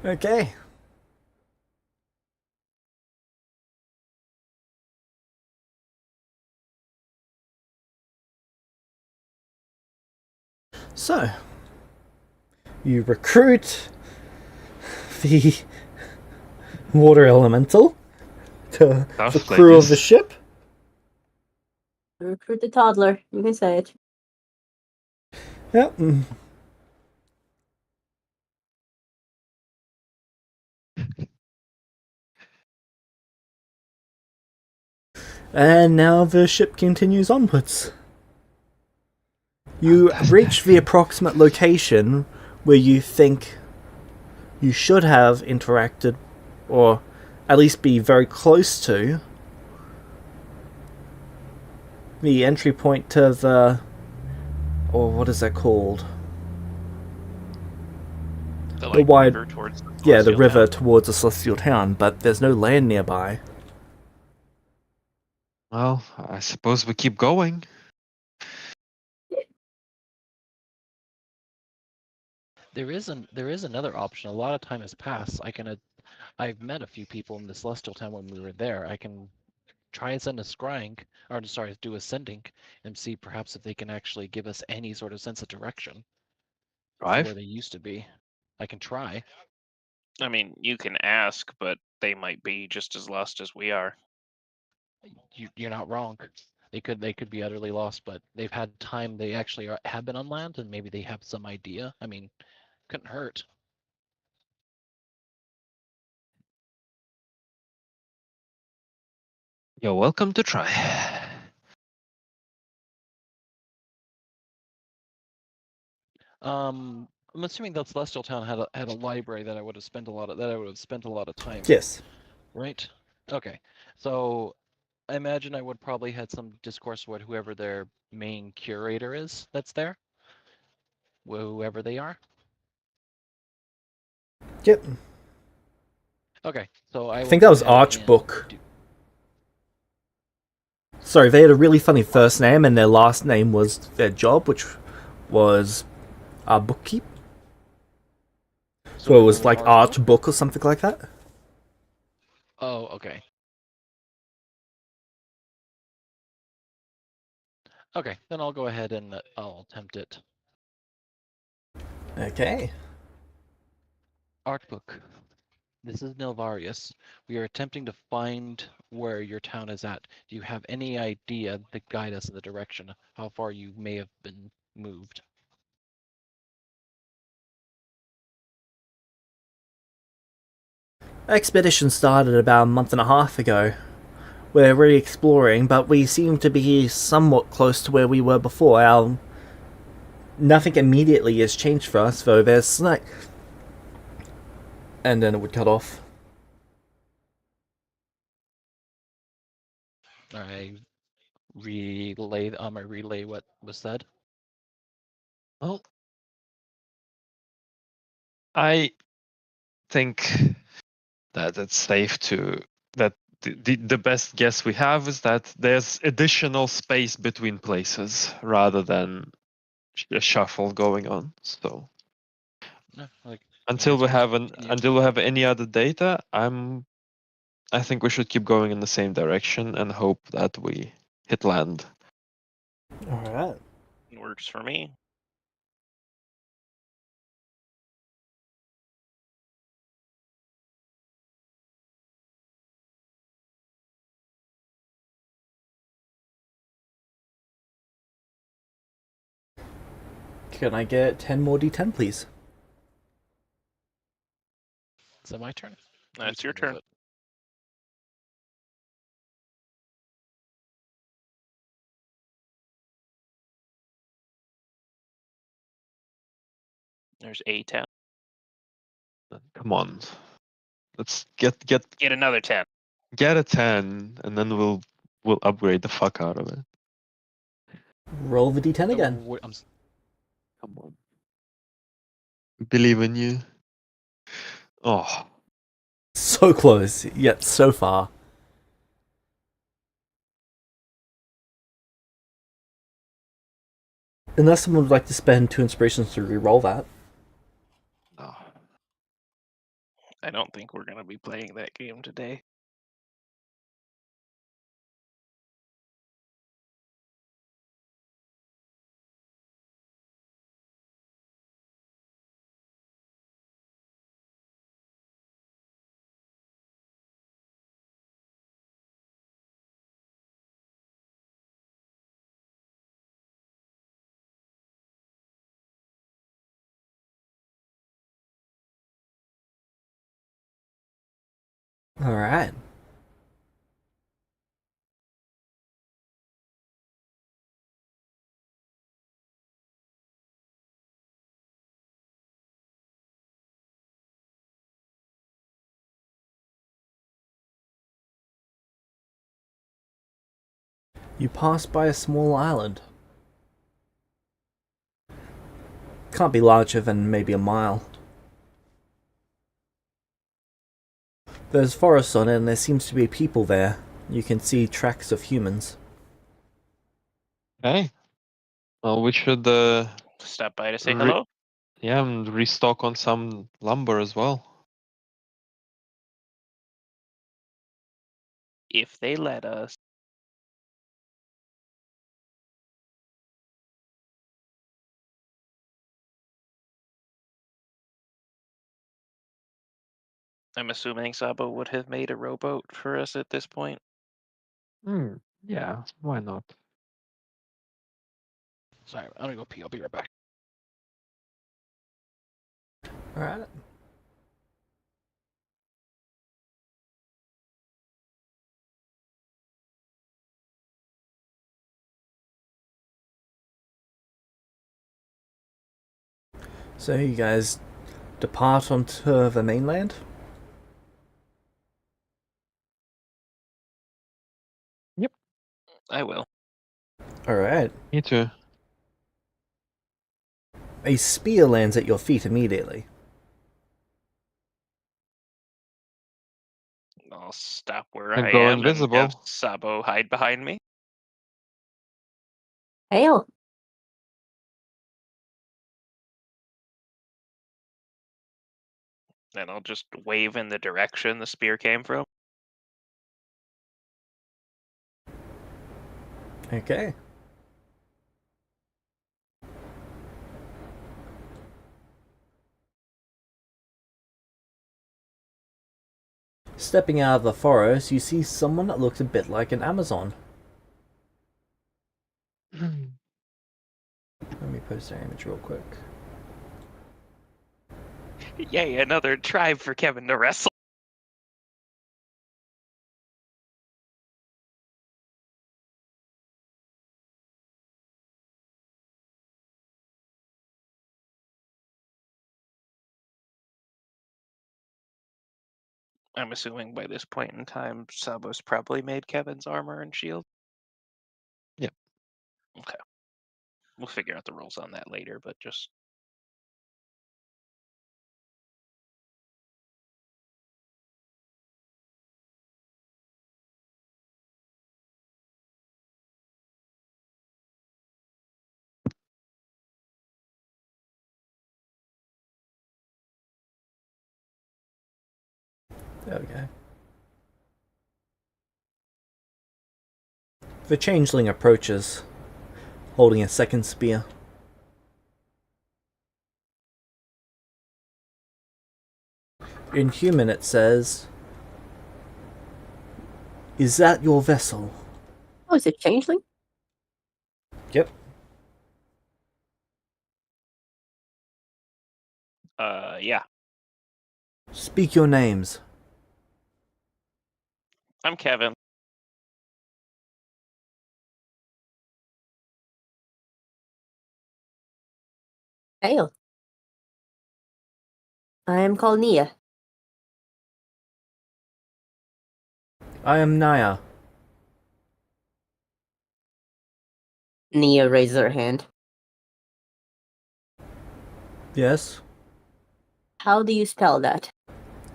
Okay. So, you recruit the water elemental to the Darth crew of the Plagueis. ship. Recruit the toddler. You can say it. Yep. And now the ship continues onwards. You reach the approximate location where you think you should have interacted, or at least be very close to, the entry point to the. Or what is that called? The The wide. river towards the Yeah, the celestial river town. towards the celestial town, but there's no land nearby. Well, I suppose we keep going. There is another option. A lot of time has passed. I've met a few people in the Celestial Town when we were there. I can try and send a scrying, or sorry, do a sending, and see perhaps if they can actually give us any sort of sense of direction to where Drive? they used to be. I can try. I mean, you can ask, but they might be just as lost as we are. You're not wrong. They could be utterly lost, but they've had time. They actually have been on land, and maybe they have some idea. I mean, couldn't hurt. You're welcome to try. I'm assuming that Celestial Town had a library that I would have spent a lot of time. Yes. Right? Okay. So I imagine I would probably had some discourse with whoever their main curator is that's there, whoever they are. Yep. Okay, so I I will think that go was ahead and Archbook. do. Sorry, they had a really funny first name, and their last name was their job, which was bookkeep. So So it her name was was like Archbook? Archbook or something like that. Oh, okay. Okay, then I'll go ahead and I'll attempt it. Okay. Archbook. This is Nilvarius. We are attempting to find where your town is at. Do you have any idea to guide us in the direction, how far you may have been moved? Expedition started about a month and a half ago. We're re-exploring, but we seem to be somewhat close to where we were before. Nothing immediately has changed for us, though. There's slight. And then it would cut off. I relay what was said. Well, I think that it's safe to that the best guess we have is that there's additional space between places rather than a shuffle going on. So No, like until we answers. have any other data, I think we should keep going in the same direction and hope that we hit land. Alright. Works for me. Can I get 10 more d10, please? Is it my turn? That's your Whose was turn. it? There's a 10. Come on. Let's get Get another 10. a 10, and then we'll upgrade the fuck out of it. Roll the d10 Oh, again. wait, Come on. Believe in you. Oh, So close, yet so far. Unless someone would like to spend 2 inspirations to re-roll that. no. I don't think we're going to be playing that game today. Alright. You pass by a small island. Can't be larger than maybe a mile. There's forests on it and there seems to be people there. You can see tracks of humans. Okay. Well, we should Stop by to say Re- hello. and restock on some lumber as well. If they let us. I'm assuming Sabo would have made a rowboat for us at this point. Yeah, why not? Sorry, I'm gonna go pee. I'll be right back. Alright. So you guys depart onto the mainland? I will. Alright. Me too. A spear lands at your feet immediately. I'll stop where And I go am and have invisible. Sabo hide behind me. Hail. And I'll just wave in the direction the spear came from. Okay. Stepping out of the forest, you see someone that looks a bit like an Amazon. Let me post their image real quick. Yay, another tribe for Kevin to wrestle. I'm assuming by this point in time, Sabo's probably made Kevin's armor and shield. Yep. Okay. We'll figure out the rules on that later, but just. Okay. The changeling approaches, holding a second spear. In human it says, "Is that your vessel?" Oh, is it changeling? Yep. Yeah. Speak your names. I'm Kevin. Hail. I am called Nia. I am Naya. Nia raises her hand. Yes? How do you spell that?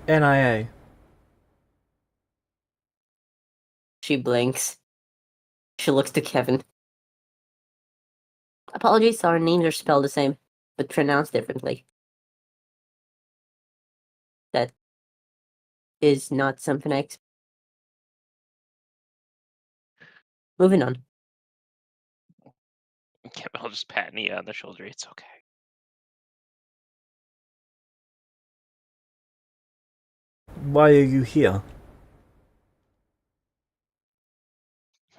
NIA. She blinks. She looks to Kevin. Apologies, our names are spelled the same, but pronounced differently. That is not something I expect. Moving on. Kevin will just pat Nia on the shoulder. It's okay. Why are you here?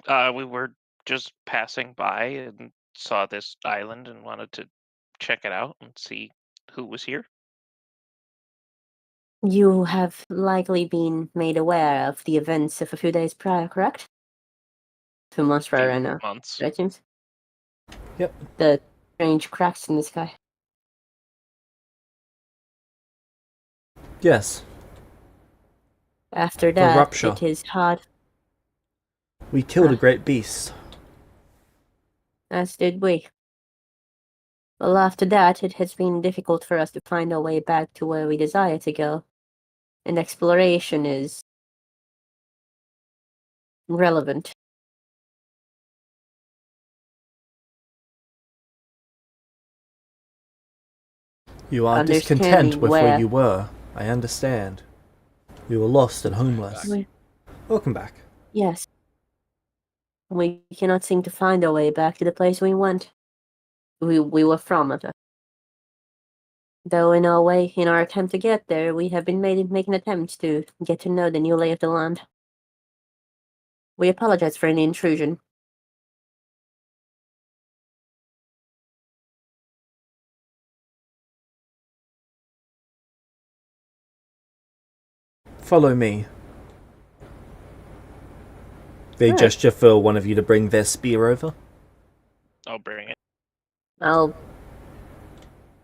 We were just passing by and saw this island and wanted to check it out and see who was here. You have likely been made aware of the events of a few days prior, correct? 2 months prior, Few I know. months. Right, James? Yep. The strange cracks in the sky. Yes. After The that, rupture. it is hard, We killed a Ah. great beast. as did we. Well, after that, it has been difficult for us to find our way back to where we desire to go. And exploration is relevant. You are discontent Understanding with where where you were. I understand. You were lost and homeless. Back. Welcome back. Yes. We cannot seem to find our way back to the place we went. We were from it. Though in our way, in our attempt to get there, we have been making attempts to get to know the new lay of the land. We apologize for any intrusion. Follow me. They Alright. gesture for one of you to bring their spear over. I'll bring it. I'll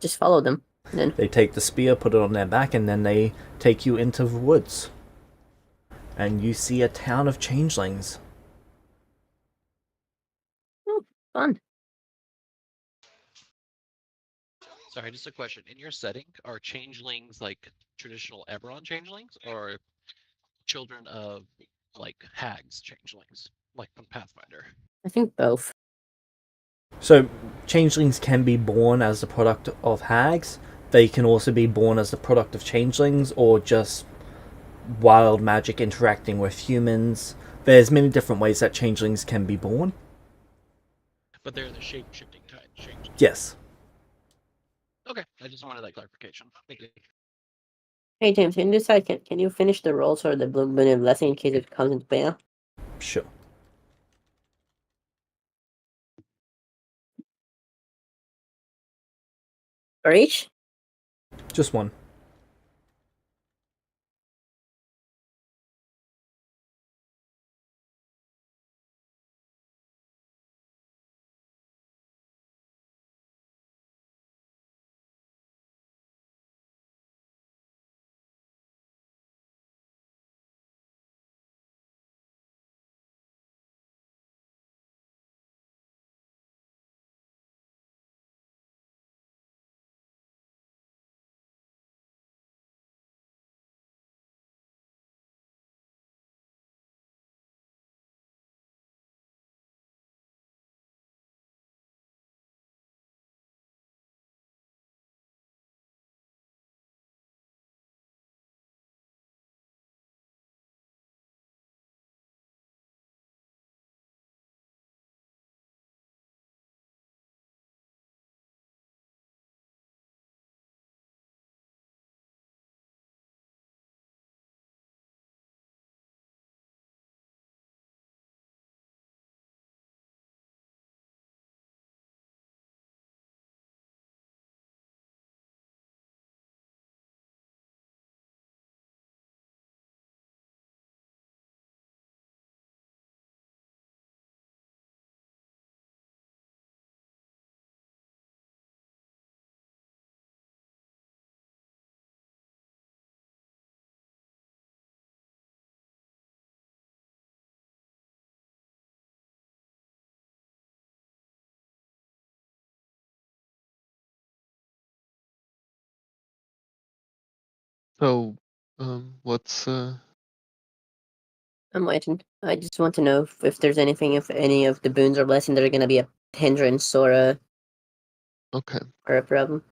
just follow them, then. They take the spear, put it on their back, and then they take you into the woods. And you see a town of changelings. Fun. Sorry, just a question. In your setting, are changelings like traditional Eberron changelings, or children of like hags changelings, like from Pathfinder? I think both. So, changelings can be born as the product of hags. They can also be born as the product of changelings, or just wild magic interacting with humans. There's many different ways that changelings can be born. But they're the shape-shifting type changelings. Yes. Okay, I just wanted that clarification. Thank you. Hey James, can you decide, can you finish the rolls or the blue blessing in case it comes into play now? Sure. For each? Just one. So, what's I'm waiting. I just want to know if there's anything, if any of the boons or blessings that are gonna be a hindrance okay? or a problem.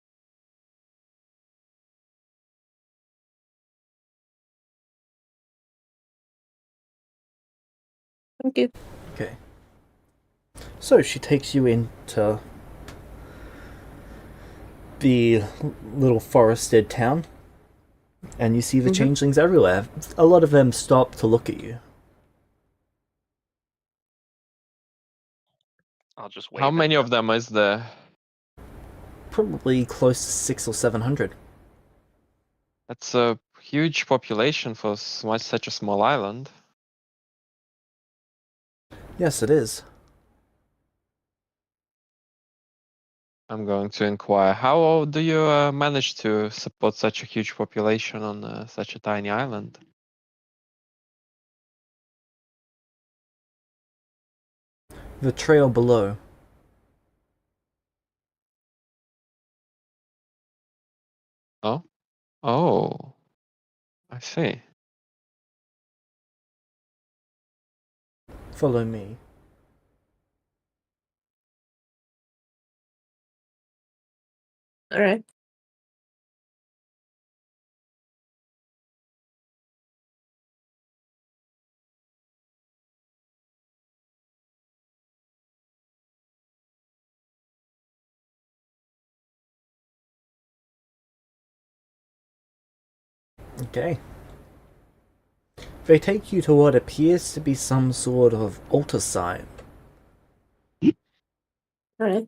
Thank you. Okay. So she takes you into the little forested town, and you see the changelings everywhere. A lot of them stop to look at you. I'll just wave How at many of them. them is there? Probably close to 600 or 700. That's a huge population for such a small island. Yes, it is. I'm going to inquire. How do you manage to support such a huge population on such a tiny island? The trail below. Oh, oh, I see. Follow me. All right. Okay. They take you to what appears to be some sort of altar site. All right.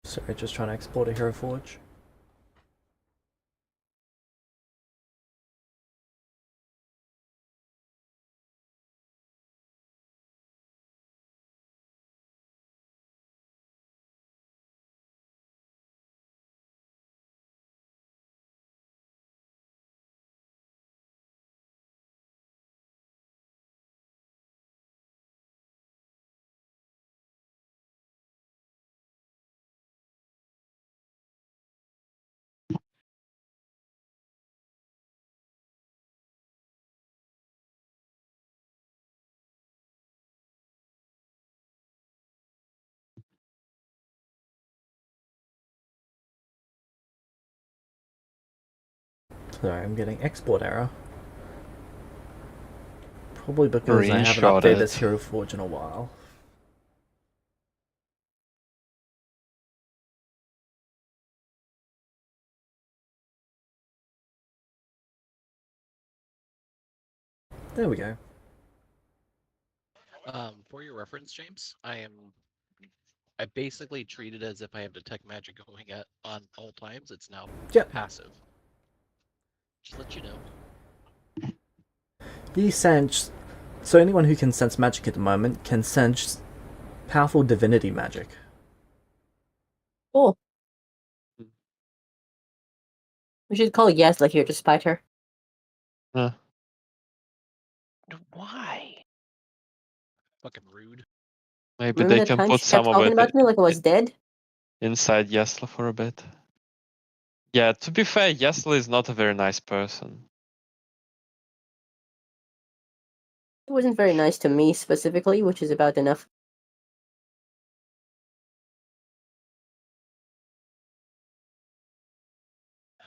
Sorry, just trying to export a Hero Forge. Sorry, I'm getting export error. Probably because I haven't Screenshot updated this it. Hero Forge in a while. There we go. For your reference, James, I basically treat it as if I have detect magic going at on all times. It's now Yep. passive. Just let you know. You sense. So anyone who can sense magic at the moment can sense powerful divinity magic. Cool. We should call Yasla here to spite her. Why? Fucking rude. Maybe Remember they that can time put she kept some of talking it about me like I was dead? inside Yesla for a bit. Yeah, to be fair, Yesla is not a very nice person. It wasn't very nice to me specifically, which is about enough.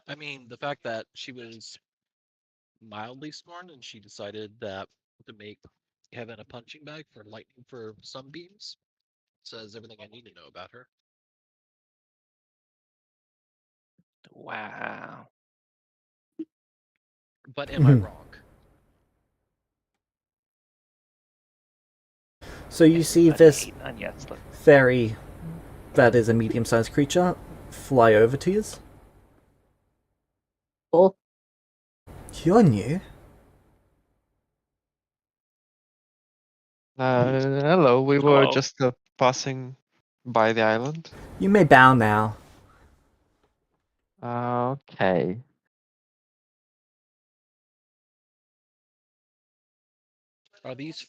I mean, the fact that she was mildly scorned and she decided that to make heaven a punching bag for lightning for sunbeams says everything I need to know about her. Wow. But am I wrong? So you see Everybody this hate on Yesla. fairy that is a medium-sized creature fly over to you. Cool. You're new. Hello, we were Hello. just passing by the island. You may bow now. Okay. Are these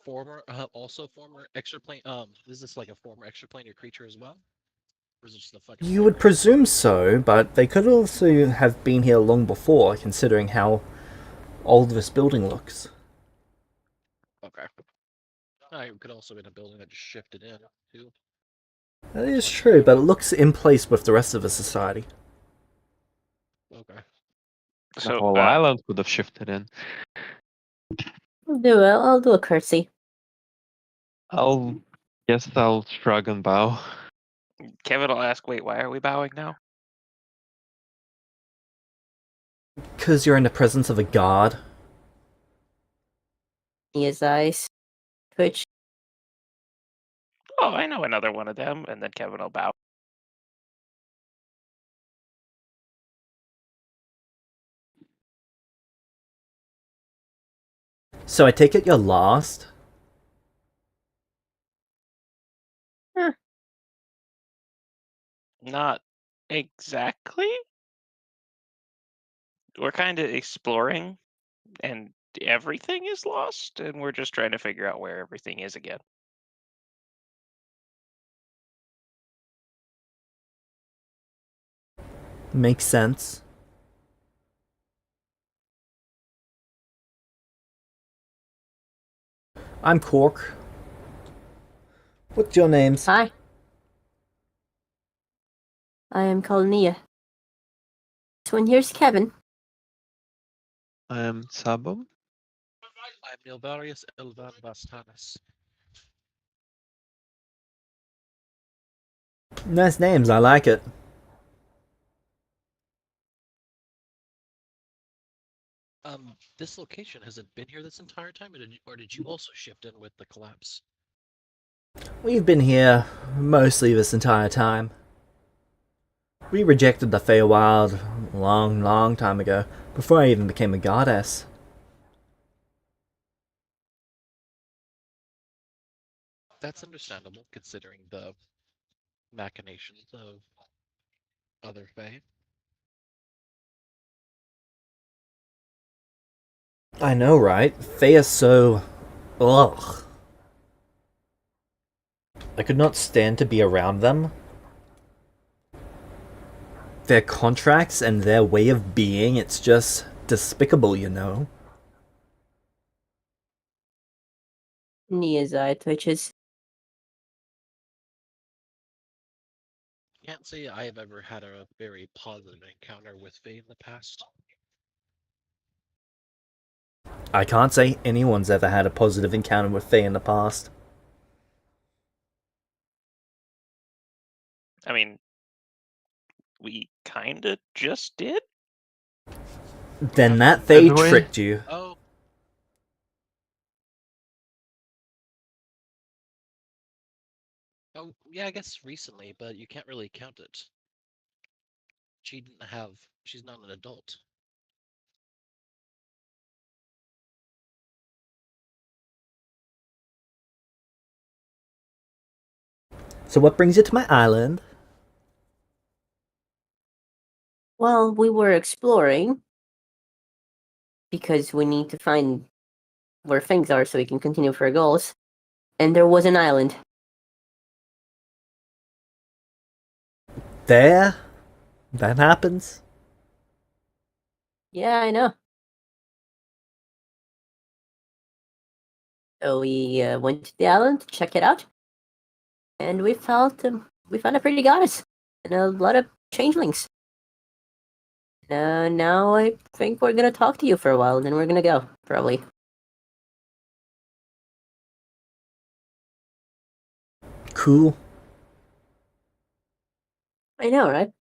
also former extraplane? Is this like a former extraplanar creature as well, or is it just a fucking You would fairy? presume so, but they could also have been here long before, considering how old this building looks. Okay. It could also be in a building that just shifted in too. That is true, but it looks in place with the rest of the society. Okay. The So, whole island could have shifted in. I'll do a curtsy. I'll shrug and bow. Kevin will ask, wait, why are we bowing now? Because you're in the presence of a god. His eyes twitch. Oh, I know another one of them. And then Kevin will bow. So I take it you're lost? Not exactly. We're kind of exploring, and everything is lost, and we're just trying to figure out where everything is again. Makes sense. I'm Cork. What's your names? Hi. I am called Nia. So and here's Kevin. I am Sabo. I'm Nilvarius Elvan Bastanis. Nice names, I like it. This location hasn't been here this entire time, or did you also shift in with the collapse? We've been here mostly this entire time. We rejected the Feywild a long, long time ago, before I even became a goddess. That's understandable, considering the machinations of other Fae. I know, right? Fae are so... ugh. I could not stand to be around them. Their contracts and their way of being, it's just despicable, you know? Nia's eye twitches. Can't say I have ever had a very positive encounter with Fae in the past. I can't say anyone's ever had a positive encounter with Fae in the past. I mean, we kind of just did. Then that Fae Did we? tricked you. Oh. Oh, yeah, I guess recently, but you can't really count it. She's not an adult. So what brings you to my island? Well, we were exploring because we need to find where things are so we can continue for our goals. And there was an island. There? That happens? Yeah, I know. So we went to the island to check it out, and we found a pretty goddess and a lot of changelings. Now I think we're gonna talk to you for a while, and then we're gonna go probably. Cool. I know, right?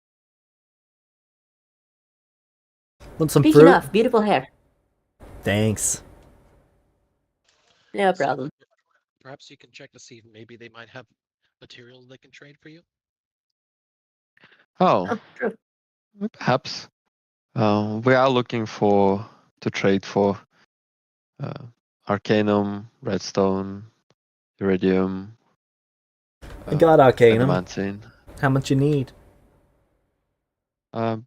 Want some Speaking fruit? of, beautiful hair. Thanks. No problem. Perhaps you can check to see if maybe they might have materials they can trade for you? Oh, Oh, true. perhaps. We are looking to trade for Arcanum, Redstone, Iridium, I got Arcanum. Adamantine. How much you need? I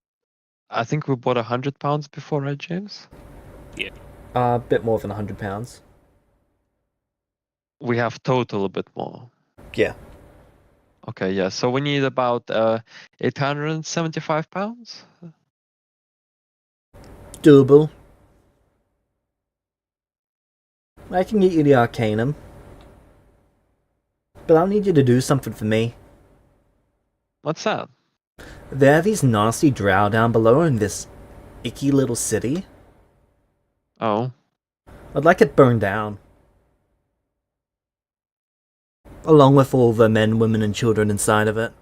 think we bought £100 before, right, James? A bit more than £100. We have total a bit more. Yeah. Okay, yeah. So we need about £875. Doable. I can get you the Arcanum. But I'll need you to do something for me. What's that? There are these nasty drow down below in this icky little city. Oh, I'd like it burned down. Along with all the men, women, and children inside of it.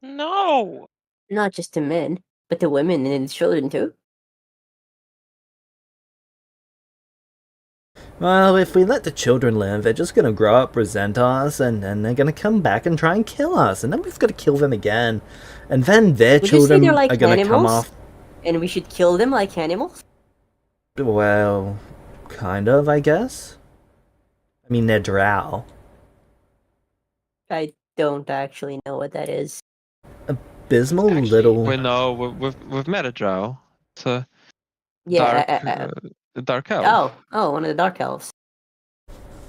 No. Not just the men, but the women and the children too. Well, if we let the children live, they're just gonna grow up, resent us, and then they're gonna come back and try and kill us, and then we've gotta kill them again. And then their Would you say children they're like are gonna come animals? off. And we should kill them like animals? Well, kind of, I guess. I mean, they're drow. I don't actually know what that is. Abysmal Actually, little. we know we've met a drow. It's a Yeah. dark elf. One of the dark elves.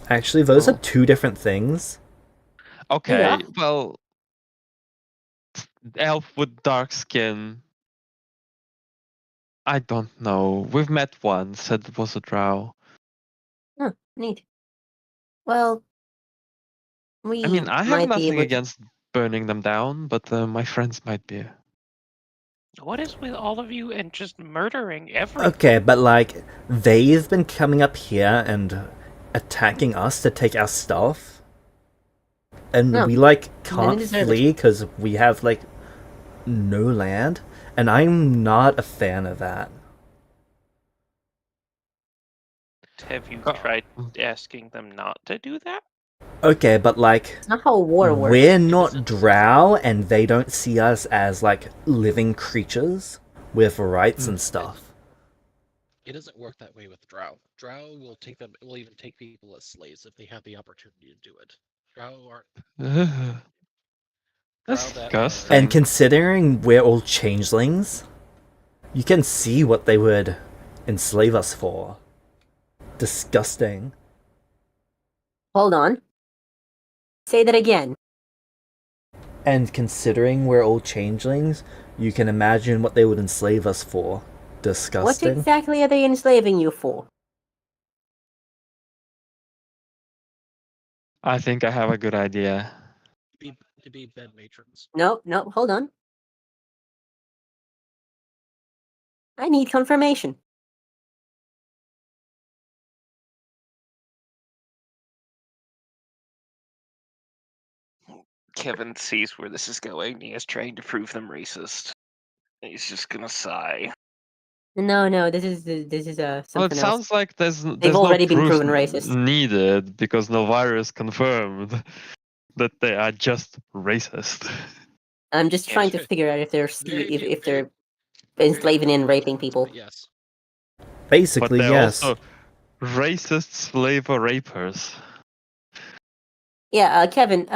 Actually, those Oh. are two different things. Okay, Yeah. well, elf with dark skin. I don't know. We've met one. Said it was a drow. Huh, neat. Well, we I mean, I have might be nothing able to. against burning them down, but my friends might be. What is with all of you and just murdering everything? Okay, but like, they've been coming up here and attacking us to take our stuff. And No, we like they can't deserve it. flee because we have like no land. And I'm not a fan of that. Have you Oh. tried asking them not to do that? Okay, but like, It's not how war works. we're It not doesn't- drow and they don't see us as like living creatures with rights and stuff. It doesn't work that way with Drow. Drow will take them. Will even take people as slaves if they have the opportunity to do it. Drow aren't. That's Drow that disgusting. And considering we're all changelings, you can see what they would enslave us for. Disgusting. Hold on. Say that again. And considering we're all changelings, you can imagine what they would enslave us for. What Disgusting. exactly are they enslaving you for? I think I have a good idea. to be bed matrons. No, hold on. I need confirmation. Kevin sees where this is going. He is trying to prove them racist. He's just gonna sigh. No, this is Well, it something else. sounds like there's already no been proof proven racist. needed because Novirus confirmed that they are just racist. I'm just Yeah, trying to sure. figure out if they're Very few- if very- they're enslaving and raping people. But yes. But Basically, they're yes. also racist slave rapers. Yeah, Kevin.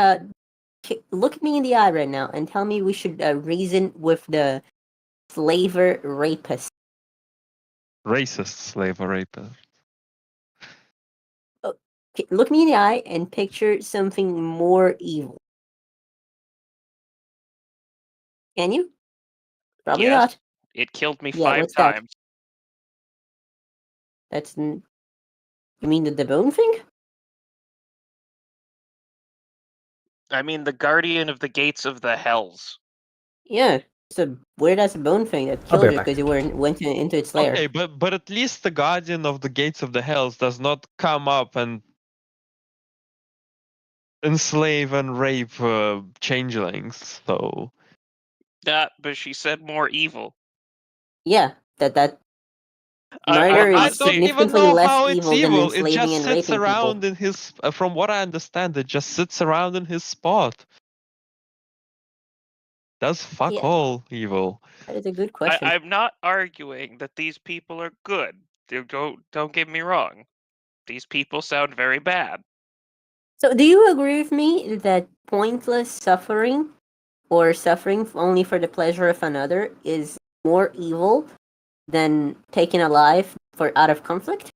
Look at me in the eye right now and tell me we should reason with the slaver rapist. Racist slave rapers. Look me in the eye and picture something more evil. Can you? Probably Yes. not. It killed me Yeah, 5 what's that? times. That's. You mean the bone thing? I mean, the guardian of the gates of the hells. Yeah, it's a weird ass bone thing that I'll be killed right you back. because you went into its lair. Okay, but at least the guardian of the gates of the hells does not come up and enslave and rape changelings. So That, but she said more evil. Yeah, that Murder I is don't Honestly, even significantly know less how it's evil than evil. It enslaving just and sits raping people. around in his. From what I understand, it just sits around in his spot. Does fuck Yeah, all evil. that is a good question. I'm not arguing that these people are good. Don't get me wrong. These people sound very bad. So, do you agree with me that pointless suffering or suffering only for the pleasure of another is more evil than taking a life for out of conflict?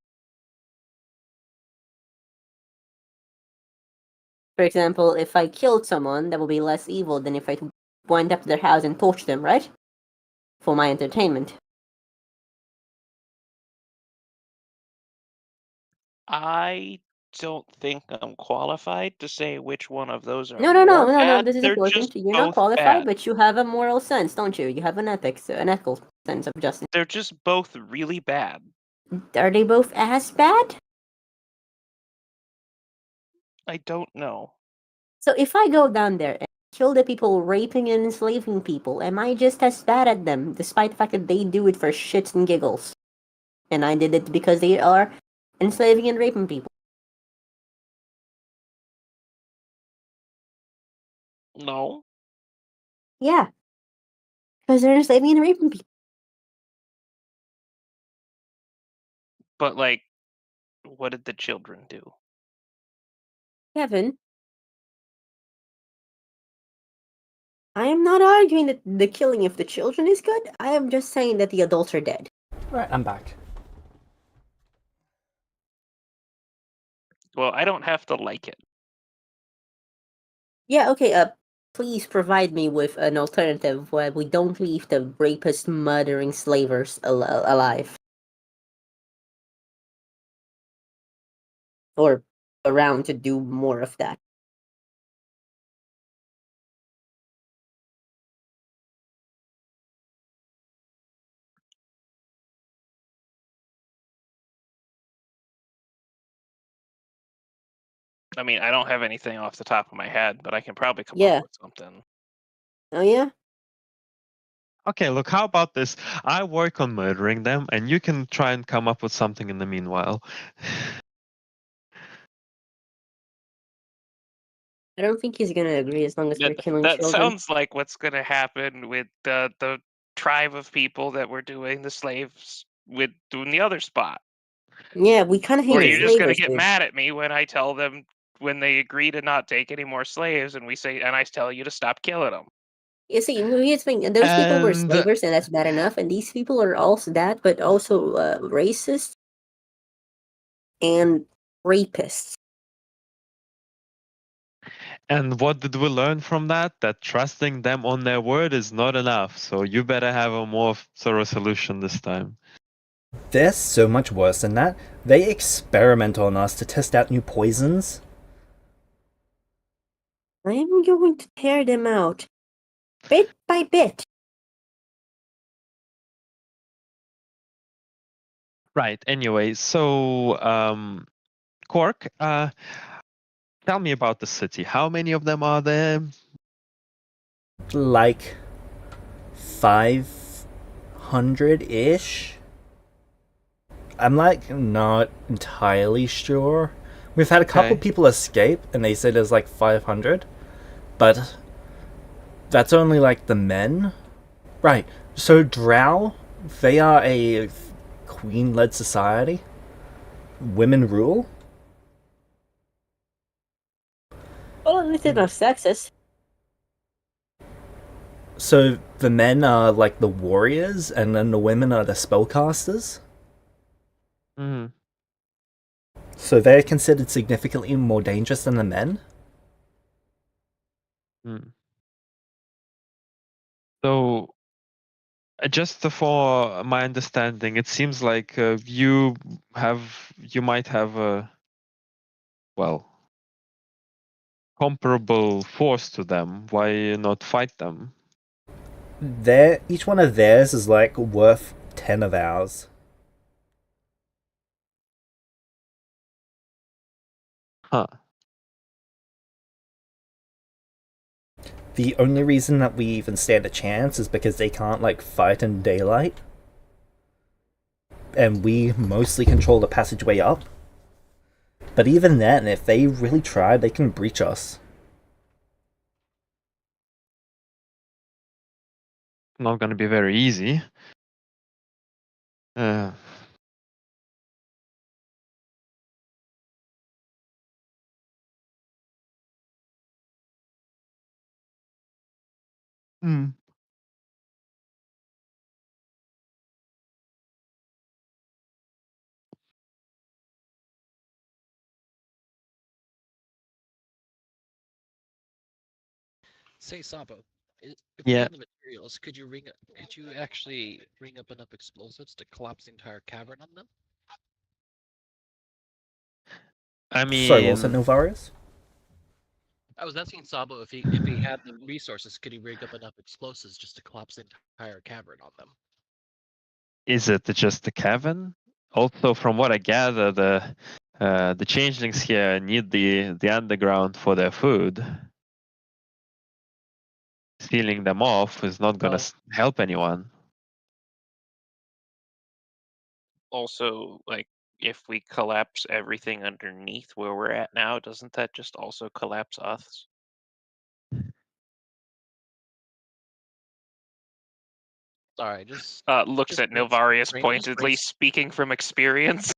For example, if I killed someone, that would be less evil than if I went up to their house and torched them, right? For my entertainment. I don't think I'm qualified to say which one of those are No, no, no, more no, no. bad. This is They're just important. You're not both qualified, bad. but you have a moral sense, don't you? You have an ethical sense of justice. They're just both really bad. Are they both as bad? I don't know. So if I go down there and kill the people raping and enslaving people, am I just as bad at them, despite the fact that they do it for shits and giggles? And I did it because they are enslaving and raping people. No, Yeah, because they're enslaving and raping people. but like, what did the children do? Kevin, I am not arguing that the killing of the children is good. I am just saying that the adults are dead. Right, I'm back. Well, I don't have to like it. Yeah, okay, please provide me with an alternative where we don't leave the rapist, murdering slavers alive. Or around to do more of that. I mean, I don't have anything off the top of my head, but I can probably come up Yeah. with something. Oh, yeah? Okay, look, how about this? I work on murdering them, and you can try and come up with something in the meanwhile. I don't think he's gonna agree as long as we're killing That children. sounds like what's going to happen with the tribe of people that were doing the slaves with doing the other spot. Yeah, we kinda hate Or the you're just going to slavers, get dude. mad at me when I tell them when they agree to not take any more slaves, and I tell you to stop killing them. You see, here's the thing, those people were And slavers, and that's bad enough, and these people are also that, but also racist and rapists. and what did we learn from that? That trusting them on their word is not enough. So you better have a more thorough solution this time. They're so much worse than that. They experiment on us to test out new poisons. I am going to tear them out, bit by bit. Right. Anyway, so Cork, tell me about the city. How many of them are there? Like 500-ish? I'm like not entirely sure. We've had a couple Okay. people escape and they say there's like 500, but that's only like the men. Right. So Drow, they are a queen-led society. Women rule. Well, at least they're not sexist. So the men are like the warriors and then the women are the spellcasters. Mm. So they're considered significantly more dangerous than the men. Mm. So, just for my understanding, it seems like you might have a, well, comparable force to them. Why not fight them? Each one of theirs is like worth 10 of ours. Huh. The only reason that we even stand a chance is because they can't like fight in daylight. and we mostly control the passageway up. But even then, if they really try, they can breach us. Not going to be very easy. Hmm. Say, Sabo, if we Yeah, had the materials, could you actually ring up enough explosives to collapse the entire cavern on them? I Sorry, what was that, mean, Nilvarius? I was asking Sabo if he had the resources, could he rig up enough explosives just to collapse the entire cavern on them? is it just the cavern? Also, from what I gather, the changelings here need the underground for their food. Sealing them off is not gonna help anyone. Also, like, if we collapse everything underneath where we're at now, doesn't that just also collapse us? Sorry, just Looks just at Nilvarius brain, pointedly, speaking from experience.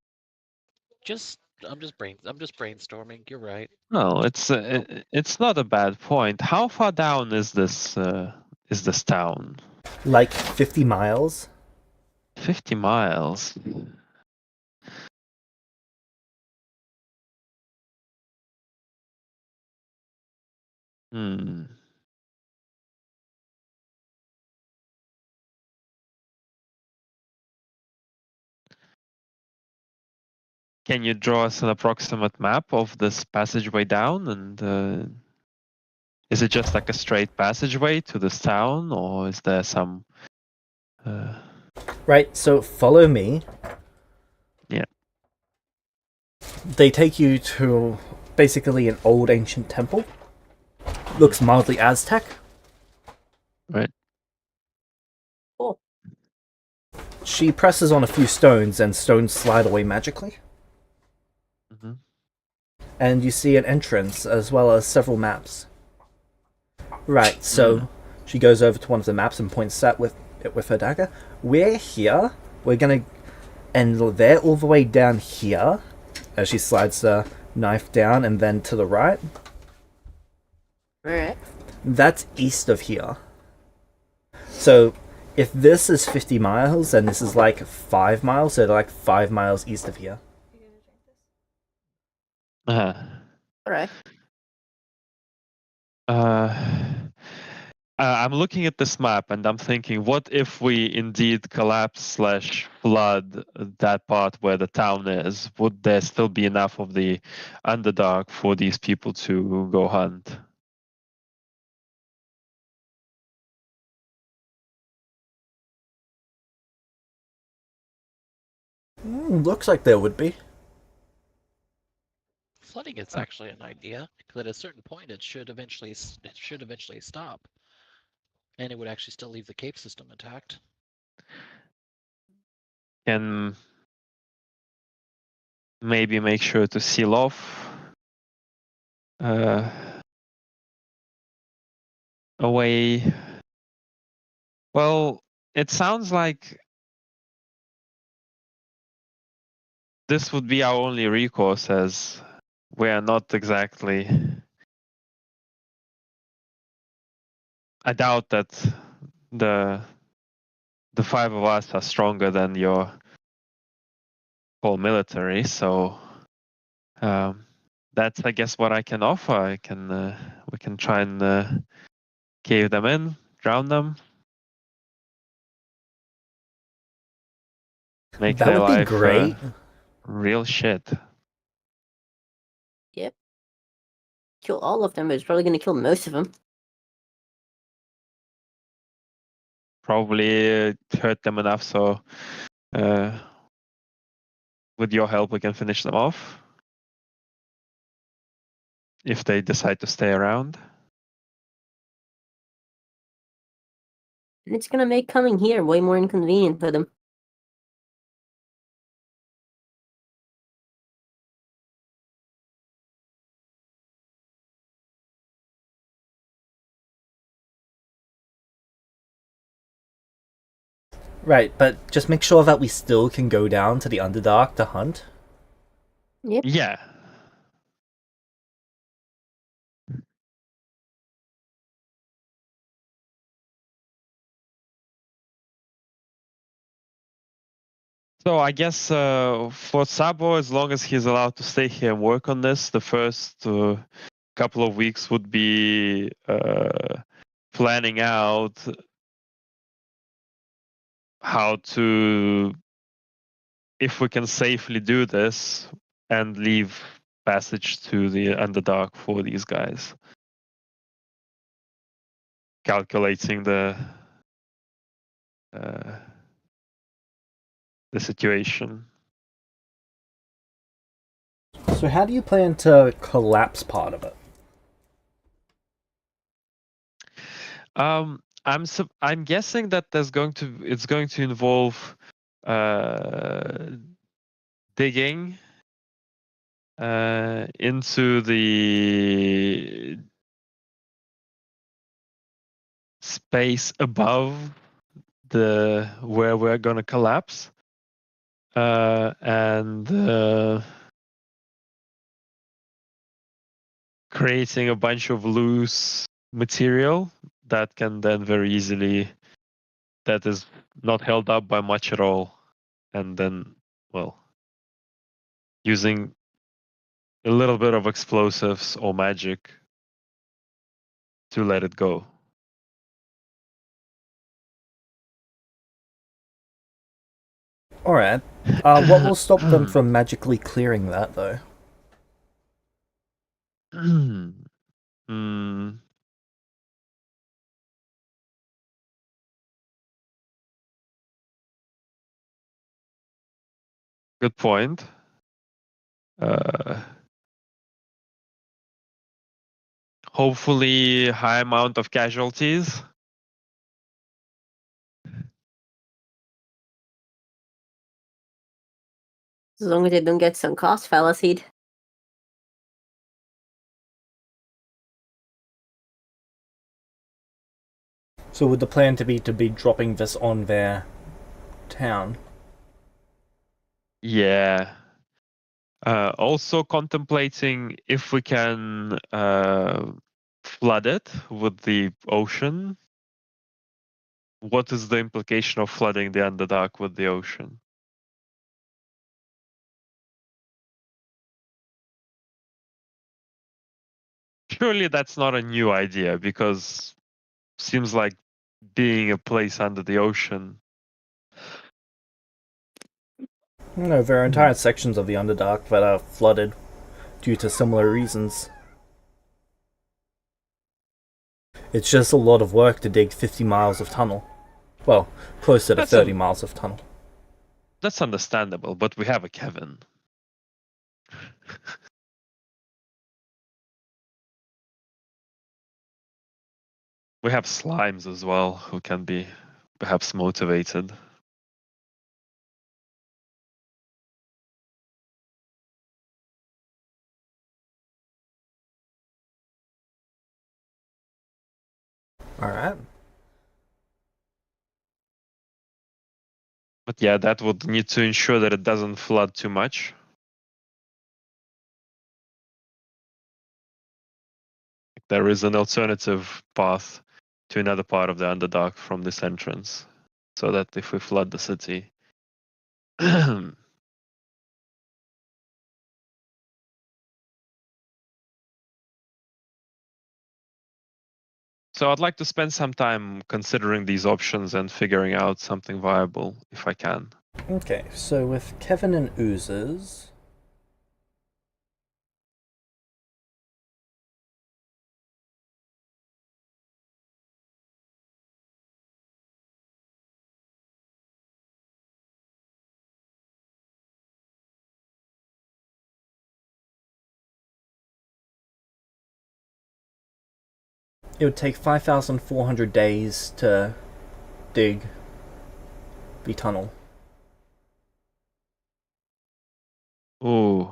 I'm just brainstorming. You're right. No, it's not a bad point. How far down is this town? Like 50 miles? 50 miles. Hmm. Can you draw us an approximate map of this passageway down? And is it just like a straight passageway to this town, or is there some? Right, so follow me. Yeah. They take you to basically an old ancient temple. Looks mildly Aztec. Right. Cool. She presses on a few stones, and stones slide away magically. Mm-hmm. And you see an entrance as well as several maps. Right, so she goes over to one of the maps and points at with it with her dagger. We're here. We're gonna, and they're all the way down here. As she slides the knife down, and then to the right. Alright. That's east of here. So, if this is 50 miles, then this is like 5 miles, so they're like 5 miles east of here. Uh-huh. Alright. I'm looking at this map and I'm thinking, what if we indeed collapse/flood that part where the town is? Would there still be enough of the underdark for these people to go hunt? Looks like there would be. Flooding is actually an idea, because at a certain point it should eventually stop, and it would actually still leave the cave system intact. Can maybe make sure to seal off a way. Well, it sounds like this would be our only recourse, as we are not exactly. I doubt that the 5 of us are stronger than your whole military, so that's, I guess, what I can offer. We can try and cave them in, drown them, make That their would be life great. real shit. Yep. Kill all of them, but it's probably gonna kill most of them. Probably hurt them enough so with your help we can finish them off if they decide to stay around. And it's gonna make coming here way more inconvenient for them. Right, but just make sure that we still can go down to the Underdark to hunt. Yeah. So I guess for Sabo, as long as he's allowed to stay here and work on this, the first couple of weeks would be planning out how to, if we can safely do this and leave passage to the Underdark for these guys. Calculating the situation. So how do you plan to collapse part of it? I'm guessing that it's going to involve digging into the space above the where we're gonna collapse, and creating a bunch of loose material that can then very easily, that is not held up by much at all, and then, well, using a little bit of explosives or magic to let it go. Alright. What will stop them from magically clearing that, though? Hmm. Good point. Hopefully, high amount of casualties. As long as they don't get some cost fallacied. So would the plan to be dropping this on their town? Yeah. Also contemplating if we can flood it with the ocean. What is the implication of flooding the Underdark with the ocean? Surely that's not a new idea, because seems like being a place under the ocean. No, there are entire sections of the Underdark that are flooded due to similar reasons. It's just a lot of work to dig 50 miles of tunnel. Well, closer to 30 miles of tunnel. That's understandable, but we have a Kevin. We have slimes as well, who can be perhaps motivated. Alright. But yeah, that would need to ensure that it doesn't flood too much. There is an alternative path to another part of the Underdark from this entrance, so that if we flood the city. So I'd like to spend some time considering these options and figuring out something viable if I can. Okay, so with Kevin and Oozes... It would take 5,400 days to dig the tunnel. Ooh.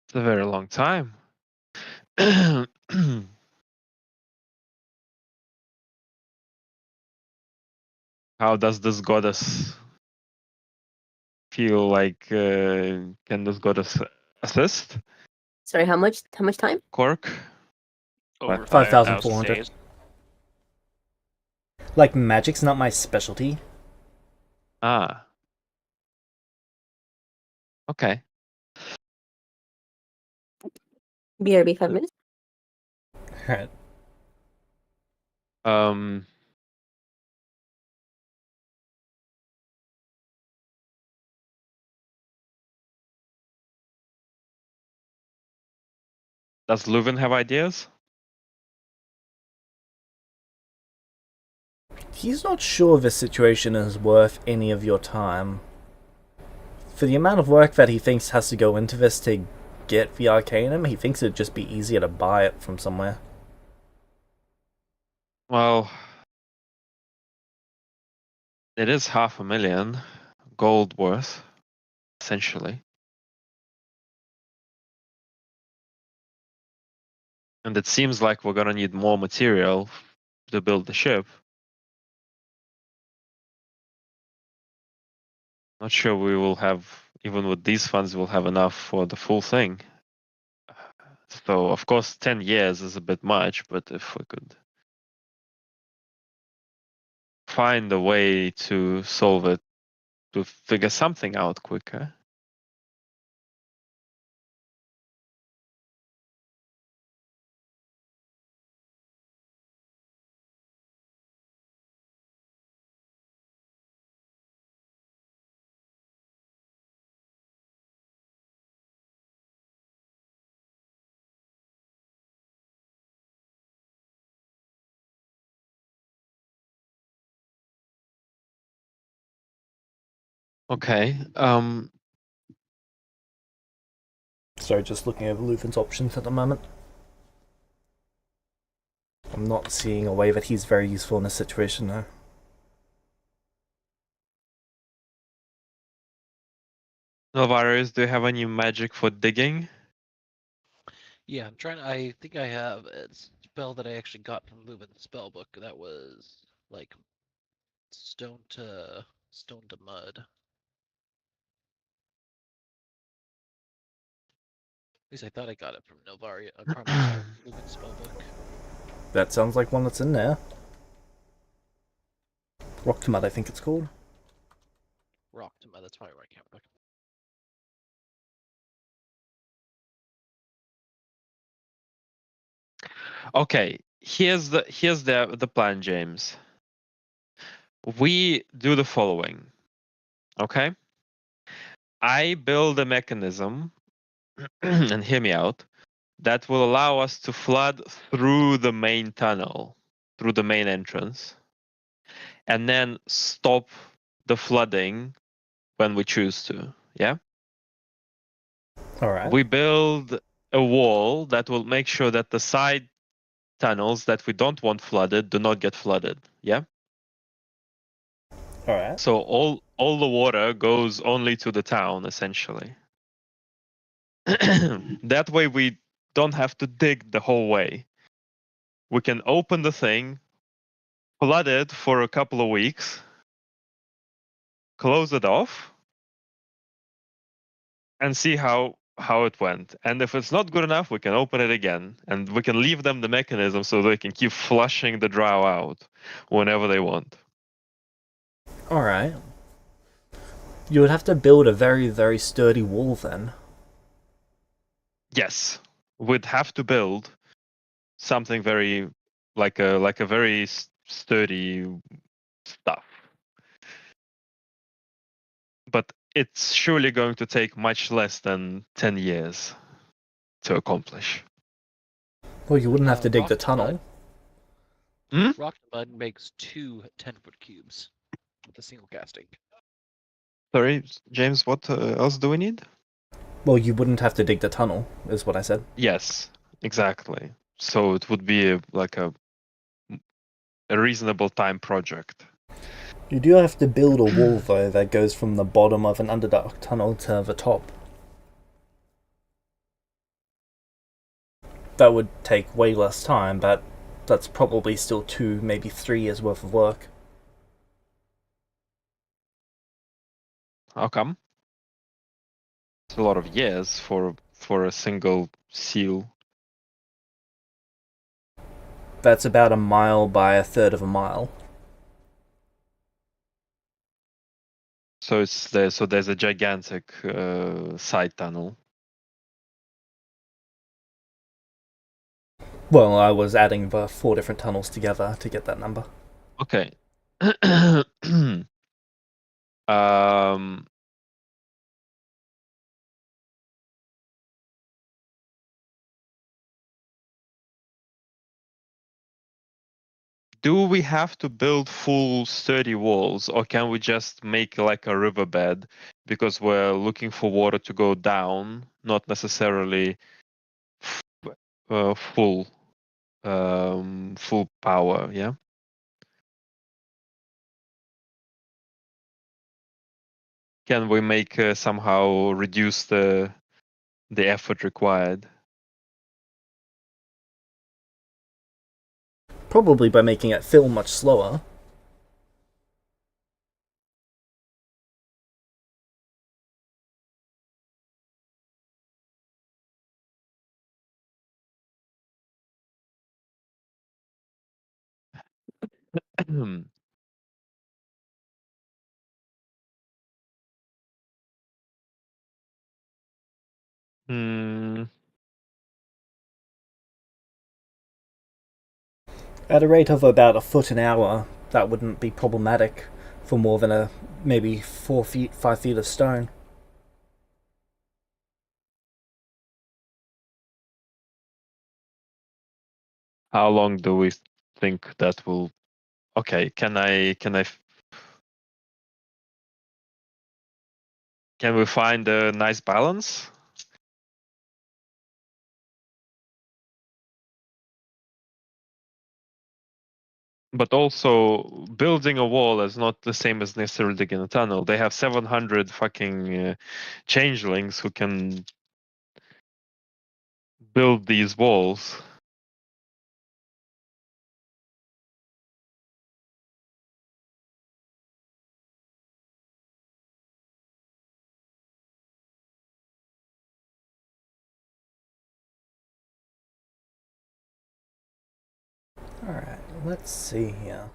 It's a very long time. How does this goddess feel like? Can this goddess assist Sorry, how much? How much time? Cork? Over 5,000 5,400. days. Like, magic's not my specialty. Ah. Okay. BRB 5 minutes. Alright. Um. Does Leuven have ideas? He's not sure this situation is worth any of your time. For the amount of work that he thinks has to go into this to get the Arcanum, he thinks it'd just be easier to buy it from somewhere. Well, it is 500,000 gold worth, essentially. And it seems like we're gonna need more material to build the ship. Not sure we will have, even with these funds, we'll have enough for the full thing. So, of course, 10 years is a bit much, but if we could find a way to solve it, to figure something out quicker. Okay. So just looking over Leuven's options at the moment. I'm not seeing a way that he's very useful in this situation though. Alvarez, do you have any magic for digging? Yeah, I'm trying. I think I have a spell that I actually got from Leuven's spell book. That was like stone to mud. At least I thought I got it from Novaria, from Leuven's spell book. That sounds like one that's in there. Rock to Mud, I think it's called. Rock to mud. That's probably where I can't look. Okay, here's the plan, James. We do the following. Okay? I build a mechanism, and hear me out, that will allow us to flood through the main tunnel, through the main entrance, and then stop the flooding when we choose to. Yeah? Alright. We build a wall that will make sure that the side tunnels that we don't want flooded do not get flooded. Yeah? Alright. So all the water goes only to the town, essentially. That way we don't have to dig the whole way. We can open the thing, flood it for a couple of weeks, close it off, and see how it went. And if it's not good enough, we can open it again, and we can leave them the mechanism so they can keep flushing the drow out whenever they want. Alright. You would have to build a very, very sturdy wall then. Yes, we'd have to build something very like a very sturdy stuff. But it's surely going to take much less than 10 years to accomplish. Well, you wouldn't have to dig Rock the to tunnel. Mud. Rock to mud makes 2 10-foot cubes with a single casting. Sorry, James, what else do we need? Well, you wouldn't have to dig the tunnel, is what I said. Yes, exactly. So it would be like a reasonable time project. You do have to build a wall, though, that goes from the bottom of an underdark tunnel to the top. that would take way less time, but that's probably still 2, maybe 3 years worth of work. How come? It's a lot of years for a single seal. That's about a mile by a third of a mile. So there's a gigantic side tunnel. Well, I was adding the 4 different tunnels together to get that number. Okay. um, do we have to build full sturdy walls, or can we just make like a riverbed because we're looking for water to go down, not necessarily full full power? Yeah. Can we make somehow reduce the effort required? Probably by making it fill much slower. Hmm. At a rate of about a foot an hour, that wouldn't be problematic for more than maybe 4 feet, 5 feet of stone. How long do we think that will? Okay, can we find a nice balance? But also, building a wall is not the same as necessarily digging a tunnel. They have 700 fucking changelings who can build these walls. Alright, let's see here.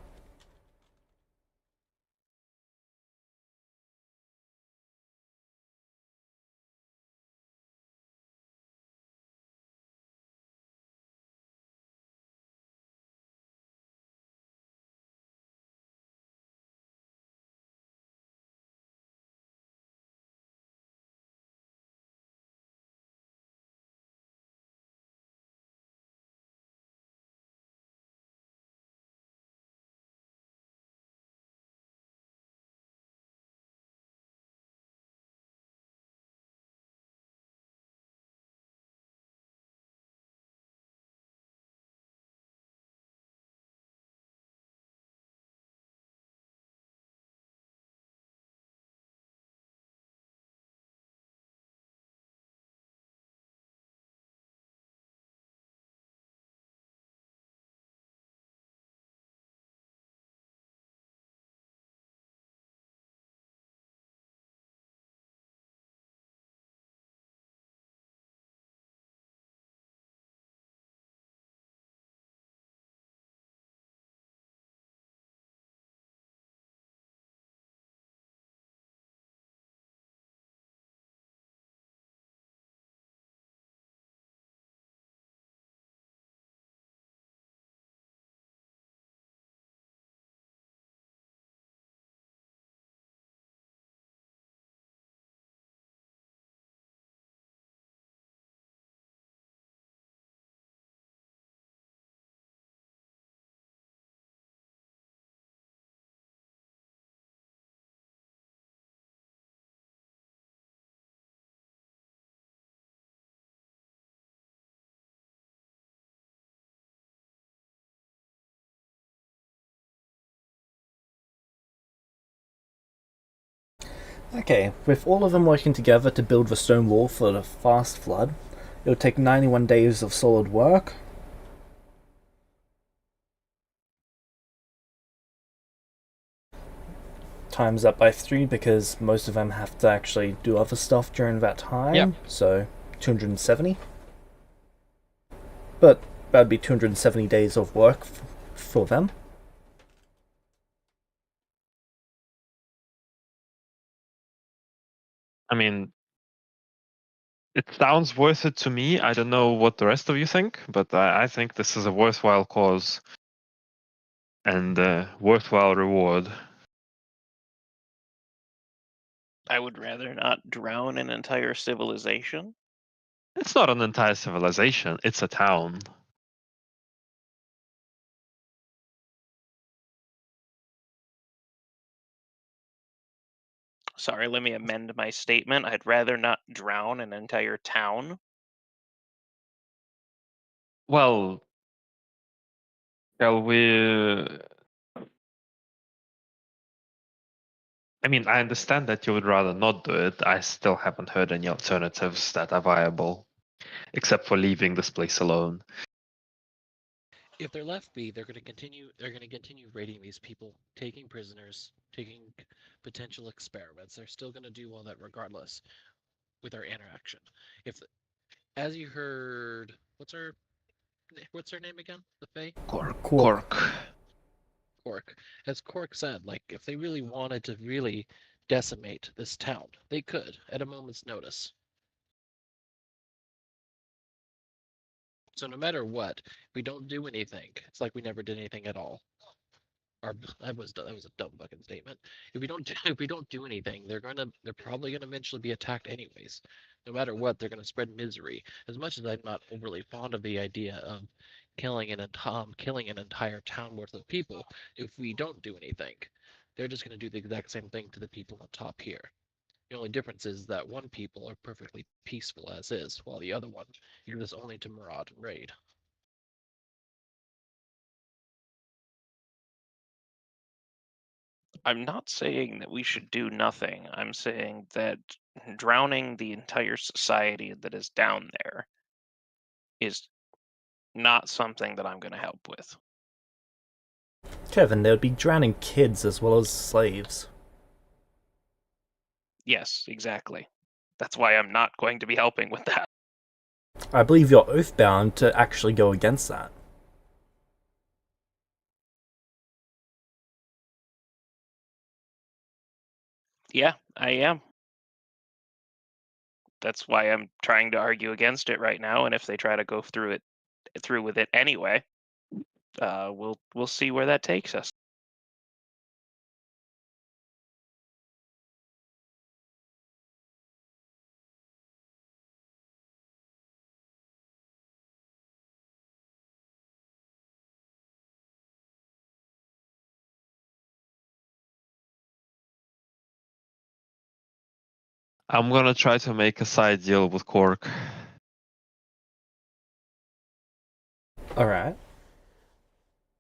Okay, with all of them working together to build the stone wall for the fast flood, It'll take 91 days of solid work. Times that by 3 because most of them have to actually do other stuff during that time. Yep. So 270. But that'd be 270 days of work for them. I mean, it sounds worth it to me. I don't know what the rest of you think, but I think this is a worthwhile cause and a worthwhile reward. I would rather not drown an entire civilization. It's not an entire civilization, it's a town. Sorry, let me amend my statement. I'd rather not drown an entire town. Well, shall we? I mean, I understand that you would rather not do it. I still haven't heard any alternatives that are viable, except for leaving this place alone. If they're left be, they're going to continue. They're going to continue raiding these people, taking prisoners, taking potential experiments. They're still going to do all that regardless, with our interaction. If, as you heard, what's her name again? The Fae? Cork. Cork. As Cork said, like if they really wanted to really decimate this town, they could at a moment's notice. So no matter what, we don't do anything. It's like we never did anything at all. Or that was a dumb fucking statement. If we don't do anything, they're probably gonna eventually be attacked anyways. No matter what, they're gonna spread misery. As much as I'm not overly fond of the idea of killing an entire town worth of people, if we don't do anything, they're just gonna do the exact same thing to the people on top here. The only difference is that one people are perfectly peaceful as is, while the other one exists only to maraud and raid. I'm not saying that we should do nothing. I'm saying that drowning the entire society that is down there is not something that I'm going to help with. Kevin, they would be drowning kids as well as slaves. Yes, exactly. That's why I'm not going to be helping with that. I believe you're oath-bound to actually go against that. Yeah, I am. That's why I'm trying to argue against it right now, and if they try to go through with it anyway, we'll see where that takes us. I'm gonna try to make a side deal with Cork. Alright.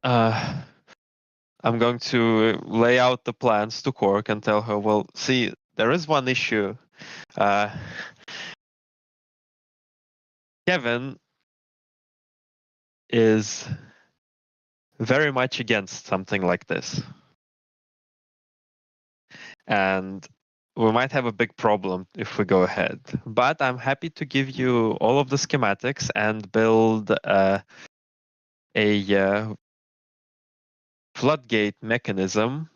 I'm going to lay out the plans to Cork and tell her, well, see, there is one issue. Kevin is very much against something like this. And we might have a big problem if we go ahead. But I'm happy to give you all of the schematics and build a floodgate mechanism.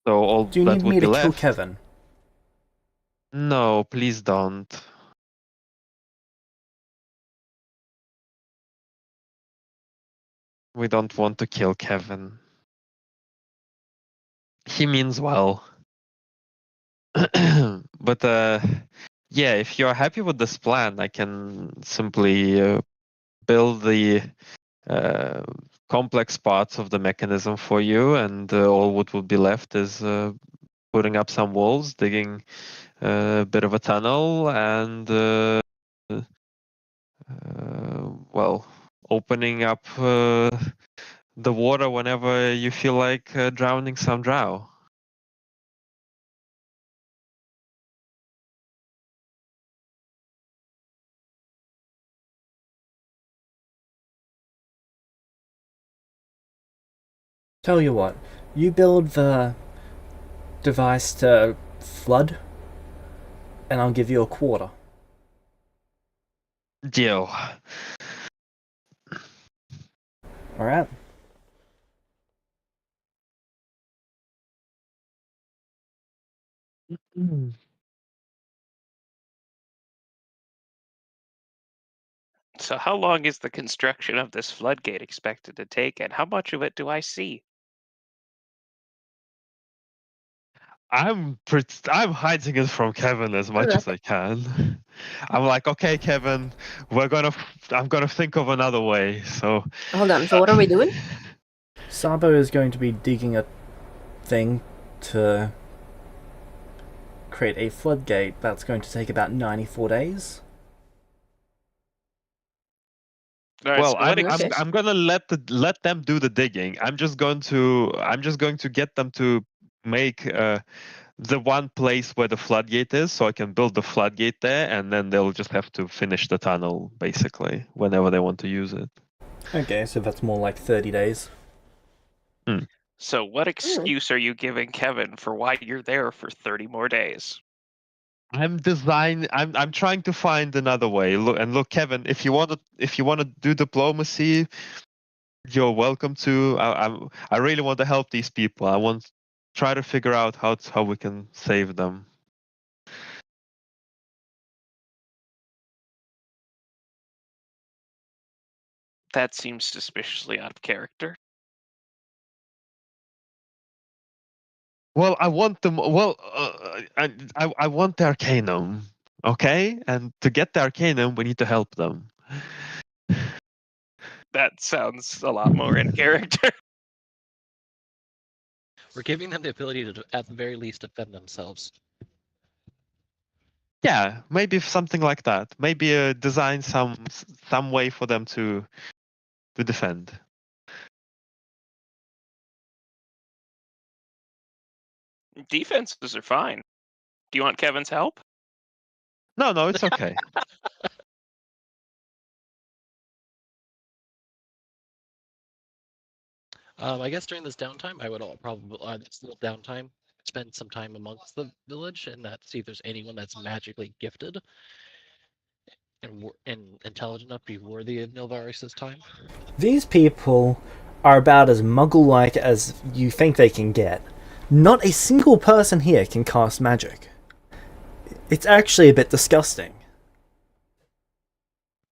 So all Do you that need would me be to kill left. Kevin? No, please don't. We don't want to kill Kevin. He means well. But yeah, if you're happy with this plan, I can simply build the complex parts of the mechanism for you, and all what would be left is putting up some walls, digging a bit of a tunnel, and well, opening up the water whenever you feel like drowning some drow. Tell you what, you build the device to flood, and I'll give you a quarter. Deal. Alright? So how long is the construction of this floodgate expected to take, and how much of it do I see? I'm hiding it from Kevin as much Alright. as I can. I'm like, okay, Kevin, I'm gonna think of another way. So Hold on. So what are we doing? Sabo is going to be digging a thing to create a floodgate that's going to take about 94 days. All right, well, so what Okay. I'm gonna let them do the digging. I'm just going to get them to make the one place where the floodgate is, so I can build the floodgate there, and then they'll just have to finish the tunnel basically whenever they want to use it. Okay, so that's more like 30 days. So what Alright. excuse are you giving Kevin for why you're there for 30 more days? I'm trying to find another way. Look, Kevin, if you want to do diplomacy, you're welcome to. I really want to help these people. I want to try to figure out how we can save them. That seems suspiciously out of character. Well, I want them. Well, I want the Arcanum, okay? And to get the Arcanum, we need to help them. That sounds a lot more in character. We're giving them the ability to, at the very least, defend themselves. Yeah, maybe something like that. Maybe design some way for them to defend. Defenses are fine. Do you want Kevin's help? No, it's okay. I guess during this downtime, I would probably this little downtime spend some time amongst the village and see if there's anyone that's magically gifted and intelligent enough to be worthy of Nilvaris's time. These people are about as muggle-like as you think they can get. Not a single person here can cast magic. It's actually a bit disgusting.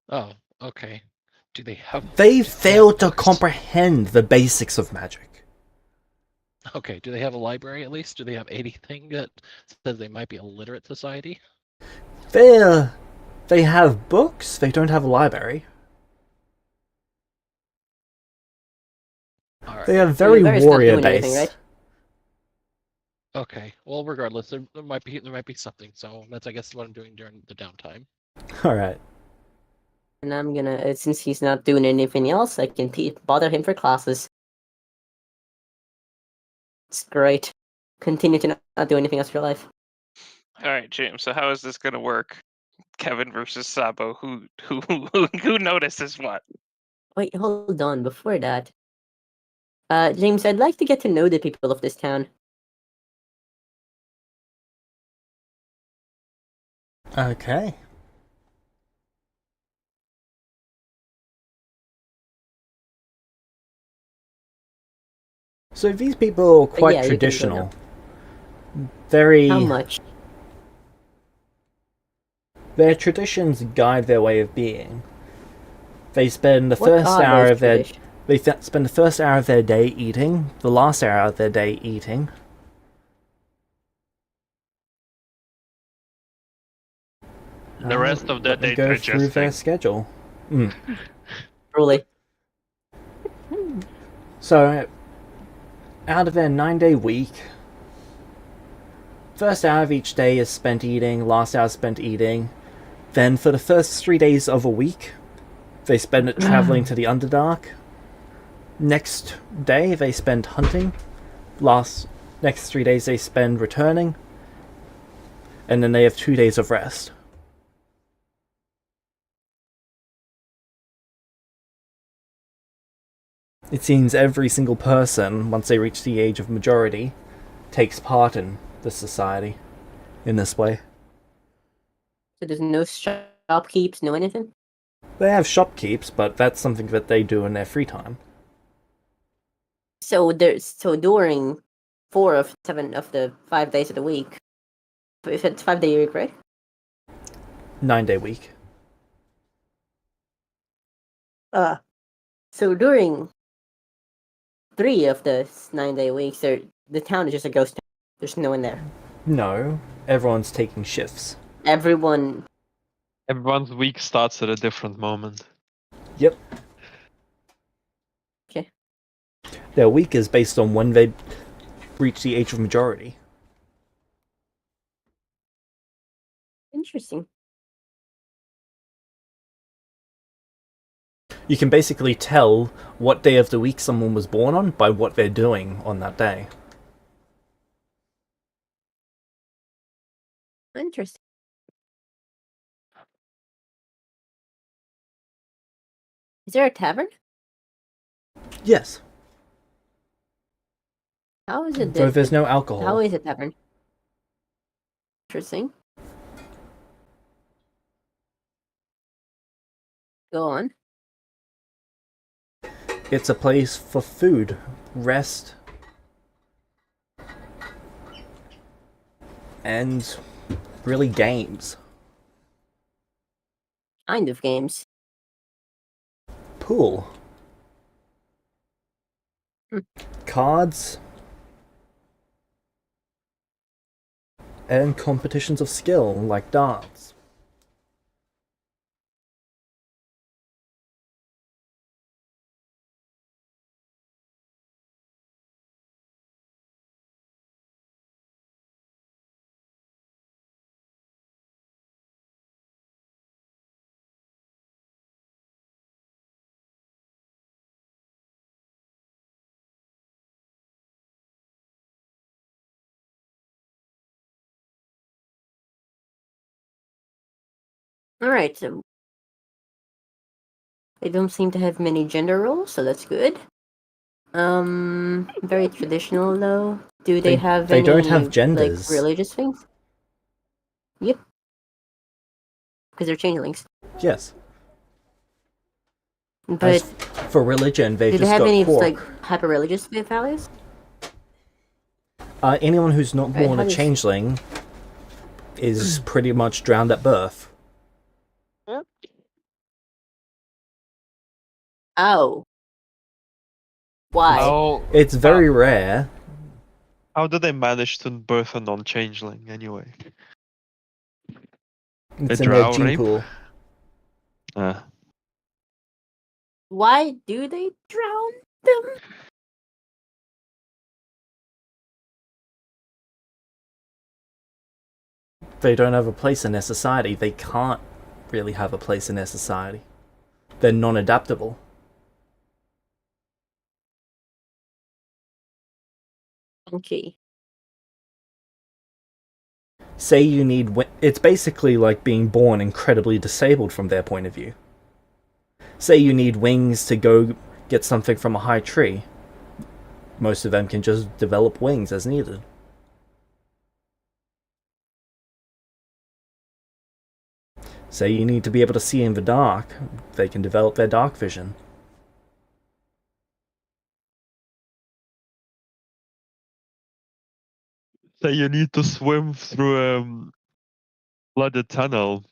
Oh, okay. Do they have? They do have fail to books? comprehend the basics of magic. Okay, do they have a library at least? Do they have anything that says they might be a literate society? They have books, they don't have a library. All right. They are very Nilvaris not doing anything, warrior-based. right? Okay. Well, regardless, there might be something. So that's, I guess, what I'm doing during the downtime. Alright. And I'm gonna, since he's not doing anything else, I can bother him for classes. It's great. Continue to not do anything else with your life. All right, James. So how is this going to work? Kevin versus Sabo. Who notices what? Wait, hold on. Before that, James, I'd like to get to know the people of this town. Okay. So these people are quite Yeah, you can go traditional. now. Very... How much? Their traditions guide their way of being. They spend the What first are hour those of their traditions? they spend the first hour of their day eating, the last hour of their day eating. The rest of the Let me day go through their digesting. schedule. Truly. So, out of their 9-day week, first hour of each day is spent eating, last hour is spent eating. Then for the first 3 days of a week, they spend it traveling to the Underdark. Next day they spend hunting. Next 3 days they spend returning. And then they have 2 days of rest. It seems every single person, once they reach the age of majority, takes part in the society in this way. So there's no shopkeeps, no anything? They have shopkeeps, but that's something that they do in their free time. So during 4 of 7 of the 5 days of the week, if it's 5-day week, right? 9-day week. So during 3 of the 9-day weeks, the town is just a ghost town. There's no one there. No, everyone's taking shifts. Everyone's week starts at a different moment. Yep. Okay. Their week is based on when they reach the age of majority. Interesting. You can basically tell what day of the week someone was born on by what they're doing on that day. Interesting. Is there a tavern? Yes. How is it? Though there's no alcohol. How is a tavern? Interesting. Go on. It's a place for food, rest, and really games. Kind of games. Pool. Cards. And competitions of skill, like darts. Alright, so they don't seem to have many gender roles, so that's good. Very traditional though. Do they have they any don't have genders. like religious things? Yep. Because they're changelings. Yes. But As for religion, they've do they just have got any pork. like hyper-religious values? Anyone who's not Right, born how a does- changeling is pretty much drowned at birth. Oh. Why? It's very rare. How do they manage to birth a non-changeling anyway? It's A in their drow gene rape? pool. Why do they drown them? They don't have a place in their society. They can't really have a place in their society. They're non-adaptable. Okay. Say you need... It's basically like being born incredibly disabled from their point of view. Say you need wings to go get something from a high tree. Most of them can just develop wings as needed. Say you need to be able to see in the dark. They can develop their dark vision. Say you need to swim through a flooded tunnel.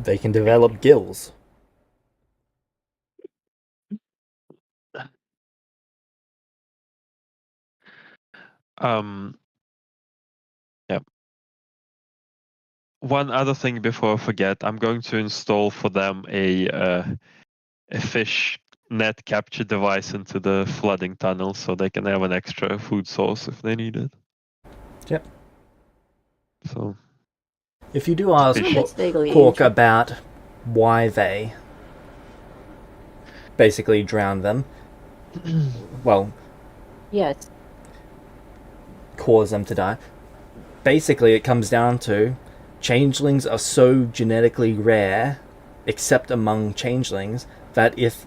They can develop gills. Yeah. One other thing before I forget, I'm going to install for them a fish net capture device into the flooding tunnel so they can have an extra food source if they need it. Yep. So If you do ask Fish. That's vaguely Quark interesting. about why they basically drowned them, well, Yes. cause them to die, basically it comes down to changelings are so genetically rare, except among changelings, that if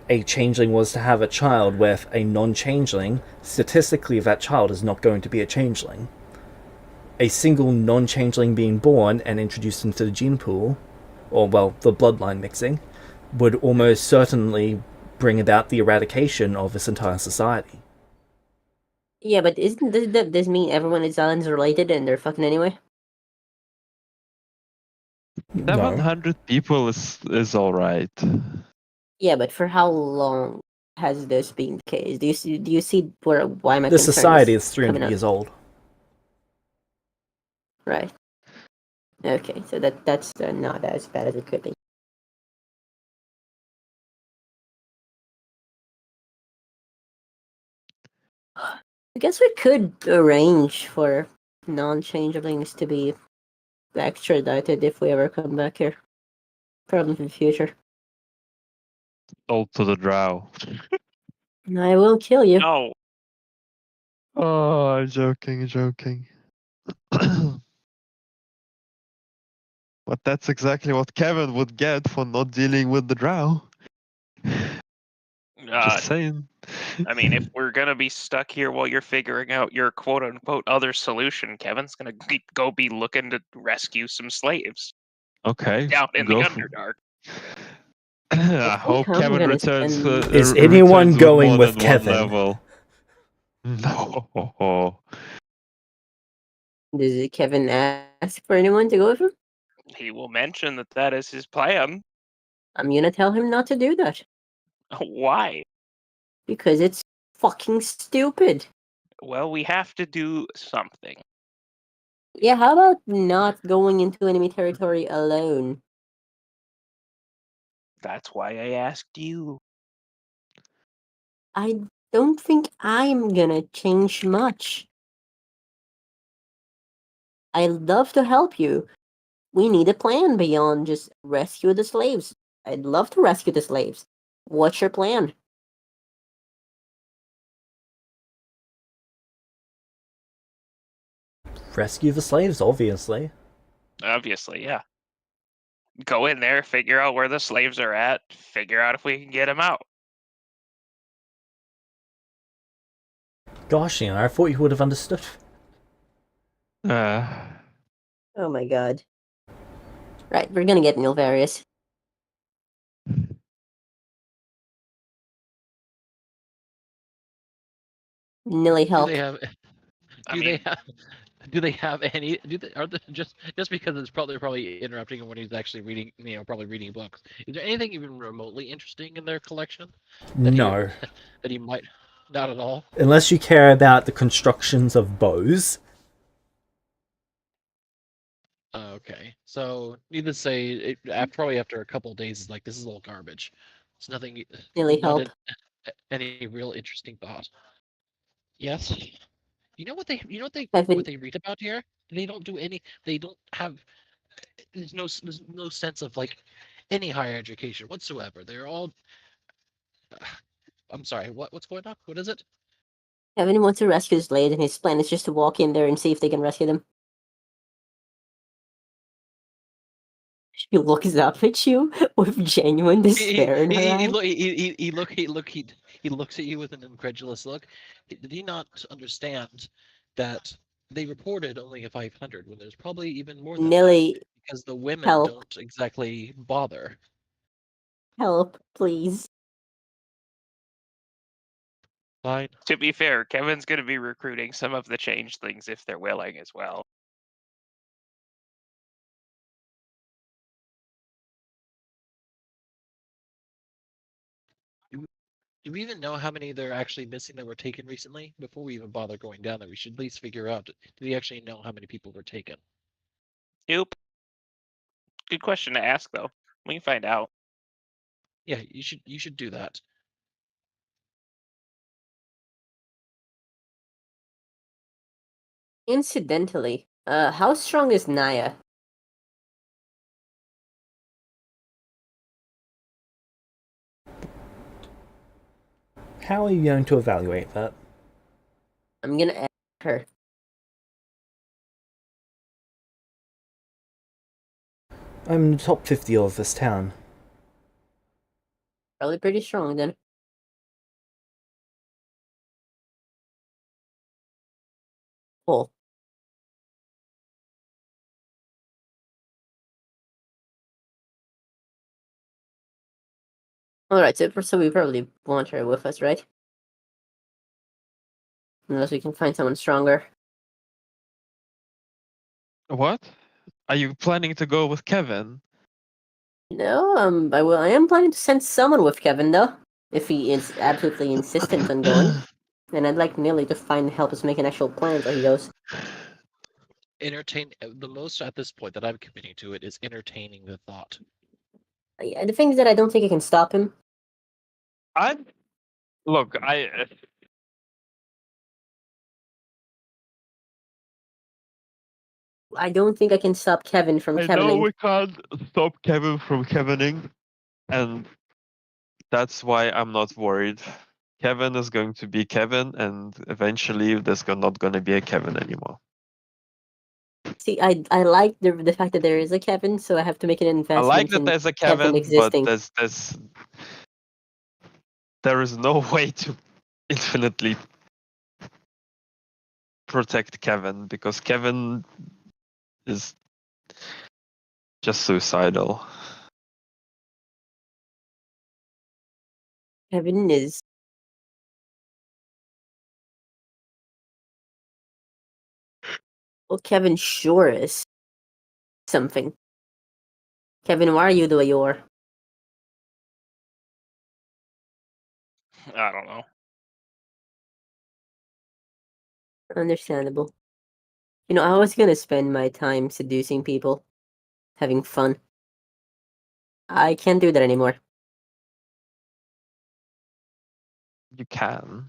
a changeling was to have a child with a non-changeling, statistically that child is not going to be a changeling. A single non-changeling being born and introduced into the gene pool, or well, the bloodline mixing, would almost certainly bring about the eradication of this entire society. Yeah, but does this mean everyone is Islands related and they're fucking anyway? No. 700 people is all right. Yeah, but for how long has this been the case? Do you see why my The concern society is is coming 300 up? years old. Right. Okay, so that's not as bad as it could be. I guess we could arrange for non-changelings to be extradited if we ever come back here. Probably in the future. All to the drow. I will kill you. No, Oh, I'm joking. But that's exactly what Kevin would get for not dealing with the drow. Just saying. I mean, if we're gonna be stuck here while you're figuring out your quote unquote other solution, Kevin's gonna go be looking to rescue some slaves Okay, down in the go for. Underdark. I I think hope I'm Kevin gonna returns. spend- Is anyone returns with going more with than one Kevin? level. No. Does Kevin ask for anyone to go with him? He will mention that that is his plan. I'm gonna tell him not to do that. Why? Because it's fucking stupid. Well, we have to do something. Yeah, how about not going into enemy territory alone? That's why I asked you. I don't think I'm gonna change much. I'd love to help you. We need a plan beyond just rescue the slaves. I'd love to rescue the slaves. What's your plan? Rescue the slaves, obviously. Obviously, yeah. Go in there, figure out where the slaves are at, figure out if we can get them out. Gosh, I thought you would have understood. Uh, Oh my god. Right, we're gonna get Nilvarius. Nilly, Do help. they have? I Do mean, they have? Do they have any? Do they are they, just because it's probably interrupting him when he's actually reading, probably reading books. Is there anything even remotely interesting in their collection that he No. that he might not at all? Unless you care about the constructions of bows. Okay, so needless to say, probably after a couple of days, is like this is all garbage. It's nothing, Nilly, not help. any real interesting thought. Yes. Kevin, What they read about here? They don't do any. They don't have. There's no sense of like any higher education whatsoever. They're all. I'm sorry. What's going on? What is it? Kevin wants to rescue the slaves, and his plan is just to walk in there and see if they can rescue them. She looks up at you with genuine despair in her eyes. He looks at you with an incredulous look. Did he not understand that they reported only a 500 when there's probably even more than that Nilly, because the women help. don't exactly bother. Help, please. Fine. to be fair, Kevin's going to be recruiting some of the changelings if they're willing as well. Do we even know how many they're actually missing that were taken recently? Before we even bother going down there, we should at least figure out. Do we actually know how many people were taken? Nope. Good question to ask, though. We can find out. Yeah, you should do that. Incidentally, how strong is Naya? How are you going to evaluate that? I'm gonna ask her. I'm in the top 50 of this town. Probably pretty strong then. Cool. Alright, so we probably want her with us, right? Unless we can find someone stronger. What? Are you planning to go with Kevin? No, I am planning to send someone with Kevin though, if he is absolutely insistent on going. And I'd like Millie to help us make an actual plan so he goes. Entertain the most at this point that I'm committing to it is entertaining the thought. The thing is that I don't think I can stop him. I I don't think I can stop Kevin from know Kevining. we can't stop Kevin from Kevining, and that's why I'm not worried. Kevin is going to be Kevin, and eventually there's not going to be a Kevin anymore. See, I like the fact that there is a Kevin, so I have to make an I investment like that in there's a Kevin Kevin, but existing. there is no way to infinitely protect Kevin because Kevin is just suicidal. Kevin is. Well, Kevin sure is something. Kevin, why are you the way you are? I don't know. Understandable. You know, I was gonna spend my time seducing people, having fun. I can't do that anymore. You can.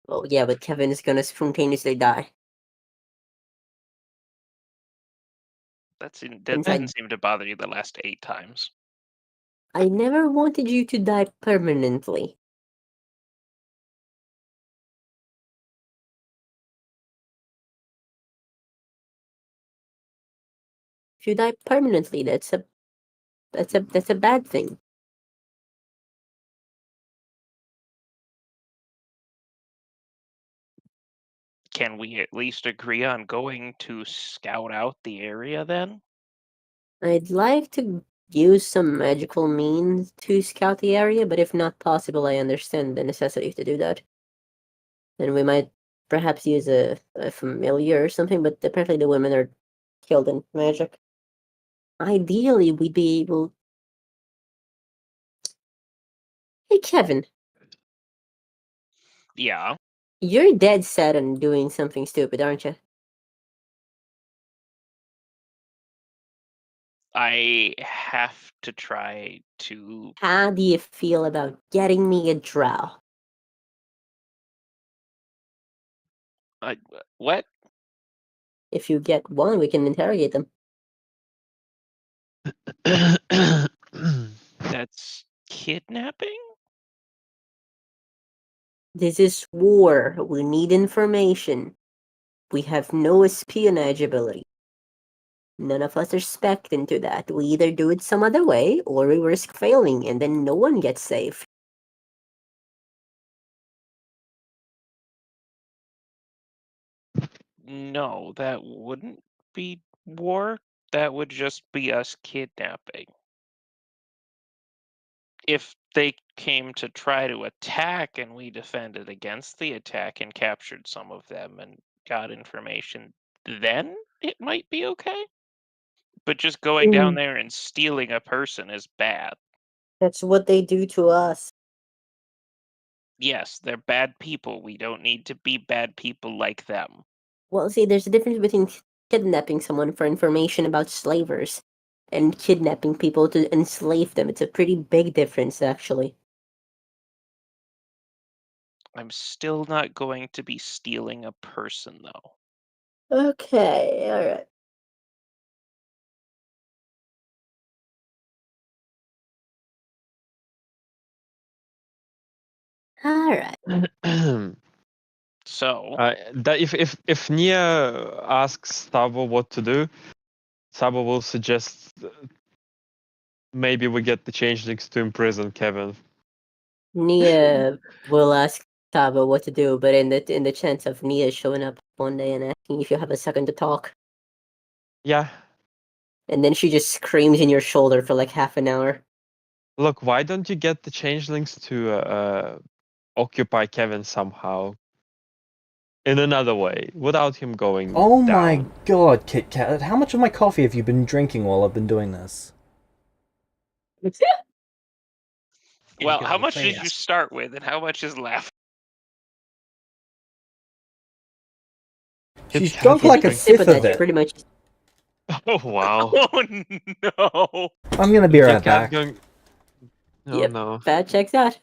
Oh yeah, but Kevin is gonna spontaneously die. That Since I didn't seem to bother you the last 8 times. never wanted you to die permanently. If you die permanently, that's a bad thing. Can we at least agree on going to scout out the area then? I'd like to use some magical means to scout the area, but if not possible, I understand the necessity to do that. Then we might perhaps use a familiar or something, but apparently the women are killed in magic. Ideally, we'd be able. Hey, Kevin, Yeah. you're dead set on doing something stupid, aren't you? I have to try to. How do you feel about getting me a drow? What? If you get one, we can interrogate them. That's kidnapping? This is war. We need information. We have no espionage ability. None of us are spec'd into that. We either do it some other way, or we risk failing, and then no one gets saved. No, that wouldn't be war. That would just be us kidnapping. If they came to try to attack and we defended against the attack and captured some of them and got information, then it might be okay. But just going down there and stealing a person is bad. That's what they do to us. Yes, they're bad people. We don't need to be bad people like them. Well, see, there's a difference between kidnapping someone for information about slavers and kidnapping people to enslave them. It's a pretty big difference, actually. I'm still not going to be stealing a person, though. Okay, alright. Alright. So, that if Nia asks Sabo what to do, Sabo will suggest maybe we get the changelings to imprison Kevin. Nia will ask Tabo what to do, but in the chance of Nia showing up one day and asking if you have a second to talk, Yeah. and then she just screams in your shoulder for like half an hour. Look, why don't you get the changelings to occupy Kevin somehow? In another way, without him going Oh down. my god, Kit Kat, how much of my coffee have you been drinking while I've been doing this? Well, can how only much say did you yes. start with, and how much is left? She's Kat drunk is like a Take a sip fifth of of that. it. Pretty much. Oh wow. Oh no! I'm gonna be right Kit Kat back. going. Oh Yep. no. That checks out.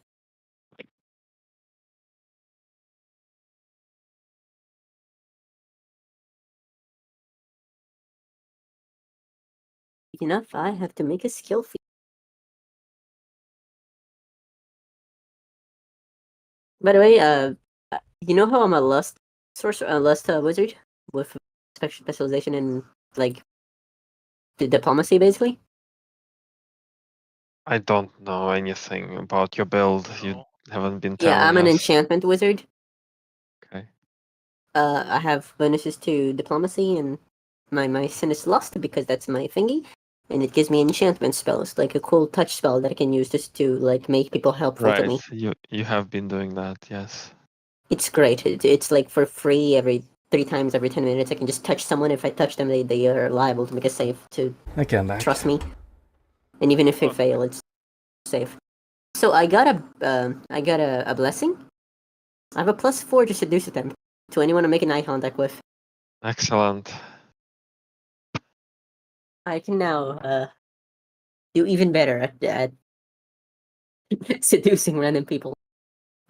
Enough. I have to make a skill feat. By the way, you know how I'm a lust sorcerer, a lust wizard with specialization in like the diplomacy, basically. I don't know anything about your build. You No. haven't been Yeah, telling I'm an us. enchantment wizard. Okay. I have bonuses to diplomacy and my sin is lust because that's my thingy, and it gives me enchantment spells like a cool touch spell that I can use just to like make people helpful to Right. me. You have been doing that, yes. It's great. It's like for free every 3 times every 10 minutes. I can just touch someone. If I touch them, they are liable to make a save to Okay, I'm back. trust me. And even if they Well, fail, it's safe. So I got a blessing. I have a +4 to seduce attempt to anyone I'm making eye contact with. Excellent. I can now do even better at seducing random people.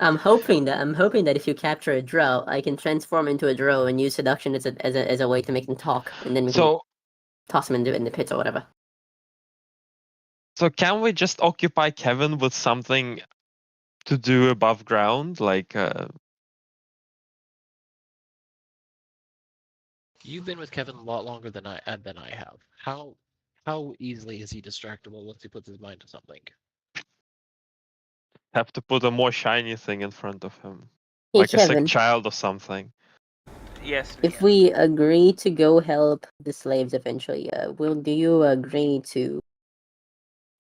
I'm hoping that if you capture a drow, I can transform into a drow and use seduction as a way to make them talk, and then we can So toss them in the pits or whatever. so can we just occupy Kevin with something to do above ground? Like You've been with Kevin a lot longer than I have. How easily is he distractible once he puts his mind to something? have to put a more shiny thing in front of him. Hey Like a sick Kevin, child or something. yes. if we agree to go help the slaves eventually, do you agree to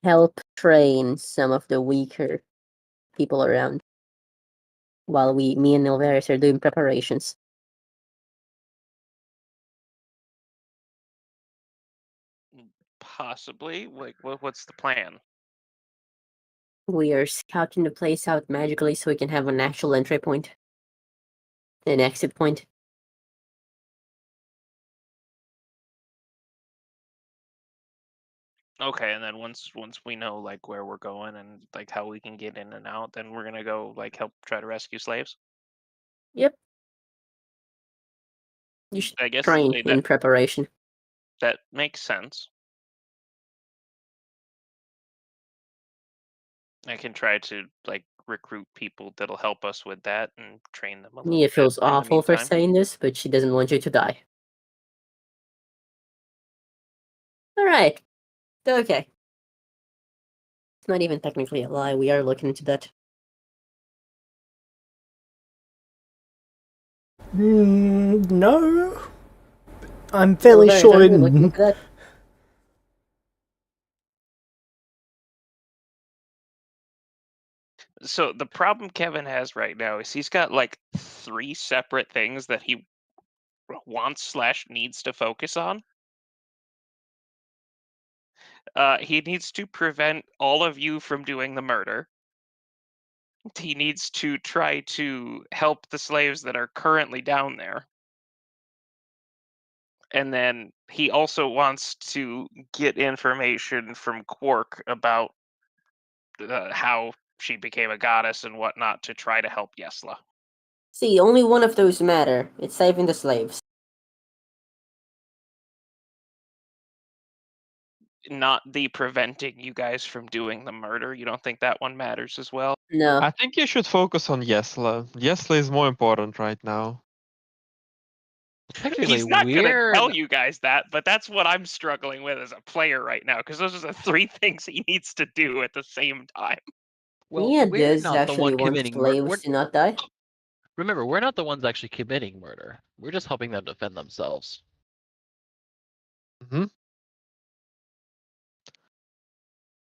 help train some of the weaker people around while me and Nilvaris are doing preparations? Possibly. Like, what's the plan? We are scouting the place out magically so we can have an actual entry point, an exit point. Okay, and then once we know like where we're going and like how we can get in and out, then we're gonna go like help try to rescue slaves. Yep. You should I guess train in preparation. that makes sense. I can try to like recruit people that'll help us with that and train them a little Nia bit feels in the awful for meantime. saying this, but she doesn't want you to die. Alright. Okay. It's not even technically a lie. We are looking into that. No. I'm fairly Nilvaris, sure. are you looking into that? So the problem Kevin has right now is he's got like 3 separate things that he wants/needs to focus on. He needs to prevent all of you from doing the murder. He needs to try to help the slaves that are currently down there. And then he also wants to get information from Quark about how she became a goddess and whatnot to try to help Yesla. See, only one of those matter. It's saving the slaves. Not the preventing you guys from doing the murder. You don't think that one matters as well? No. I think you should focus on Yesla. Yesla is more important right now. Technically, He's not gonna we're tell you guys that, but that's what I'm struggling with as a player right now, because those are the three things he needs to do at the same time. well, Nia we're does not the actually one want committing murder. slaves to not die. Remember, we're not the ones actually committing murder. We're just helping them defend themselves. Hmm.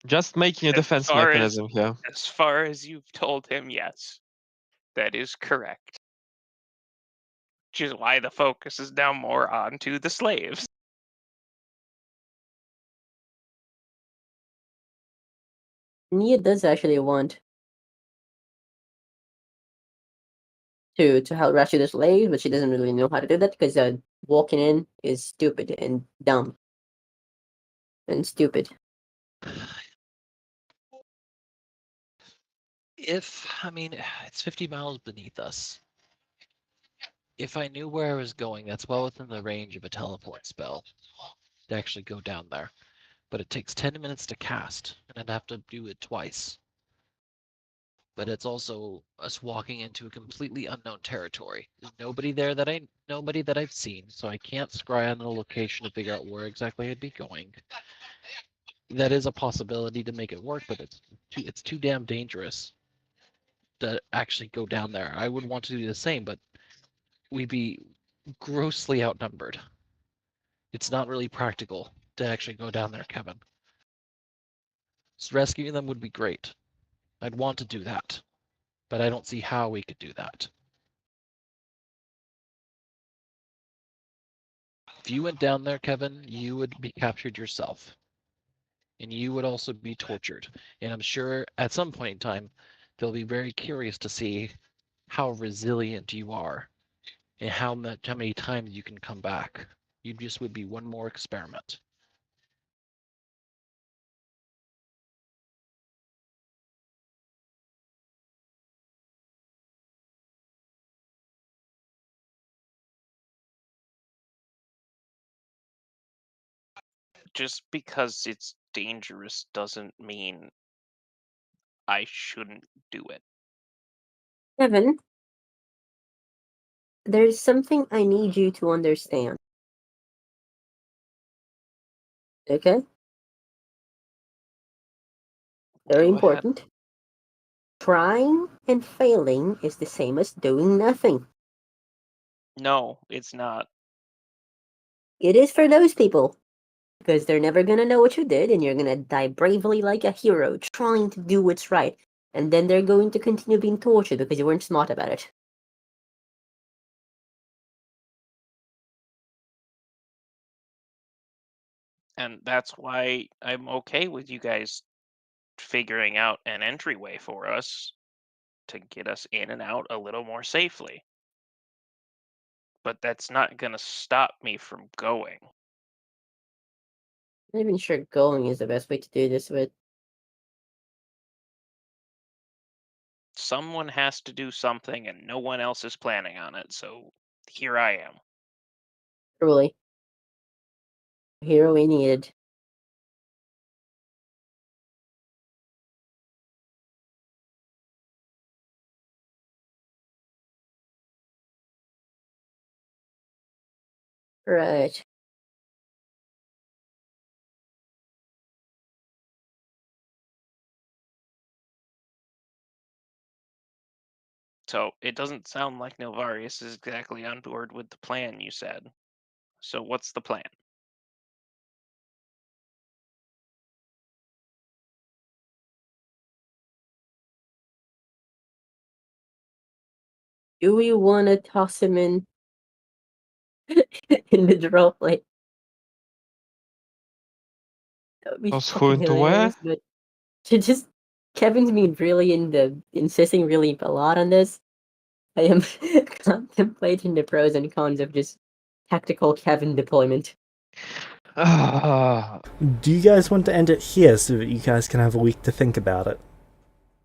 Just making a As defense far as mechanism here. as far as you've told him, yes, that is correct. Which is why the focus is now more onto the slaves. Nia does actually want to help rescue the slaves, but she doesn't really know how to do that because walking in is stupid and dumb and stupid. I mean, it's 50 miles beneath us. If I knew where I was going, that's well within the range of a teleport spell to actually go down there. But it takes 10 minutes to cast, and I'd have to do it twice. But it's also us walking into a completely unknown territory. There's nobody there nobody that I've seen, so I can't scry on the location to figure out where exactly I'd be going. That is a possibility to make it work, but it's too damn dangerous to actually go down there. I would want to do the same, but we'd be grossly outnumbered. It's not really practical to actually go down there, Kevin. So rescuing them would be great. I'd want to do that, but I don't see how we could do that. If you went down there, Kevin, you would be captured yourself. And you would also be tortured. And I'm sure at some point in time, they'll be very curious to see how resilient you are and how many times you can come back. You just would be one more experiment. Just because it's dangerous doesn't mean I shouldn't do it. Kevin, there's something I need you to understand. Okay? Very Go ahead. important. Trying and failing is the same as doing nothing. No, it's not. It is for those people. Because they're never gonna know what you did, and you're gonna die bravely like a hero, trying to do what's right. And then they're going to continue being tortured because you weren't smart about it. And that's why I'm okay with you guys figuring out an entryway for us to get us in and out a little more safely. But that's not going to stop me from going. I'm not even sure going is the best way to do this, but Someone has to do something, and no one else is planning on it. So here I am. truly. Hero we needed. Right. So it doesn't sound like Nilvarius is exactly on board with the plan you said. So what's the plan? Do we want to toss him in in the draw play? That would be Toss who fucking into where? hilarious, but to just Kevin's been really insisting really a lot on this. I am contemplating the pros and cons of just tactical Kevin deployment. Ah, Do you guys want to end it here so that you guys can have a week to think about it?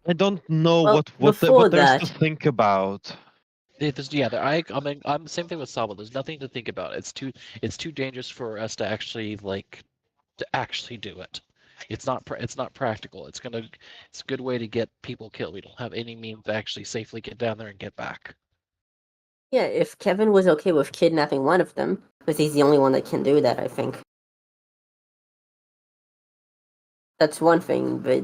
I don't know Well, what before there's to that, think about. I'm same thing with Sabo. There's nothing to think about. It's too dangerous for us to actually do it. It's not practical. It's a good way to get people killed. We don't have any means to actually safely get down there and get back. Yeah, if Kevin was okay with kidnapping one of them, because he's the only one that can do that, I think. That's one thing, but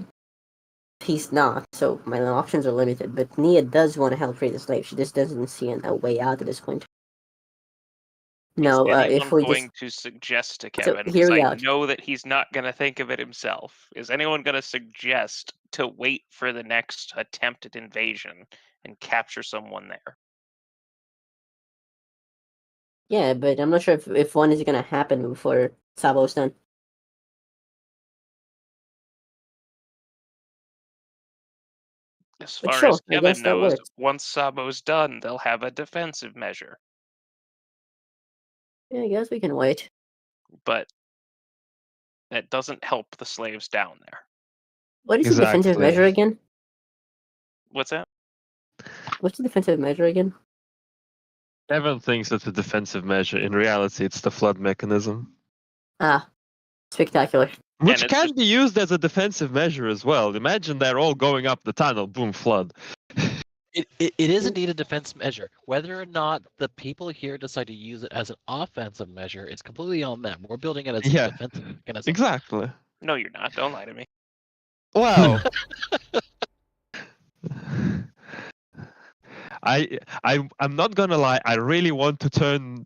he's not, so my options are limited. But Nia does want to help free the slave. She just doesn't see a way out at this point. Is No, if anyone we going just to suggest to so Kevin, hear because me I out. know that he's not going to think of it himself, is anyone going to suggest to wait for the next attempt at invasion and capture someone there? Yeah, but I'm not sure if one is gonna happen before Sabo's done. As But far as sure, I guess Kevin that knows, works. once Sabo's done, they'll have a defensive measure. Yeah, I guess we can wait. But that doesn't help the slaves down there. What is the defensive Exactly. measure again? What's that? What's the defensive measure again? Kevin thinks it's a defensive measure. In reality, it's the flood mechanism, Ah, spectacular. which it's can just be used as a defensive measure as well. Imagine they're all going up the tunnel, boom, flood. It is indeed a defense measure. Whether or not the people here decide to use it as an offensive measure is completely on them. We're building it as a Yeah, defensive mechanism. exactly. no, you're not. Don't lie to me. Wow. I'm not gonna lie. I really want to turn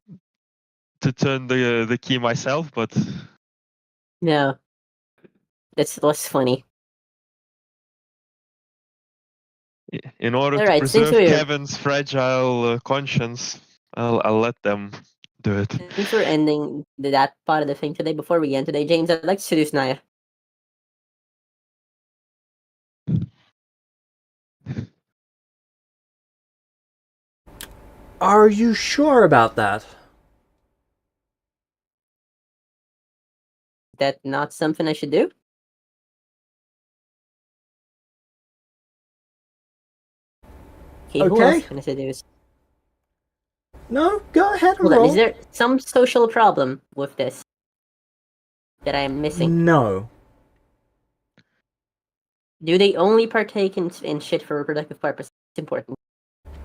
the key myself, but No, that's less funny. in order All to right, preserve Kevin's fragile conscience, I'll let them do it. since we're ending that part of the thing today, before we end today, James, I'd like to seduce Naya. Are you sure about that? That not something I should do? Okay, who else Okay. can I seduce? No, go ahead and Hold on, is roll. there some social problem with this that I am missing? No. Do they only partake in shit for reproductive purposes? It's important.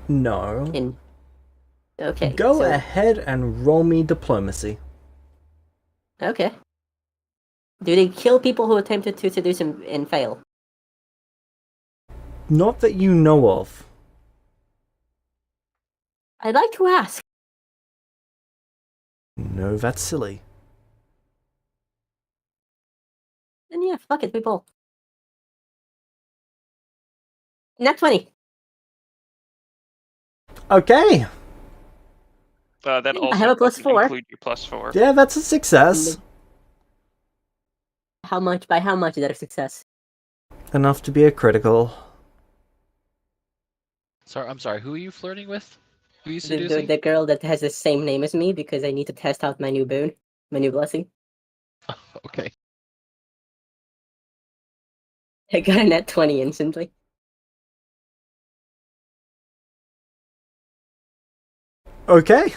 No. Okay, Go so ahead and roll me diplomacy. okay. Do they kill people who attempted to seduce and fail? Not that you know of. I'd like to ask. No, that's silly. Then yeah, fuck it, people. Nat 20. Okay. That I have also a plus doesn't 4. include your +4. Yeah, that's a success. How much? By how much is that a success? Enough to be a critical. Sorry, I'm sorry. Who are you flirting with? Who are you The, seducing? the girl that has the same name as me because I need to test out my new boon, my new blessing. Okay. I got a nat 20 instantly. Okay.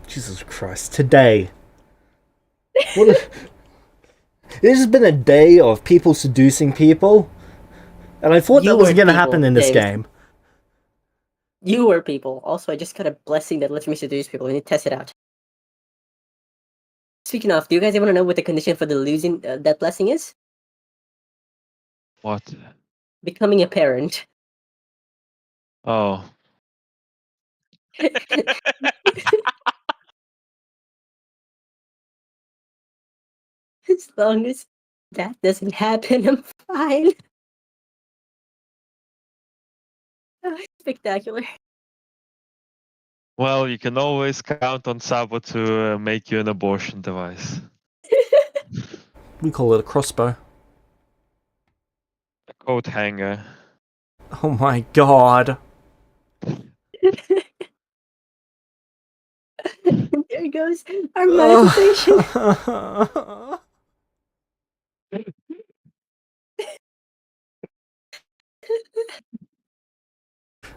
Jesus Christ, today. What a... It has been a day of people seducing people, and I thought You that wasn't were going to happen people, in this James. game. You were people. Also, I just got a blessing that lets me seduce people. I need to test it out. Speaking of, do you guys want to know what the condition for the losing that blessing is? What? Becoming a parent. Oh, As long as that doesn't happen, I'm fine. Spectacular. well, you can always count on Sabo to make you an abortion device. We call it a crossbow. A coat hanger. Oh my god. There goes our monetization.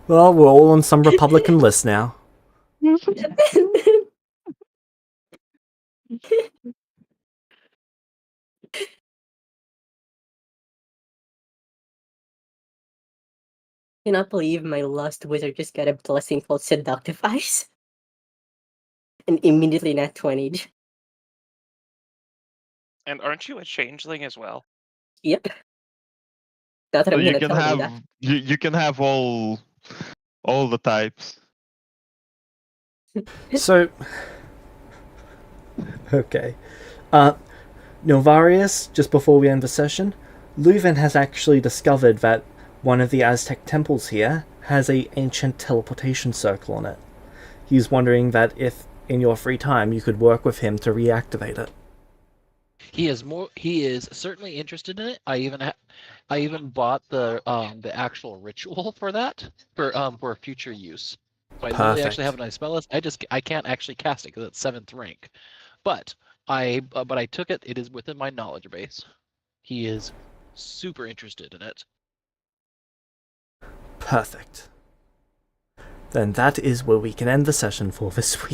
Well, we're all on some Republican list now. Cannot believe my lost wizard just got a blessing called Seductive Eyes. And immediately not 20'd. And aren't you a changeling as well? Yep. Not that So I'm you gonna can tell you have that. you can have all the types. So, okay. Novarius, just before we end the session, Leuven has actually discovered that one of the Aztec temples here has a ancient teleportation circle on it. He's wondering that if, in your free time, you could work with him to reactivate it. He is certainly interested in it. I even bought the actual ritual for that for future use. So I literally actually have Perfect. a nice spell list. I can't actually cast it because it's 7th rank, but I took it. It is within my knowledge base. He is super interested in it. Perfect. Then that is where we can end the session for this week.